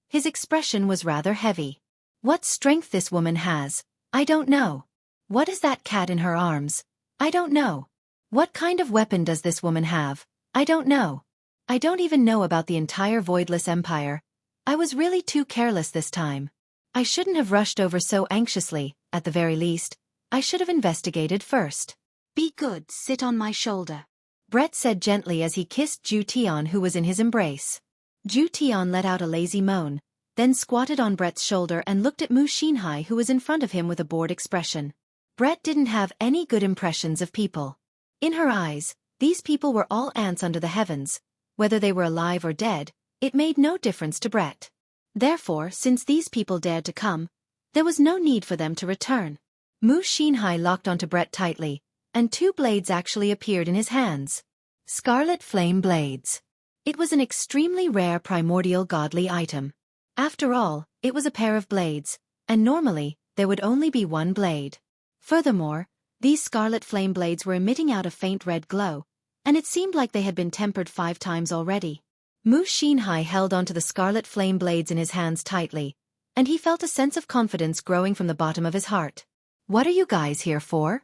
His expression was rather heavy. What strength this woman has, I don't know. What is that cat in her arms? I don't know. What kind of weapon does this woman have? I don't know. I don't even know about the entire Voidless Empire. I was really too careless this time. I shouldn't have rushed over so anxiously, at the very least. I should have investigated first. Be good, sit on my shoulder, Brett said gently as he kissed Zhu Tian, who was in his embrace. Zhu Tian let out a lazy moan, then squatted on Brett's shoulder and looked at Mu Xinhai, who was in front of him with a bored expression. Brett didn't have any good impressions of people. In her eyes, These people were all ants under the heavens. Whether they were alive or dead, it made no difference to Brett. Therefore, since these people dared to come, there was no need for them to return. Mu Xinhai locked onto Brett tightly, and 2 blades actually appeared in his hands. Scarlet flame blades. It was an extremely rare primordial godly item. After all, it was a pair of blades, and normally, there would only be 1 blade. Furthermore, these scarlet flame blades were emitting out a faint red glow, and it seemed like they had been tempered 5 times already. Mu Xinhai held onto the scarlet flame blades in his hands tightly, and he felt a sense of confidence growing from the bottom of his heart. "What are you guys here for?"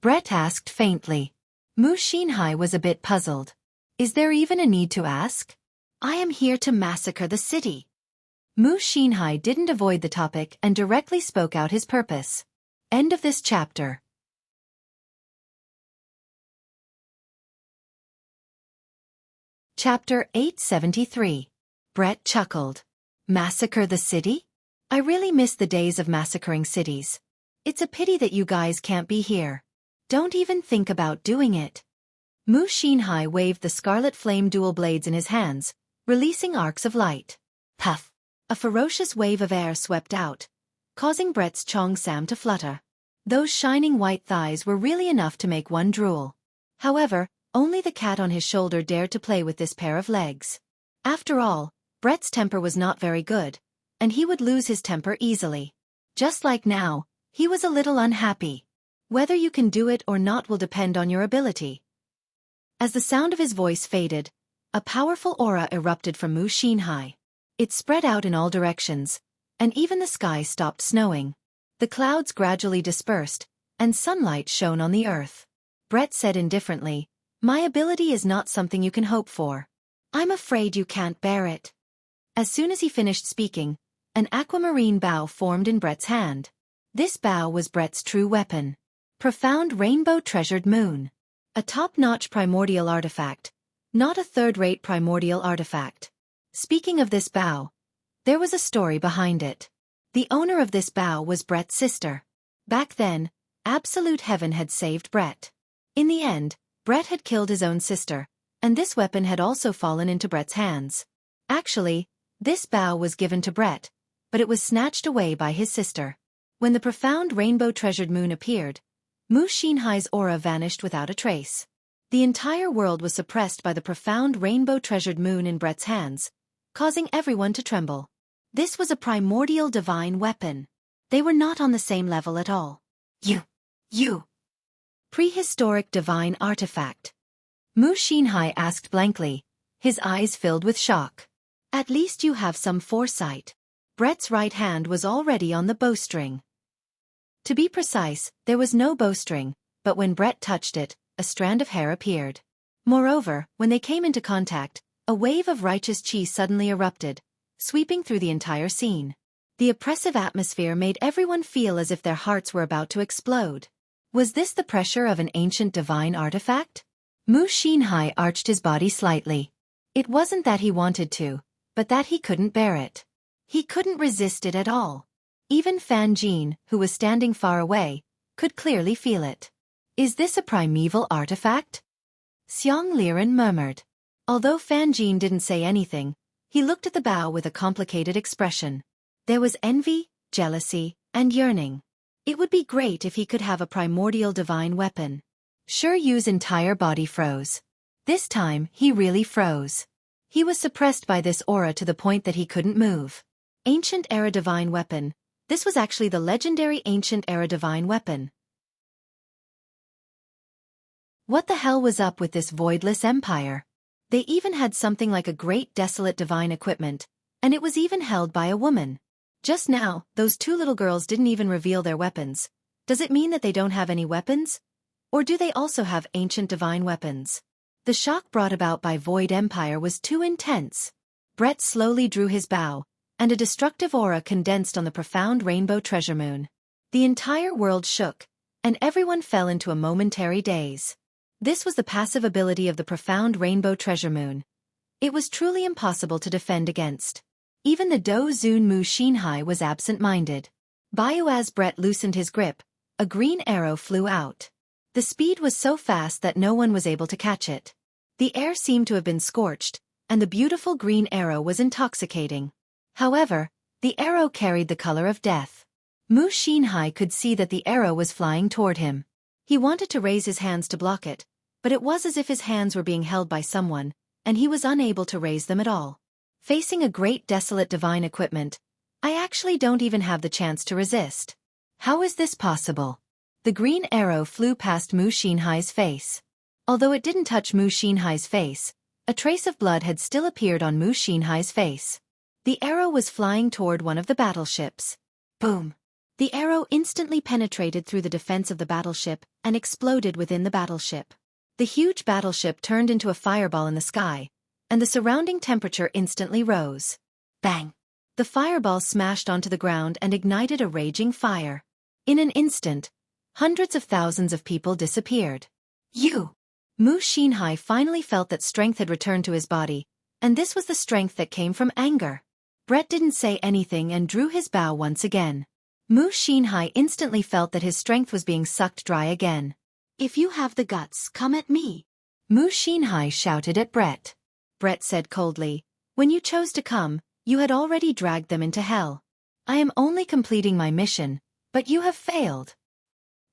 Brett asked faintly. Mu Xinhai was a bit puzzled. "Is there even a need to ask?" "I am here to massacre the city." Mu Xinhai didn't avoid the topic and directly spoke out his purpose. End of this chapter. Chapter 873. Brett chuckled. Massacre the city? I really miss the days of massacring cities. It's a pity that you guys can't be here. Don't even think about doing it. Mu Xinhai waved the scarlet flame dual blades in his hands, releasing arcs of light. Puff! A ferocious wave of air swept out, causing Brett's Cheongsam to flutter. Those shining white thighs were really enough to make one drool. However, only the cat on his shoulder dared to play with this pair of legs. After all, Brett's temper was not very good, and he would lose his temper easily. Just like now, he was a little unhappy. Whether you can do it or not will depend on your ability. As the sound of his voice faded, a powerful aura erupted from Mu Xinhai. It spread out in all directions, and even the sky stopped snowing. The clouds gradually dispersed, and sunlight shone on the earth. Brett said indifferently, "My ability is not something you can hope for. I'm afraid you can't bear it." As soon as he finished speaking, an aquamarine bow formed in Brett's hand. This bow was Brett's true weapon. Profound Rainbow Treasured Moon. A top-notch primordial artifact, not a third-rate primordial artifact. Speaking of this bow, there was a story behind it. The owner of this bow was Brett's sister. Back then, absolute heaven had saved Brett. In the end, Brett had killed his own sister, and this weapon had also fallen into Brett's hands. Actually, this bow was given to Brett, but it was snatched away by his sister. When the profound rainbow treasured moon appeared, Mu Xinhai's aura vanished without a trace. The entire world was suppressed by the profound rainbow treasured moon in Brett's hands, causing everyone to tremble. This was a primordial divine weapon. They were not on the same level at all. You. Prehistoric divine artifact. Mu Xinhai asked blankly, his eyes filled with shock. At least you have some foresight. Brett's right hand was already on the bowstring. To be precise, there was no bowstring, but when Brett touched it, a strand of hair appeared. Moreover, when they came into contact, a wave of righteous chi suddenly erupted, sweeping through the entire scene. The oppressive atmosphere made everyone feel as if their hearts were about to explode. Was this the pressure of an ancient divine artifact? Mu Xinhai arched his body slightly. It wasn't that he wanted to, but that he couldn't bear it. He couldn't resist it at all. Even Fan Jin, who was standing far away, could clearly feel it. Is this a primeval artifact? Xiang Liren murmured. Although Fan Jin didn't say anything, he looked at the bow with a complicated expression. There was envy, jealousy, and yearning. It would be great if he could have a primordial divine weapon. Sure Yu's entire body froze. This time, he really froze. He was suppressed by this aura to the point that he couldn't move. Ancient Era Divine Weapon. This was actually the legendary Ancient Era Divine Weapon. What the hell was up with this voidless empire? They even had something like a great desolate divine equipment, and it was even held by a woman. Just now, those 2 little girls didn't even reveal their weapons. Does it mean that they don't have any weapons? Or do they also have ancient divine weapons? The shock brought about by Void Empire was too intense. Brett slowly drew his bow, and a destructive aura condensed on the profound rainbow treasure moon. The entire world shook, and everyone fell into a momentary daze. This was the passive ability of the profound rainbow treasure moon. It was truly impossible to defend against. Even the Do Zun Mu Xinhai was absent-minded. As Brett loosened his grip, a green arrow flew out. The speed was so fast that no one was able to catch it. The air seemed to have been scorched, and the beautiful green arrow was intoxicating. However, the arrow carried the color of death. Mu Xinhai could see that the arrow was flying toward him. He wanted to raise his hands to block it, but it was as if his hands were being held by someone, and he was unable to raise them at all. Facing a great desolate divine equipment, I actually don't even have the chance to resist. How is this possible? The green arrow flew past Mu Xinhai's face. Although it didn't touch Mu Xinhai's face, a trace of blood had still appeared on Mu Xinhai's face. The arrow was flying toward one of the battleships. Boom! The arrow instantly penetrated through the defense of the battleship and exploded within the battleship. The huge battleship turned into a fireball in the sky, and the surrounding temperature instantly rose. Bang! The fireball smashed onto the ground and ignited a raging fire. In an instant, hundreds of thousands of people disappeared. Mu Xinhai finally felt that strength had returned to his body, and this was the strength that came from anger. Brett didn't say anything and drew his bow once again. Mu Xinhai instantly felt that his strength was being sucked dry again. If you have the guts, come at me. Mu Xinhai shouted at Brett. Brett said coldly, when you chose to come, you had already dragged them into hell. I am only completing my mission, but you have failed.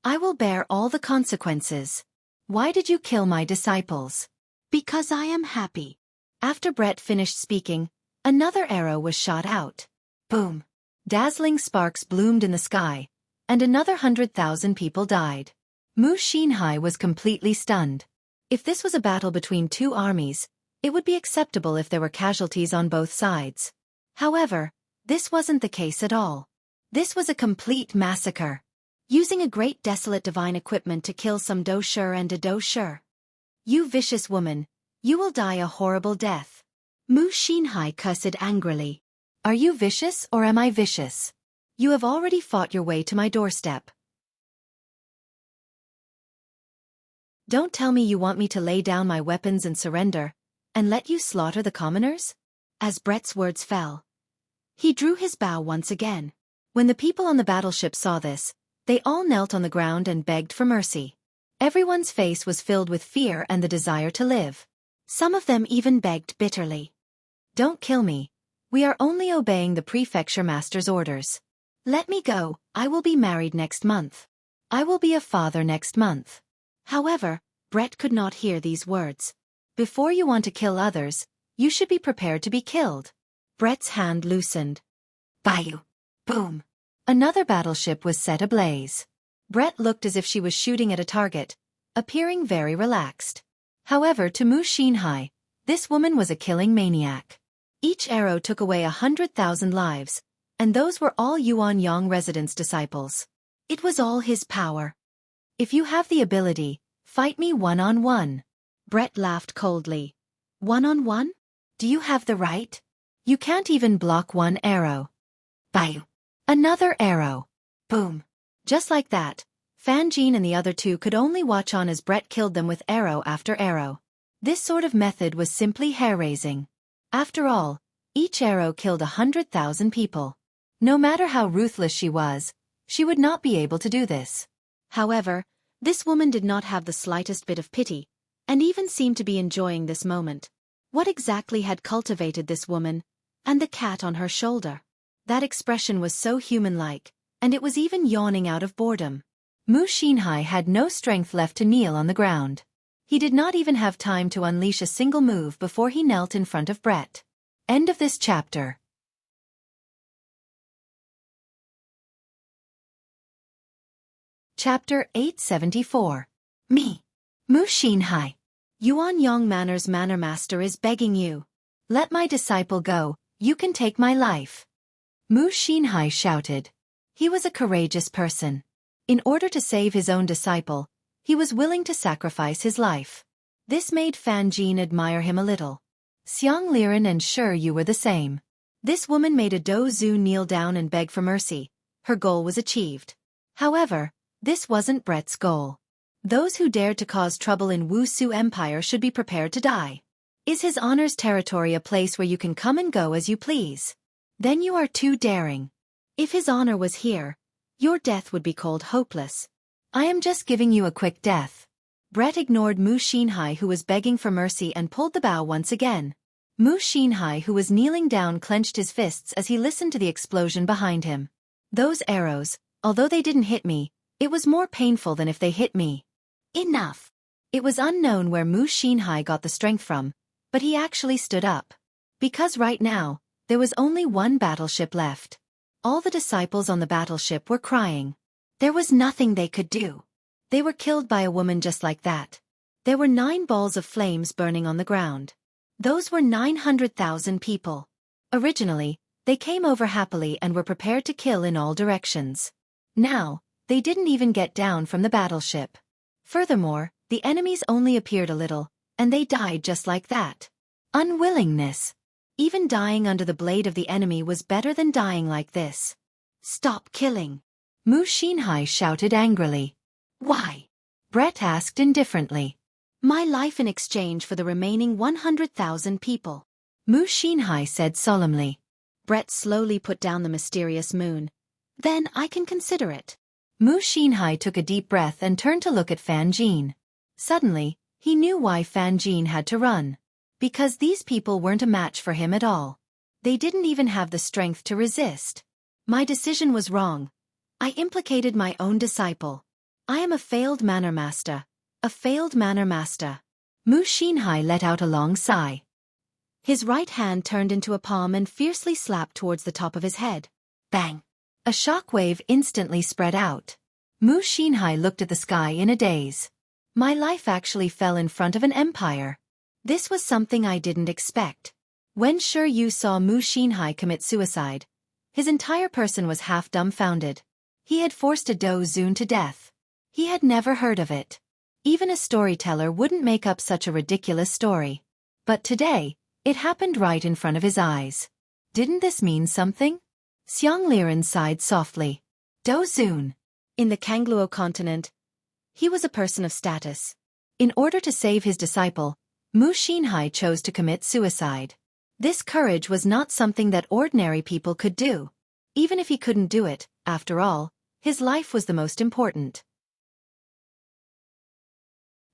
I will bear all the consequences. Why did you kill my disciples? Because I am happy. After Brett finished speaking, another arrow was shot out. Boom! Dazzling sparks bloomed in the sky, and another 100,000 people died. Mu Xinhai was completely stunned. If this was a battle between two armies, it would be acceptable if there were casualties on both sides. However, this wasn't the case at all. This was a complete massacre. Using a great desolate divine equipment to kill some dosher and a dosher. You vicious woman, you will die a horrible death. Mu Xinhai cussed angrily. Are you vicious or am I vicious? You have already fought your way to my doorstep. Don't tell me you want me to lay down my weapons and surrender, and let you slaughter the commoners? As Brett's words fell, he drew his bow once again. When the people on the battleship saw this, they all knelt on the ground and begged for mercy. Everyone's face was filled with fear and the desire to live. Some of them even begged bitterly. Don't kill me. We are only obeying the prefecture master's orders. Let me go, I will be married next month. I will be a father next month. However, Brett could not hear these words. Before you want to kill others, you should be prepared to be killed. Brett's hand loosened. Bayou! Boom! Another battleship was set ablaze. Brett looked as if she was shooting at a target, appearing very relaxed. However, to Mu Xinhai, this woman was a killing maniac. Each arrow took away 100,000 lives, and those were all Yuanyang residents' disciples. It was all his power. If you have the ability, fight me one-on-one. Brett laughed coldly. One-on-one? Do you have the right? You can't even block one arrow. Bayou! Another arrow. Boom! Just like that, Fan Jin and the other two could only watch on as Brett killed them with arrow after arrow. This sort of method was simply hair-raising. After all, each arrow killed 100,000 people. No matter how ruthless she would not be able to do this. However, this woman did not have the slightest bit of pity, and even seemed to be enjoying this moment. What exactly had cultivated this woman, and the cat on her shoulder? That expression was so human-like, and it was even yawning out of boredom. Mu Xinhai had no strength left to kneel on the ground. He did not even have time to unleash a single move before he knelt in front of Brett. End of this chapter. Chapter 874. Me. Mu Xinhai. Yuanyang Manor's Manor Master is begging you. Let my disciple go, you can take my life. Mu Xinhai shouted. He was a courageous person. In order to save his own disciple, he was willing to sacrifice his life. This made Fan Jin admire him a little. Xiang Liren and Sure you were the same. This woman made a Do Zhu kneel down and beg for mercy. Her goal was achieved. However, this wasn't Brett's goal. Those who dared to cause trouble in Wuxia Empire should be prepared to die. Is his honor's territory a place where you can come and go as you please? Then you are too daring. If his honor was here, your death would be called hopeless. I am just giving you a quick death. Brett ignored Mu Xinhai, who was begging for mercy, and pulled the bow once again. Mu Xinhai, who was kneeling down, clenched his fists as he listened to the explosion behind him. Those arrows, although they didn't hit me, it was more painful than if they hit me. Enough. It was unknown where Mu Xinhai got the strength from, but he actually stood up. Because right now, there was only one battleship left. All the disciples on the battleship were crying. There was nothing they could do. They were killed by a woman just like that. There were 9 balls of flames burning on the ground. Those were 900,000 people. Originally, they came over happily and were prepared to kill in all directions. Now, they didn't even get down from the battleship. Furthermore, the enemies only appeared a little, and they died just like that. Unwillingness. Even dying under the blade of the enemy was better than dying like this. Stop killing. Mu Xinhai shouted angrily. Why? Brett asked indifferently. My life in exchange for the remaining 100,000 people. Mu Xinhai said solemnly. Brett slowly put down the mysterious moon. Then I can consider it. Mu Xinhai took a deep breath and turned to look at Fan Jin. Suddenly, he knew why Fan Jin had to run. Because these people weren't a match for him at all. They didn't even have the strength to resist. My decision was wrong. I implicated my own disciple. I am a failed manner master. A failed manner master. Mu Xinhai let out a long sigh. His right hand turned into a palm and fiercely slapped towards the top of his head. Bang! A shockwave instantly spread out. Mu Xinhai looked at the sky in a daze. My life actually fell in front of an empire. This was something I didn't expect. When Shi Yu saw Mu Xinhai commit suicide, his entire person was half dumbfounded. He had forced a Do Zun to death. He had never heard of it. Even a storyteller wouldn't make up such a ridiculous story. But today, it happened right in front of his eyes. Didn't this mean something? Xiang Liren sighed softly. Do Zun. In the Kangluo continent, he was a person of status. In order to save his disciple, Mu Xinhai chose to commit suicide. This courage was not something that ordinary people could do. Even if he couldn't do it, after all, his life was the most important.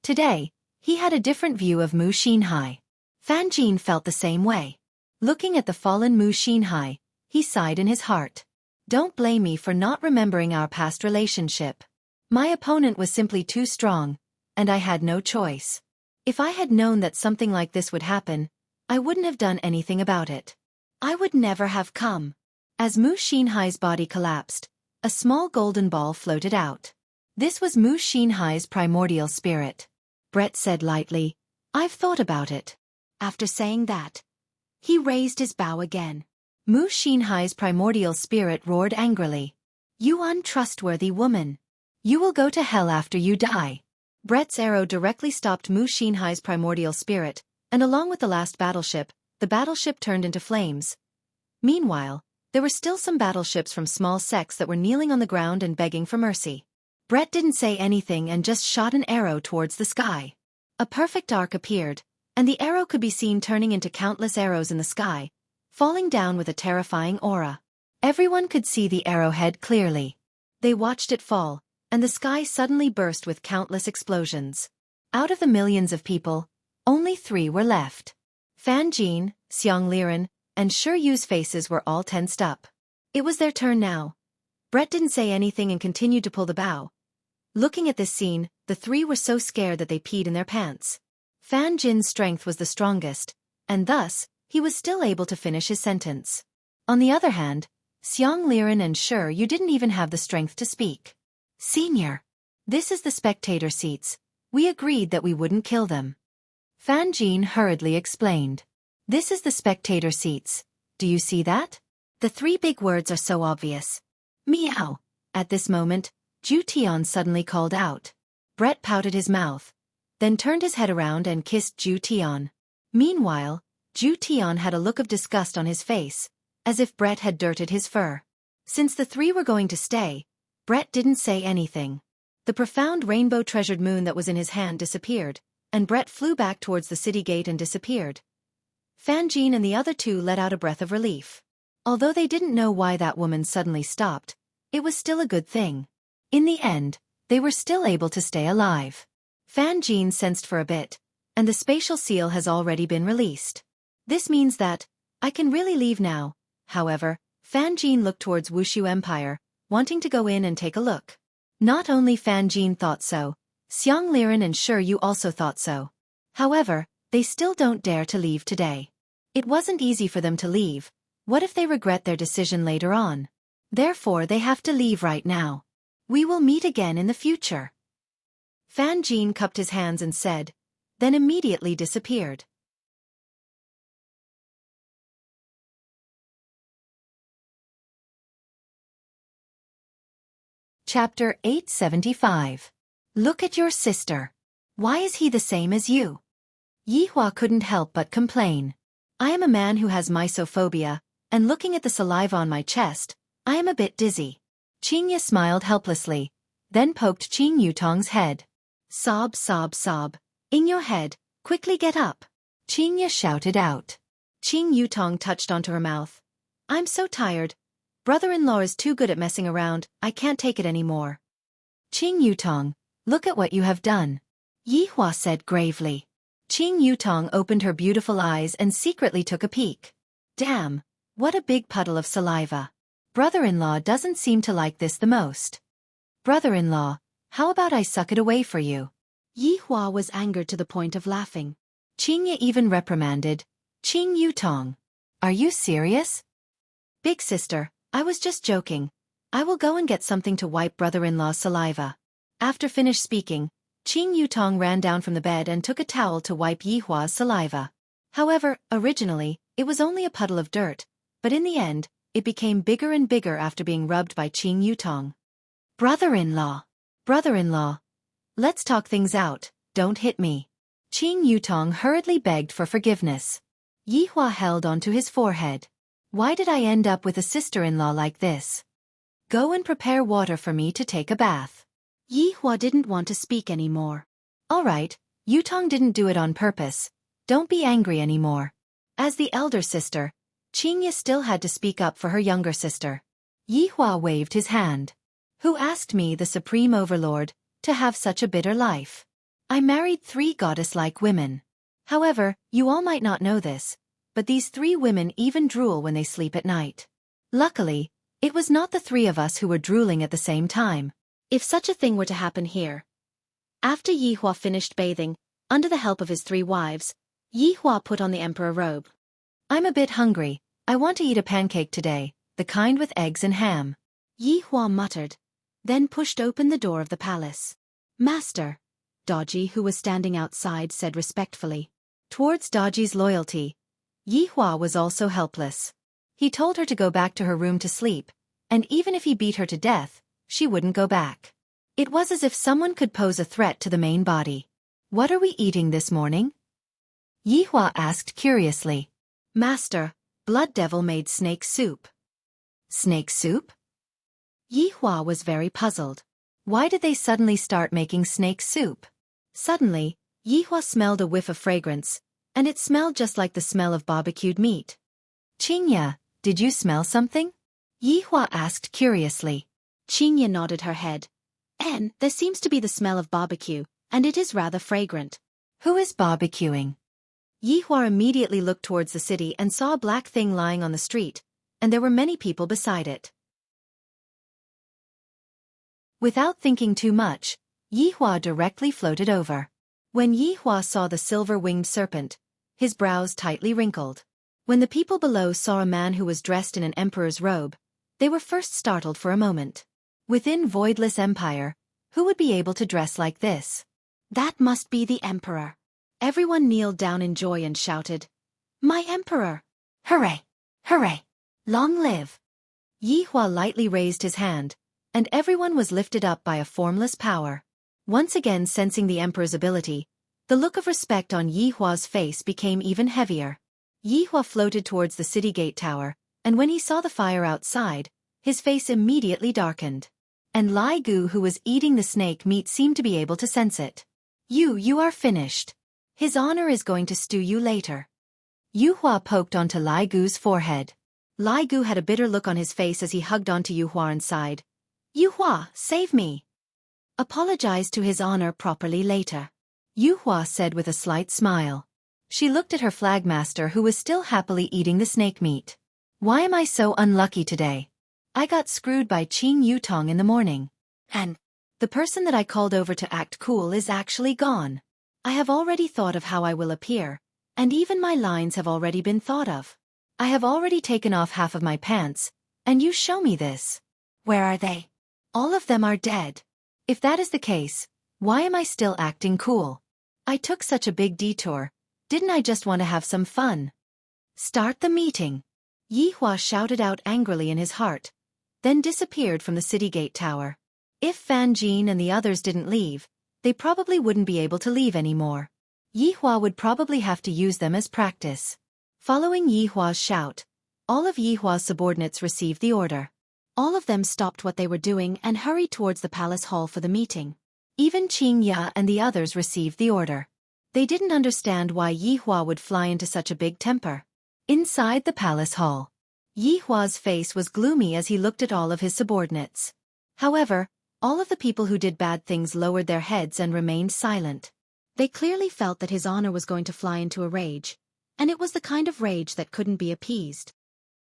Today, he had a different view of Mu Xinhai. Fan Jin felt the same way. Looking at the fallen Mu Xinhai, he sighed in his heart. Don't blame me for not remembering our past relationship. My opponent was simply too strong, and I had no choice. If I had known that something like this would happen, I wouldn't have done anything about it. I would never have come. As Mu Xinhai's body collapsed, a small golden ball floated out. This was Mu Xinhai's primordial spirit. Brett said lightly, I've thought about it. After saying that, he raised his bow again. Mu Xinhai's primordial spirit roared angrily. You untrustworthy woman. You will go to hell after you die. Brett's arrow directly stopped Mu Xinhai's primordial spirit, and along with the last battleship, the battleship turned into flames. Meanwhile, there were still some battleships from small sects that were kneeling on the ground and begging for mercy. Brett didn't say anything and just shot an arrow towards the sky. A perfect arc appeared, and the arrow could be seen turning into countless arrows in the sky, falling down with a terrifying aura. Everyone could see the arrowhead clearly. They watched it fall, and the sky suddenly burst with countless explosions. Out of the millions of people, only 3 were left. Fan Jin, Xiang Liren, and Shi Yu's faces were all tensed up. It was their turn now. Brett didn't say anything and continued to pull the bow. Looking at this scene, the 3 were so scared that they peed in their pants. Fan Jin's strength was the strongest, and thus, he was still able to finish his sentence. On the other hand, Xiang Liren and Shi Yu didn't even have the strength to speak. Senior, this is the spectator seats. We agreed that we wouldn't kill them. Fan Jin hurriedly explained. This is the spectator seats. Do you see that? The 3 big words are so obvious. Meow. At this moment, Ju Tian suddenly called out. Brett pouted his mouth, then turned his head around and kissed Ju Tian. Meanwhile, Ju Tian had a look of disgust on his face, as if Brett had dirted his fur. Since the 3 were going to stay, Brett didn't say anything. The profound rainbow-treasured moon that was in his hand disappeared, and Brett flew back towards the city gate and disappeared. Fan Jin and the other 2 let out a breath of relief. Although they didn't know why that woman suddenly stopped, it was still a good thing. In the end, they were still able to stay alive. Fan Jin sensed for a bit, and the spatial seal has already been released. This means that I can really leave now. However, Fan Jin looked towards Wuxia Empire, wanting to go in and take a look. Not only Fan Jin thought so, Xiang Liren and Sure Yu also thought so. However, they still don't dare to leave today. It wasn't easy for them to leave. What if they regret their decision later on? Therefore they have to leave right now. We will meet again in the future. Fan Jin cupped his hands and said, then immediately disappeared. Chapter 875. Look at your sister. Why is he the same as you? Yihua couldn't help but complain. I am a man who has mysophobia, and looking at the saliva on my chest, I am a bit dizzy. Qingye smiled helplessly, then poked Qing Yutong's head. Sob, sob, sob. In your head, quickly get up. Qingye shouted out. Qing Yutong touched onto her mouth. I'm so tired. Brother-in-law is too good at messing around, I can't take it anymore. Qing Yutong, look at what you have done. Yihua said gravely. Qing Yutong opened her beautiful eyes and secretly took a peek. Damn, what a big puddle of saliva. Brother-in-law doesn't seem to like this the most. Brother-in-law, how about I suck it away for you? Yihua was angered to the point of laughing. Qingye even reprimanded. Qing Yutong. Are you serious? Big sister, I was just joking. I will go and get something to wipe brother-in-law's saliva. After finished speaking, Qing Yutong ran down from the bed and took a towel to wipe Yihua's saliva. However, originally, it was only a puddle of dirt, but in the end, it became bigger and bigger after being rubbed by Qing Yutong. Brother-in-law. Brother-in-law. Let's talk things out, don't hit me. Qing Yutong hurriedly begged for forgiveness. Yihua held onto his forehead. Why did I end up with a sister-in-law like this? Go and prepare water for me to take a bath. Yihua didn't want to speak anymore. Alright, Yutong didn't do it on purpose. Don't be angry anymore. As the elder sister, Qingye still had to speak up for her younger sister. Yihua waved his hand. Who asked me, the supreme overlord, to have such a bitter life? I married 3 goddess-like women. However, you all might not know this, but these 3 women even drool when they sleep at night. Luckily, it was not the 3 of us who were drooling at the same time. If such a thing were to happen here. After Yihua finished bathing, under the help of his 3 wives, Yihua put on the emperor robe. I'm a bit hungry, I want to eat a pancake today, the kind with eggs and ham. Yihua muttered, then pushed open the door of the palace. Master. Doji, who was standing outside, said respectfully. Towards Doji's loyalty, Yihua was also helpless. He told her to go back to her room to sleep, and even if he beat her to death, she wouldn't go back. It was as if someone could pose a threat to the main body. What are we eating this morning? Yihua asked curiously. Master, Blood Devil made snake soup. Snake soup? Yihua was very puzzled. Why did they suddenly start making snake soup? Suddenly, Yihua smelled a whiff of fragrance, and it smelled just like the smell of barbecued meat. Qingye, did you smell something? Yihua asked curiously. Qingye nodded her head. There seems to be the smell of barbecue, and it is rather fragrant. Who is barbecuing? Yihua immediately looked towards the city and saw a black thing lying on the street, and there were many people beside it. Without thinking too much, Yihua directly floated over. When Yihua saw the silver-winged serpent, his brows tightly wrinkled. When the people below saw a man who was dressed in an emperor's robe, they were first startled for a moment. Within Voidless Empire, who would be able to dress like this? That must be the emperor. Everyone kneeled down in joy and shouted, My emperor! Hooray! Hooray! Long live! Yihua lightly raised his hand, and everyone was lifted up by a formless power. Once again sensing the emperor's ability, the look of respect on Yihua's face became even heavier. Yihua floated towards the city gate tower, and when he saw the fire outside, his face immediately darkened. And Lai Gu, who was eating the snake meat, seemed to be able to sense it. You are finished. His honor is going to stew you later. Yihua poked onto Lai Gu's forehead. Lai Gu had a bitter look on his face as he hugged onto Yihua and sighed. Yihua, save me. Apologize to His Honor properly later. Yu Hua said with a slight smile. She looked at her flagmaster who was still happily eating the snake meat. Why am I so unlucky today? I got screwed by Qing Yutong in the morning. And the person that I called over to act cool is actually gone. I have already thought of how I will appear, and even my lines have already been thought of. I have already taken off half of my pants, and you show me this. Where are they? All of them are dead. If that is the case, why am I still acting cool? I took such a big detour. Didn't I just want to have some fun? Start the meeting. Yi Hua shouted out angrily in his heart, then disappeared from the city gate tower. If Fan Jin and the others didn't leave, they probably wouldn't be able to leave anymore. Yi Hua would probably have to use them as practice. Following Yi Hua's shout, all of Yi Hua's subordinates received the order. All of them stopped what they were doing and hurried towards the palace hall for the meeting. Even Qing Ya and the others received the order. They didn't understand why Yi Hua would fly into such a big temper. Inside the palace hall, Yi Hua's face was gloomy as he looked at all of his subordinates. However, all of the people who did bad things lowered their heads and remained silent. They clearly felt that His Honor was going to fly into a rage, and it was the kind of rage that couldn't be appeased.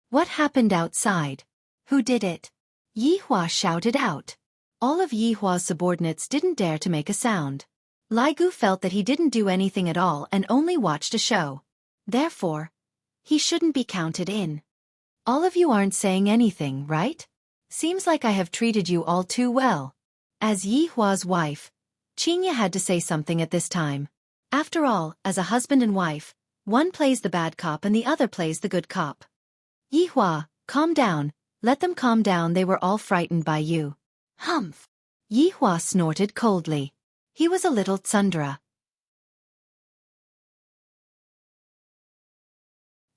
What happened outside? Who did it? Yi Hua shouted out. All of Yi Hua's subordinates didn't dare to make a sound. Lai Gu felt that he didn't do anything at all and only watched a show. Therefore, he shouldn't be counted in. All of you aren't saying anything, right? Seems like I have treated you all too well. As Yi Hua's wife, Qing Ya had to say something at this time. After all, as a husband and wife, one plays the bad cop and the other plays the good cop. Yi Hua, calm down. Let them calm down, they were all frightened by you. Humph. Yi Hua snorted coldly. He was a little tsundere.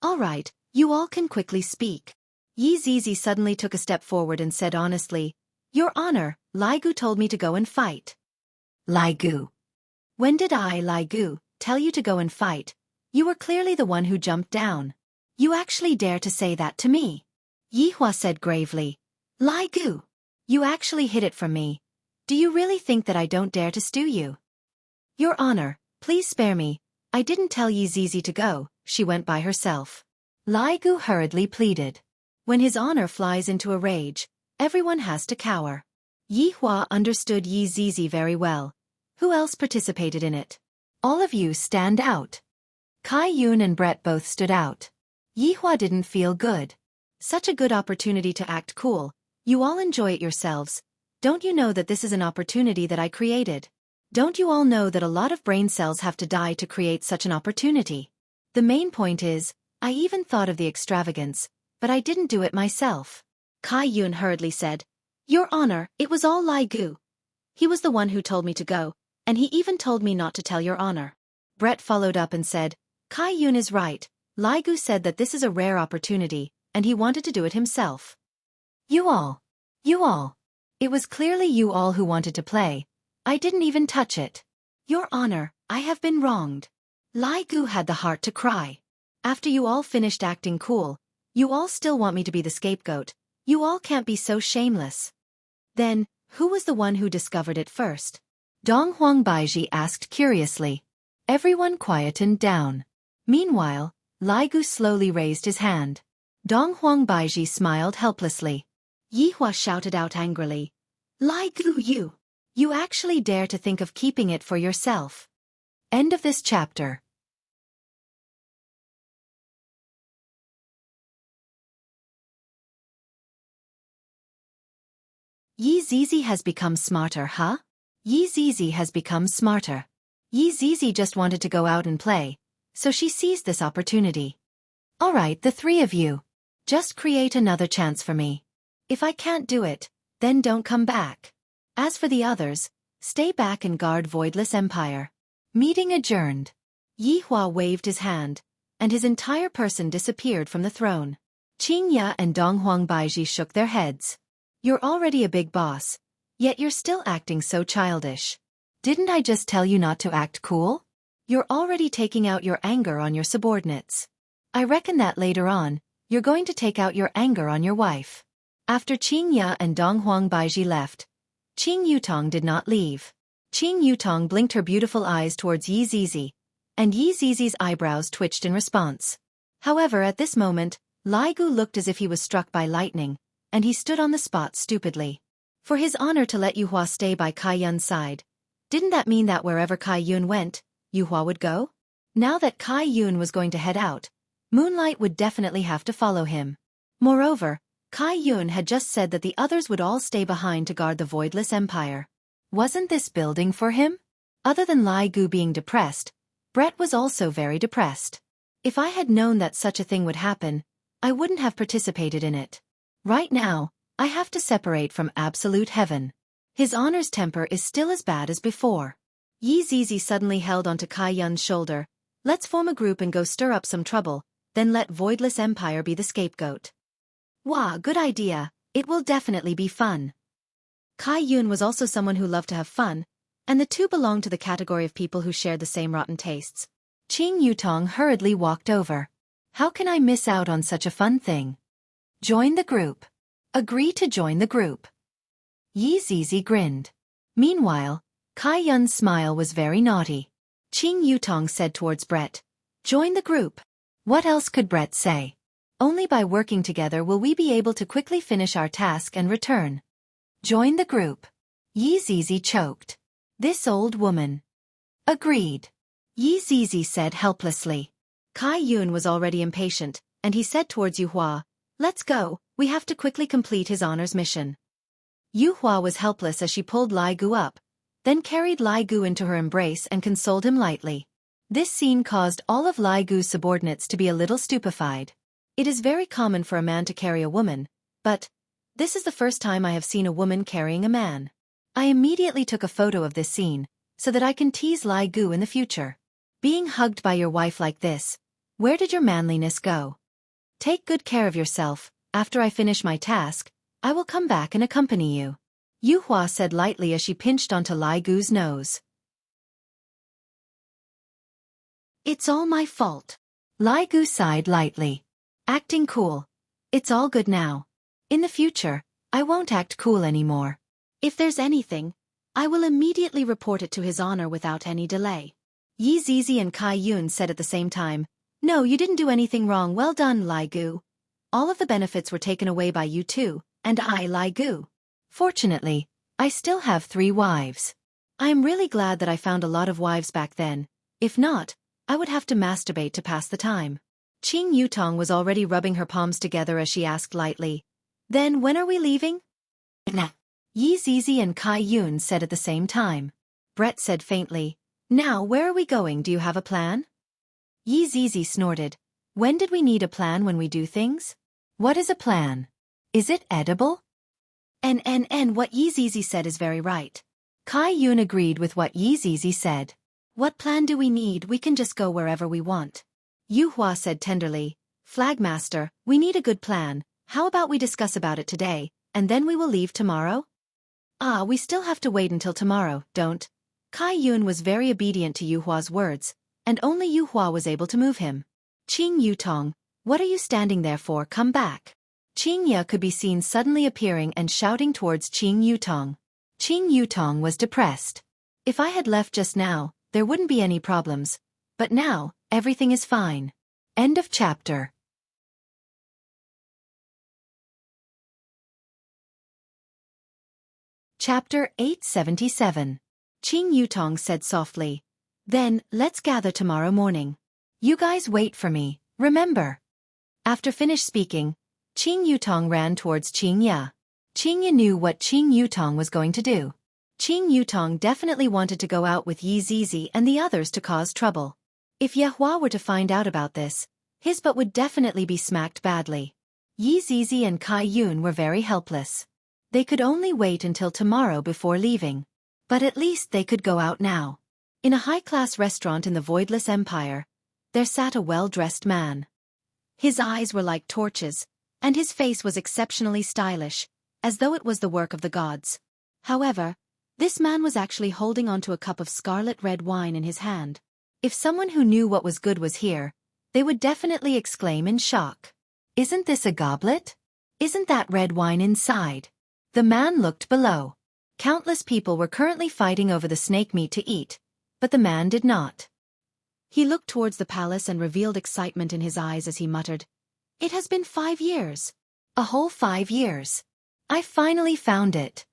All right, you all can quickly speak. Yi Zizi suddenly took a step forward and said honestly, Your Honor, Lai Gu told me to go and fight. Lai Gu. When did I, Lai Gu, tell you to go and fight? You were clearly the one who jumped down. You actually dare to say that to me? Yi Hua said gravely. Lai Gu. You actually hid it from me. Do you really think that I don't dare to stew you? Your Honor, please spare me. I didn't tell Yi Zizi to go, she went by herself. Lai Gu hurriedly pleaded. When His Honor flies into a rage, everyone has to cower. Yi Hua understood Yi Zizi very well. Who else participated in it? All of you stand out. Kai Yun and Brett both stood out. Yi Hua didn't feel good. Such a good opportunity to act cool. You all enjoy it yourselves. Don't you know that this is an opportunity that I created? Don't you all know that a lot of brain cells have to die to create such an opportunity? The main point is, I even thought of the extravagance, but I didn't do it myself. Kai Yun hurriedly said, Your Honor, it was all Lai Gu. He was the one who told me to go, and he even told me not to tell Your Honor. Brett followed up and said, Kai Yun is right. Lai Gu said that this is a rare opportunity, and he wanted to do it himself. You all. It was clearly you all who wanted to play. I didn't even touch it. Your Honor, I have been wronged. Lai Gu had the heart to cry. After you all finished acting cool, you all still want me to be the scapegoat. You all can't be so shameless. Then, who was the one who discovered it first? Dong Huang Baiji asked curiously. Everyone quietened down. Meanwhile, Lai Gu slowly raised his hand. Dong Huang Baiji smiled helplessly. Yi Hua shouted out angrily. Lai Gu, you actually dare to think of keeping it for yourself. End of this chapter. Yi Zizi has become smarter, huh? Yi Zizi has become smarter. Yi Zizi just wanted to go out and play, so she seized this opportunity. Alright, the three of you. Just create another chance for me. If I can't do it, then don't come back. As for the others, stay back and guard Voidless Empire. Meeting adjourned. Yi Hua waved his hand, and his entire person disappeared from the throne. Qing Ya and Dong Huang Baiji shook their heads. You're already a big boss, yet you're still acting so childish. Didn't I just tell you not to act cool? You're already taking out your anger on your subordinates. I reckon that later on, you're going to take out your anger on your wife. After Qing Ya and Dong Huang Baiji left, Qing Yutong did not leave. Qing Yutong blinked her beautiful eyes towards Yi Zizi, and Yi Zizi's eyebrows twitched in response. However, at this moment, Lai Gu looked as if he was struck by lightning, and he stood on the spot stupidly. For his honor to let Yuhua stay by Kai Yun's side, didn't that mean that wherever Kai Yun went, Yuhua would go? Now that Kai Yun was going to head out, Moonlight would definitely have to follow him. Moreover, Kai Yun had just said that the others would all stay behind to guard the Voidless Empire. Wasn't this building for him? Other than Lai Gu being depressed, Brett was also very depressed. If I had known that such a thing would happen, I wouldn't have participated in it. Right now, I have to separate from absolute heaven. His honor's temper is still as bad as before. Yi Zizi suddenly held onto Kai Yun's shoulder. Let's form a group and go stir up some trouble, then let Voidless Empire be the scapegoat. Wow, good idea, it will definitely be fun. Kai Yun was also someone who loved to have fun, and the two belonged to the category of people who shared the same rotten tastes. Qing Yutong hurriedly walked over. How can I miss out on such a fun thing? Join the group. Agree to join the group. Yi Zizi grinned. Meanwhile, Kai Yun's smile was very naughty. Qing Yutong said towards Brett, join the group. What else could Brett say? Only by working together will we be able to quickly finish our task and return. Join the group. Yi Zizi choked. This old woman. Agreed. Yi Zizi said helplessly. Kai Yun was already impatient, and he said towards Yuhua, let's go, we have to quickly complete his honor's mission. Yuhua was helpless as she pulled Lai Gu up, then carried Lai Gu into her embrace and consoled him lightly. This scene caused all of Lai Gu's subordinates to be a little stupefied. It is very common for a man to carry a woman, but this is the first time I have seen a woman carrying a man. I immediately took a photo of this scene, so that I can tease Lai Gu in the future. Being hugged by your wife like this, where did your manliness go? Take good care of yourself, after I finish my task, I will come back and accompany you. Yuhua said lightly as she pinched onto Lai Gu's nose. It's all my fault. Lai Gu sighed lightly. Acting cool. It's all good now. In the future, I won't act cool anymore. If there's anything, I will immediately report it to his honor without any delay. Yi Zizi and Kai Yun said at the same time, no, you didn't do anything wrong, well done, Lai Gu. All of the benefits were taken away by you too, and I, Lai Gu. Fortunately, I still have 3 wives. I am really glad that I found a lot of wives back then. If not, I would have to masturbate to pass the time. Qing Yutong was already rubbing her palms together as she asked lightly, then when are we leaving? Nah. Yi Zizi and Kai Yun said at the same time. Brett said faintly, now where are we going, do you have a plan? Yi Zizi snorted, when did we need a plan when we do things? What is a plan? Is it edible? What Yi Zizi said is very right. Kai Yun agreed with what Yi Zizi said. What plan do we need? We can just go wherever we want. Yuhua said tenderly, Flagmaster, we need a good plan, how about we discuss about it today, and then we will leave tomorrow? We still have to wait until tomorrow, don't? Kai Yun was very obedient to Yuhua's words, and only Yuhua was able to move him. Qing Yutong, what are you standing there for? Come back. Qing Ye could be seen suddenly appearing and shouting towards Qing Yutong. Qing Yutong was depressed. If I had left just now, there wouldn't be any problems, but now, everything is fine. End of chapter. Chapter 877. Qing Yutong said softly, then, let's gather tomorrow morning. You guys wait for me, remember. After finished speaking, Qing Yutong ran towards Qing Ye. Qing Ye knew what Qing Yutong was going to do. Qing Yutong definitely wanted to go out with Yi Zizi and the others to cause trouble. If Yehua were to find out about this, his butt would definitely be smacked badly. Yi Zizi and Kai Yun were very helpless. They could only wait until tomorrow before leaving. But at least they could go out now. In a high-class restaurant in the Voidless Empire, there sat a well-dressed man. His eyes were like torches, and his face was exceptionally stylish, as though it was the work of the gods. However, this man was actually holding onto a cup of scarlet red wine in his hand. If someone who knew what was good was here, they would definitely exclaim in shock. Isn't this a goblet? Isn't that red wine inside? The man looked below. Countless people were currently fighting over the snake meat to eat, but the man did not. He looked towards the palace and revealed excitement in his eyes as he muttered, "It has been 5 years. A whole 5 years. I finally found it."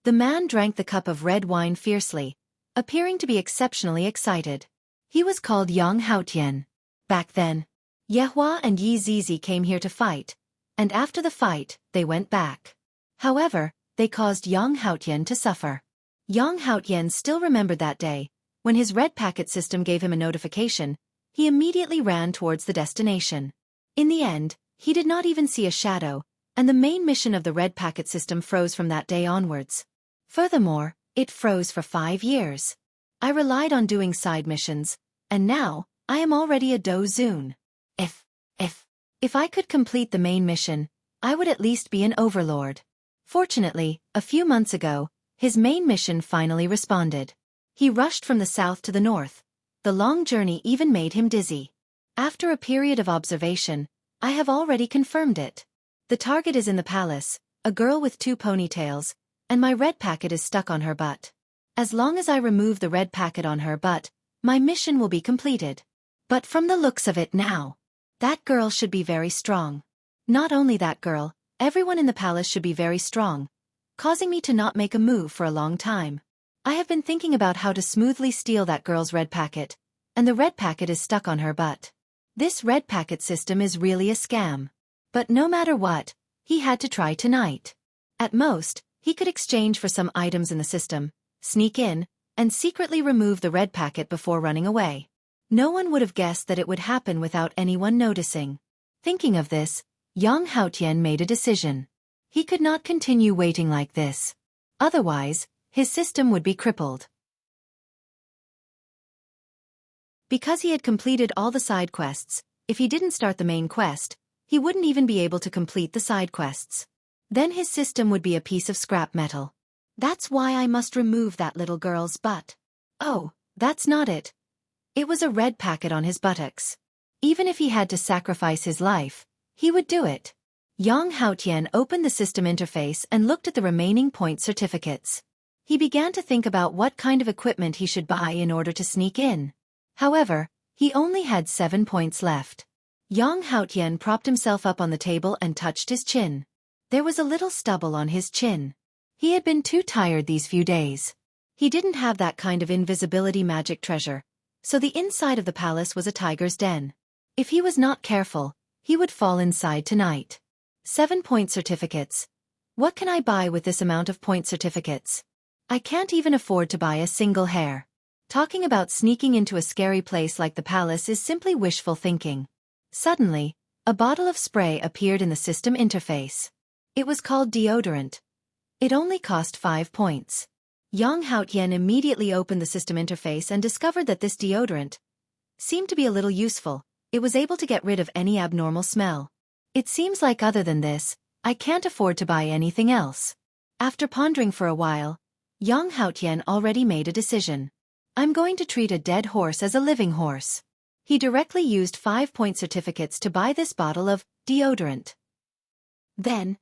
The man drank the cup of red wine fiercely, appearing to be exceptionally excited. He was called Yang Haotian. Back then, Yehua and Yi Zizi came here to fight, and after the fight, they went back. However, they caused Yang Haotian to suffer. Yang Haotian still remembered that day. When his red packet system gave him a notification, he immediately ran towards the destination. In the end, he did not even see a shadow, and the main mission of the red packet system froze from that day onwards. Furthermore, it froze for 5 years. I relied on doing side missions, and now, I am already a Dozun. If I could complete the main mission, I would at least be an overlord. Fortunately, a few months ago, his main mission finally responded. He rushed from the south to the north. The long journey even made him dizzy. After a period of observation, I have already confirmed it. The target is in the palace, a girl with 2 ponytails, and my red packet is stuck on her butt. As long as I remove the red packet on her butt, my mission will be completed. But from the looks of it now, that girl should be very strong. Not only that girl, everyone in the palace should be very strong, causing me to not make a move for a long time. I have been thinking about how to smoothly steal that girl's red packet, and the red packet is stuck on her butt. This red packet system is really a scam. But no matter what, he had to try tonight. At most, he could exchange for some items in the system, sneak in, and secretly remove the red packet before running away. No one would have guessed that it would happen without anyone noticing. Thinking of this, Yang Haotian made a decision. He could not continue waiting like this. Otherwise, his system would be crippled. Because he had completed all the side quests, if he didn't start the main quest, he wouldn't even be able to complete the side quests. Then his system would be a piece of scrap metal. That's why I must remove that little girl's butt. Oh, that's not it. It was a red packet on his buttocks. Even if he had to sacrifice his life, he would do it. Yang Haotian opened the system interface and looked at the remaining point certificates. He began to think about what kind of equipment he should buy in order to sneak in. However, he only had 7 points left. Yang Haotian propped himself up on the table and touched his chin. There was a little stubble on his chin. He had been too tired these few days. He didn't have that kind of invisibility magic treasure, so the inside of the palace was a tiger's den. If he was not careful, he would fall inside tonight. 7 point certificates. What can I buy with this amount of point certificates? I can't even afford to buy a single hair. Talking about sneaking into a scary place like the palace is simply wishful thinking. Suddenly, a bottle of spray appeared in the system interface. It was called deodorant. It only cost 5 points. Yang Haotian immediately opened the system interface and discovered that this deodorant seemed to be a little useful. It was able to get rid of any abnormal smell. It seems like other than this, I can't afford to buy anything else. After pondering for a while, Yang Haotian already made a decision. I'm going to treat a dead horse as a living horse. He directly used 5 point certificates to buy this bottle of deodorant. Then,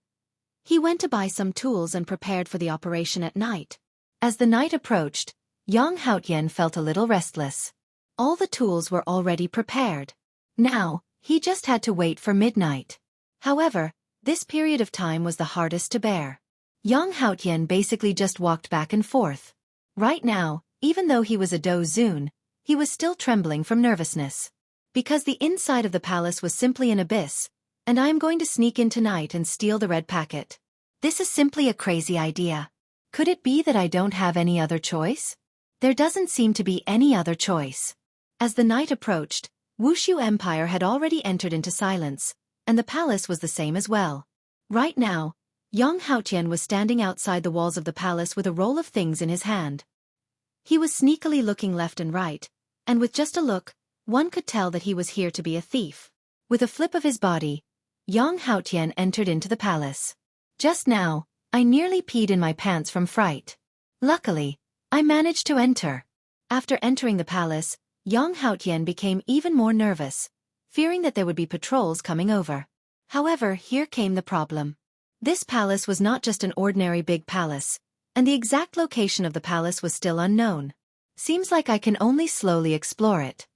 he went to buy some tools and prepared for the operation at night. As the night approached, Yang Haotian felt a little restless. All the tools were already prepared. Now, he just had to wait for midnight. However, this period of time was the hardest to bear. Yang Haotian basically just walked back and forth. Right now, even though he was a Dozun, he was still trembling from nervousness. Because the inside of the palace was simply an abyss, and I am going to sneak in tonight and steal the red packet. This is simply a crazy idea. Could it be that I don't have any other choice? There doesn't seem to be any other choice. As the night approached, Wuxia Empire had already entered into silence, and the palace was the same as well. Right now, Yang Haotian was standing outside the walls of the palace with a roll of things in his hand. He was sneakily looking left and right, and with just a look, one could tell that he was here to be a thief. With a flip of his body, Yang Haotian entered into the palace. Just now, I nearly peed in my pants from fright. Luckily, I managed to enter. After entering the palace, Yang Haotian became even more nervous, fearing that there would be patrols coming over. However, here came the problem. This palace was not just an ordinary big palace, and the exact location of the palace was still unknown. Seems like I can only slowly explore it.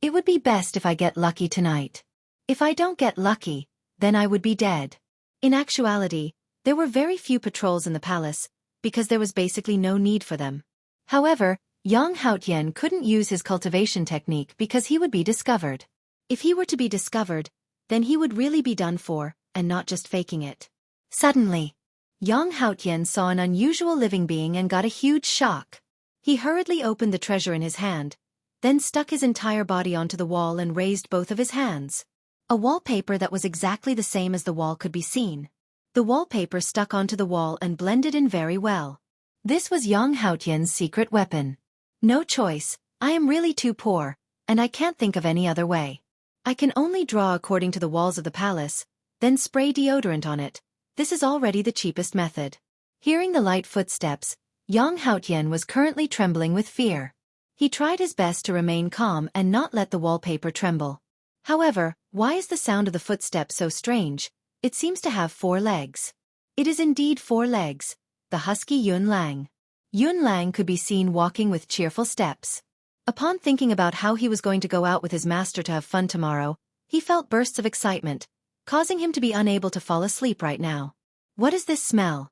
It would be best if I get lucky tonight. If I don't get lucky, then I would be dead. In actuality, there were very few patrols in the palace, because there was basically no need for them. However, Yang Haotian couldn't use his cultivation technique because he would be discovered. If he were to be discovered, then he would really be done for, and not just faking it. Suddenly, Yang Haotian saw an unusual living being and got a huge shock. He hurriedly opened the treasure in his hand, then stuck his entire body onto the wall and raised both of his hands. A wallpaper that was exactly the same as the wall could be seen. The wallpaper stuck onto the wall and blended in very well. This was Yang Haotian's secret weapon. No choice, I am really too poor, and I can't think of any other way. I can only draw according to the walls of the palace, then spray deodorant on it. This is already the cheapest method. Hearing the light footsteps, Yang Haotian was currently trembling with fear. He tried his best to remain calm and not let the wallpaper tremble. However, why is the sound of the footsteps so strange? It seems to have 4 legs. It is indeed 4 legs, the husky Yun Lang. Yun Lang could be seen walking with cheerful steps. Upon thinking about how he was going to go out with his master to have fun tomorrow, he felt bursts of excitement, causing him to be unable to fall asleep right now. What is this smell?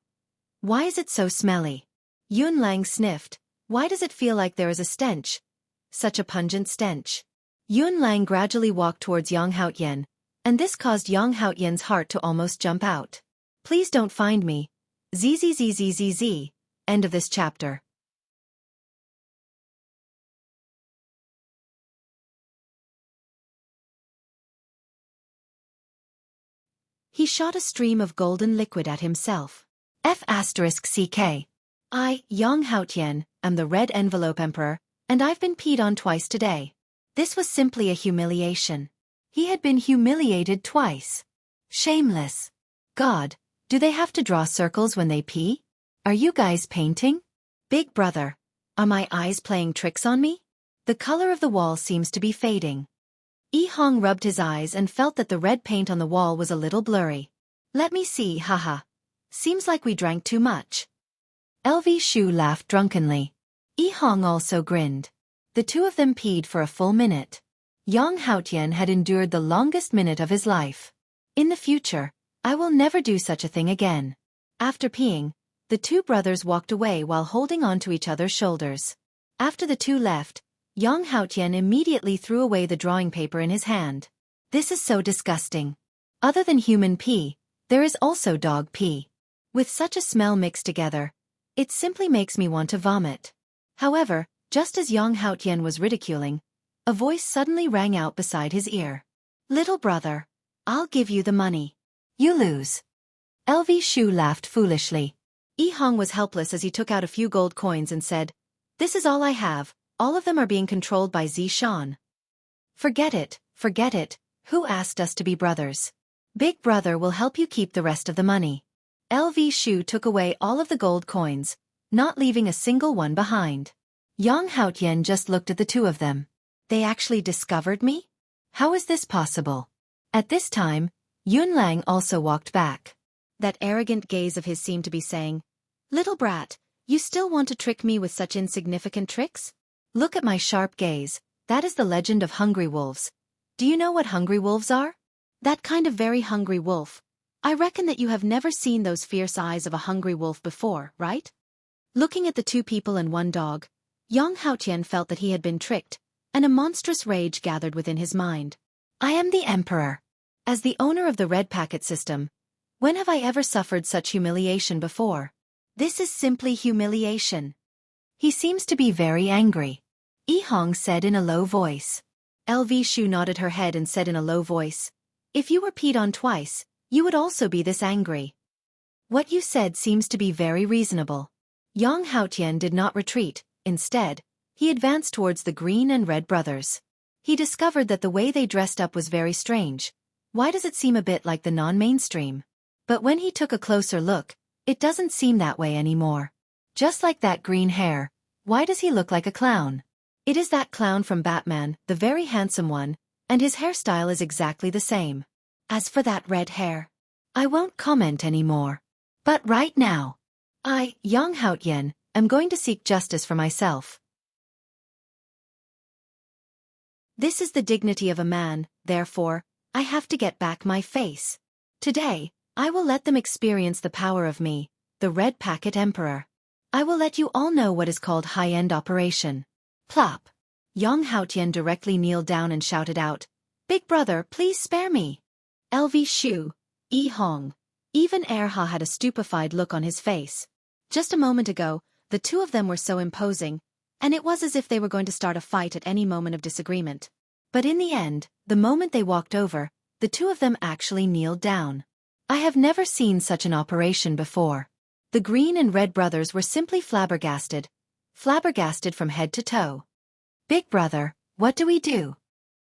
Why is it so smelly? Yun Lang sniffed. Why does it feel like there is a stench? Such a pungent stench. Yun Lang gradually walked towards Yang Haotian, and this caused Yang Haotian's heart to almost jump out. Please don't find me. ZZZZZZ. End of this chapter. He shot a stream of golden liquid at himself. F***CK. I, Yang Haotian, am the Red Envelope Emperor, and I've been peed on twice today. This was simply a humiliation. He had been humiliated twice. Shameless. God, do they have to draw circles when they pee? Are you guys painting? Big brother, are my eyes playing tricks on me? The color of the wall seems to be fading. Yi Hong rubbed his eyes and felt that the red paint on the wall was a little blurry. Let me see, haha. Seems like we drank too much. LV Shu laughed drunkenly. Yi Hong also grinned. The two of them peed for a full minute. Yang Haotian had endured the longest minute of his life. In the future, I will never do such a thing again. After peeing, the two brothers walked away while holding on to each other's shoulders. After the two left, Yang Haotian immediately threw away the drawing paper in his hand. This is so disgusting. Other than human pee, there is also dog pee. With such a smell mixed together, it simply makes me want to vomit. However, just as Yang Haotian was ridiculing, a voice suddenly rang out beside his ear. Little brother, I'll give you the money. You lose. LV Shu laughed foolishly. Yi Hong was helpless as he took out a few gold coins and said, This is all I have, all of them are being controlled by Zishan. Forget it, who asked us to be brothers? Big brother will help you keep the rest of the money. LV Shu took away all of the gold coins, not leaving a single one behind. Yang Haotian just looked at the two of them. They actually discovered me? How is this possible? At this time, Yun Lang also walked back. That arrogant gaze of his seemed to be saying, Little brat, you still want to trick me with such insignificant tricks? Look at my sharp gaze, that is the legend of hungry wolves. Do you know what hungry wolves are? That kind of very hungry wolf. I reckon that you have never seen those fierce eyes of a hungry wolf before, right? Looking at the two people and one dog, Yang Haotian felt that he had been tricked, and a monstrous rage gathered within his mind. I am the emperor. As the owner of the red packet system, when have I ever suffered such humiliation before? This is simply humiliation. He seems to be very angry. Yi Hong said in a low voice. LV Shu nodded her head and said in a low voice, If you were peed on twice, you would also be this angry. What you said seems to be very reasonable. Yang Haotian did not retreat, instead, he advanced towards the green and red brothers. He discovered that the way they dressed up was very strange. Why does it seem a bit like the non-mainstream? But when he took a closer look, it doesn't seem that way anymore. Just like that green hair, why does he look like a clown? It is that clown from Batman, the very handsome one, and his hairstyle is exactly the same. As for that red hair, I won't comment anymore. But right now, I, Yang Haotian, am going to seek justice for myself. This is the dignity of a man, therefore, I have to get back my face. Today, I will let them experience the power of me, the Red Packet Emperor. I will let you all know what is called high-end operation. Plop. Yang Haotian directly kneeled down and shouted out, "Big brother, please spare me." LV Shu, Yi Hong. Even Erha had a stupefied look on his face. Just a moment ago, the two of them were so imposing, and it was as if they were going to start a fight at any moment of disagreement. But in the end, the moment they walked over, the two of them actually kneeled down. I have never seen such an operation before. The green and red brothers were simply flabbergasted from head to toe. "Big brother, what do we do?"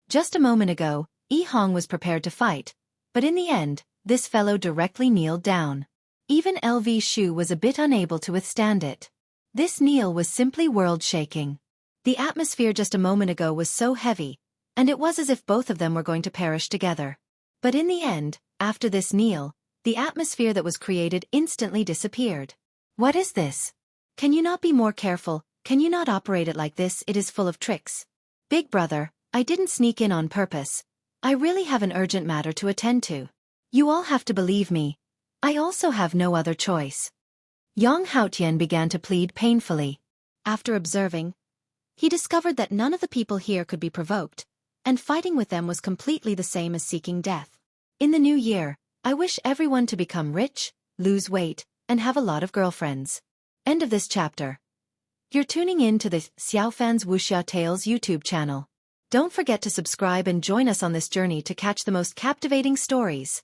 Just a moment ago, Yi Hong was prepared to fight, but in the end, this fellow directly kneeled down. Even LV Shu was a bit unable to withstand it. This kneel was simply world-shaking. The atmosphere just a moment ago was so heavy, and it was as if both of them were going to perish together. But in the end, after this kneel, the atmosphere that was created instantly disappeared. What is this? Can you not be more careful? Can you not operate it like this? It is full of tricks. Big brother, I didn't sneak in on purpose. I really have an urgent matter to attend to. You all have to believe me. I also have no other choice. Yang Haotian began to plead painfully. After observing, he discovered that none of the people here could be provoked, and fighting with them was completely the same as seeking death. In the new year, I wish everyone to become rich, lose weight, and have a lot of girlfriends. End of this chapter. You're tuning in to the Xiaofan's Wuxia Tales YouTube channel. Don't forget to subscribe and join us on this journey to catch the most captivating stories.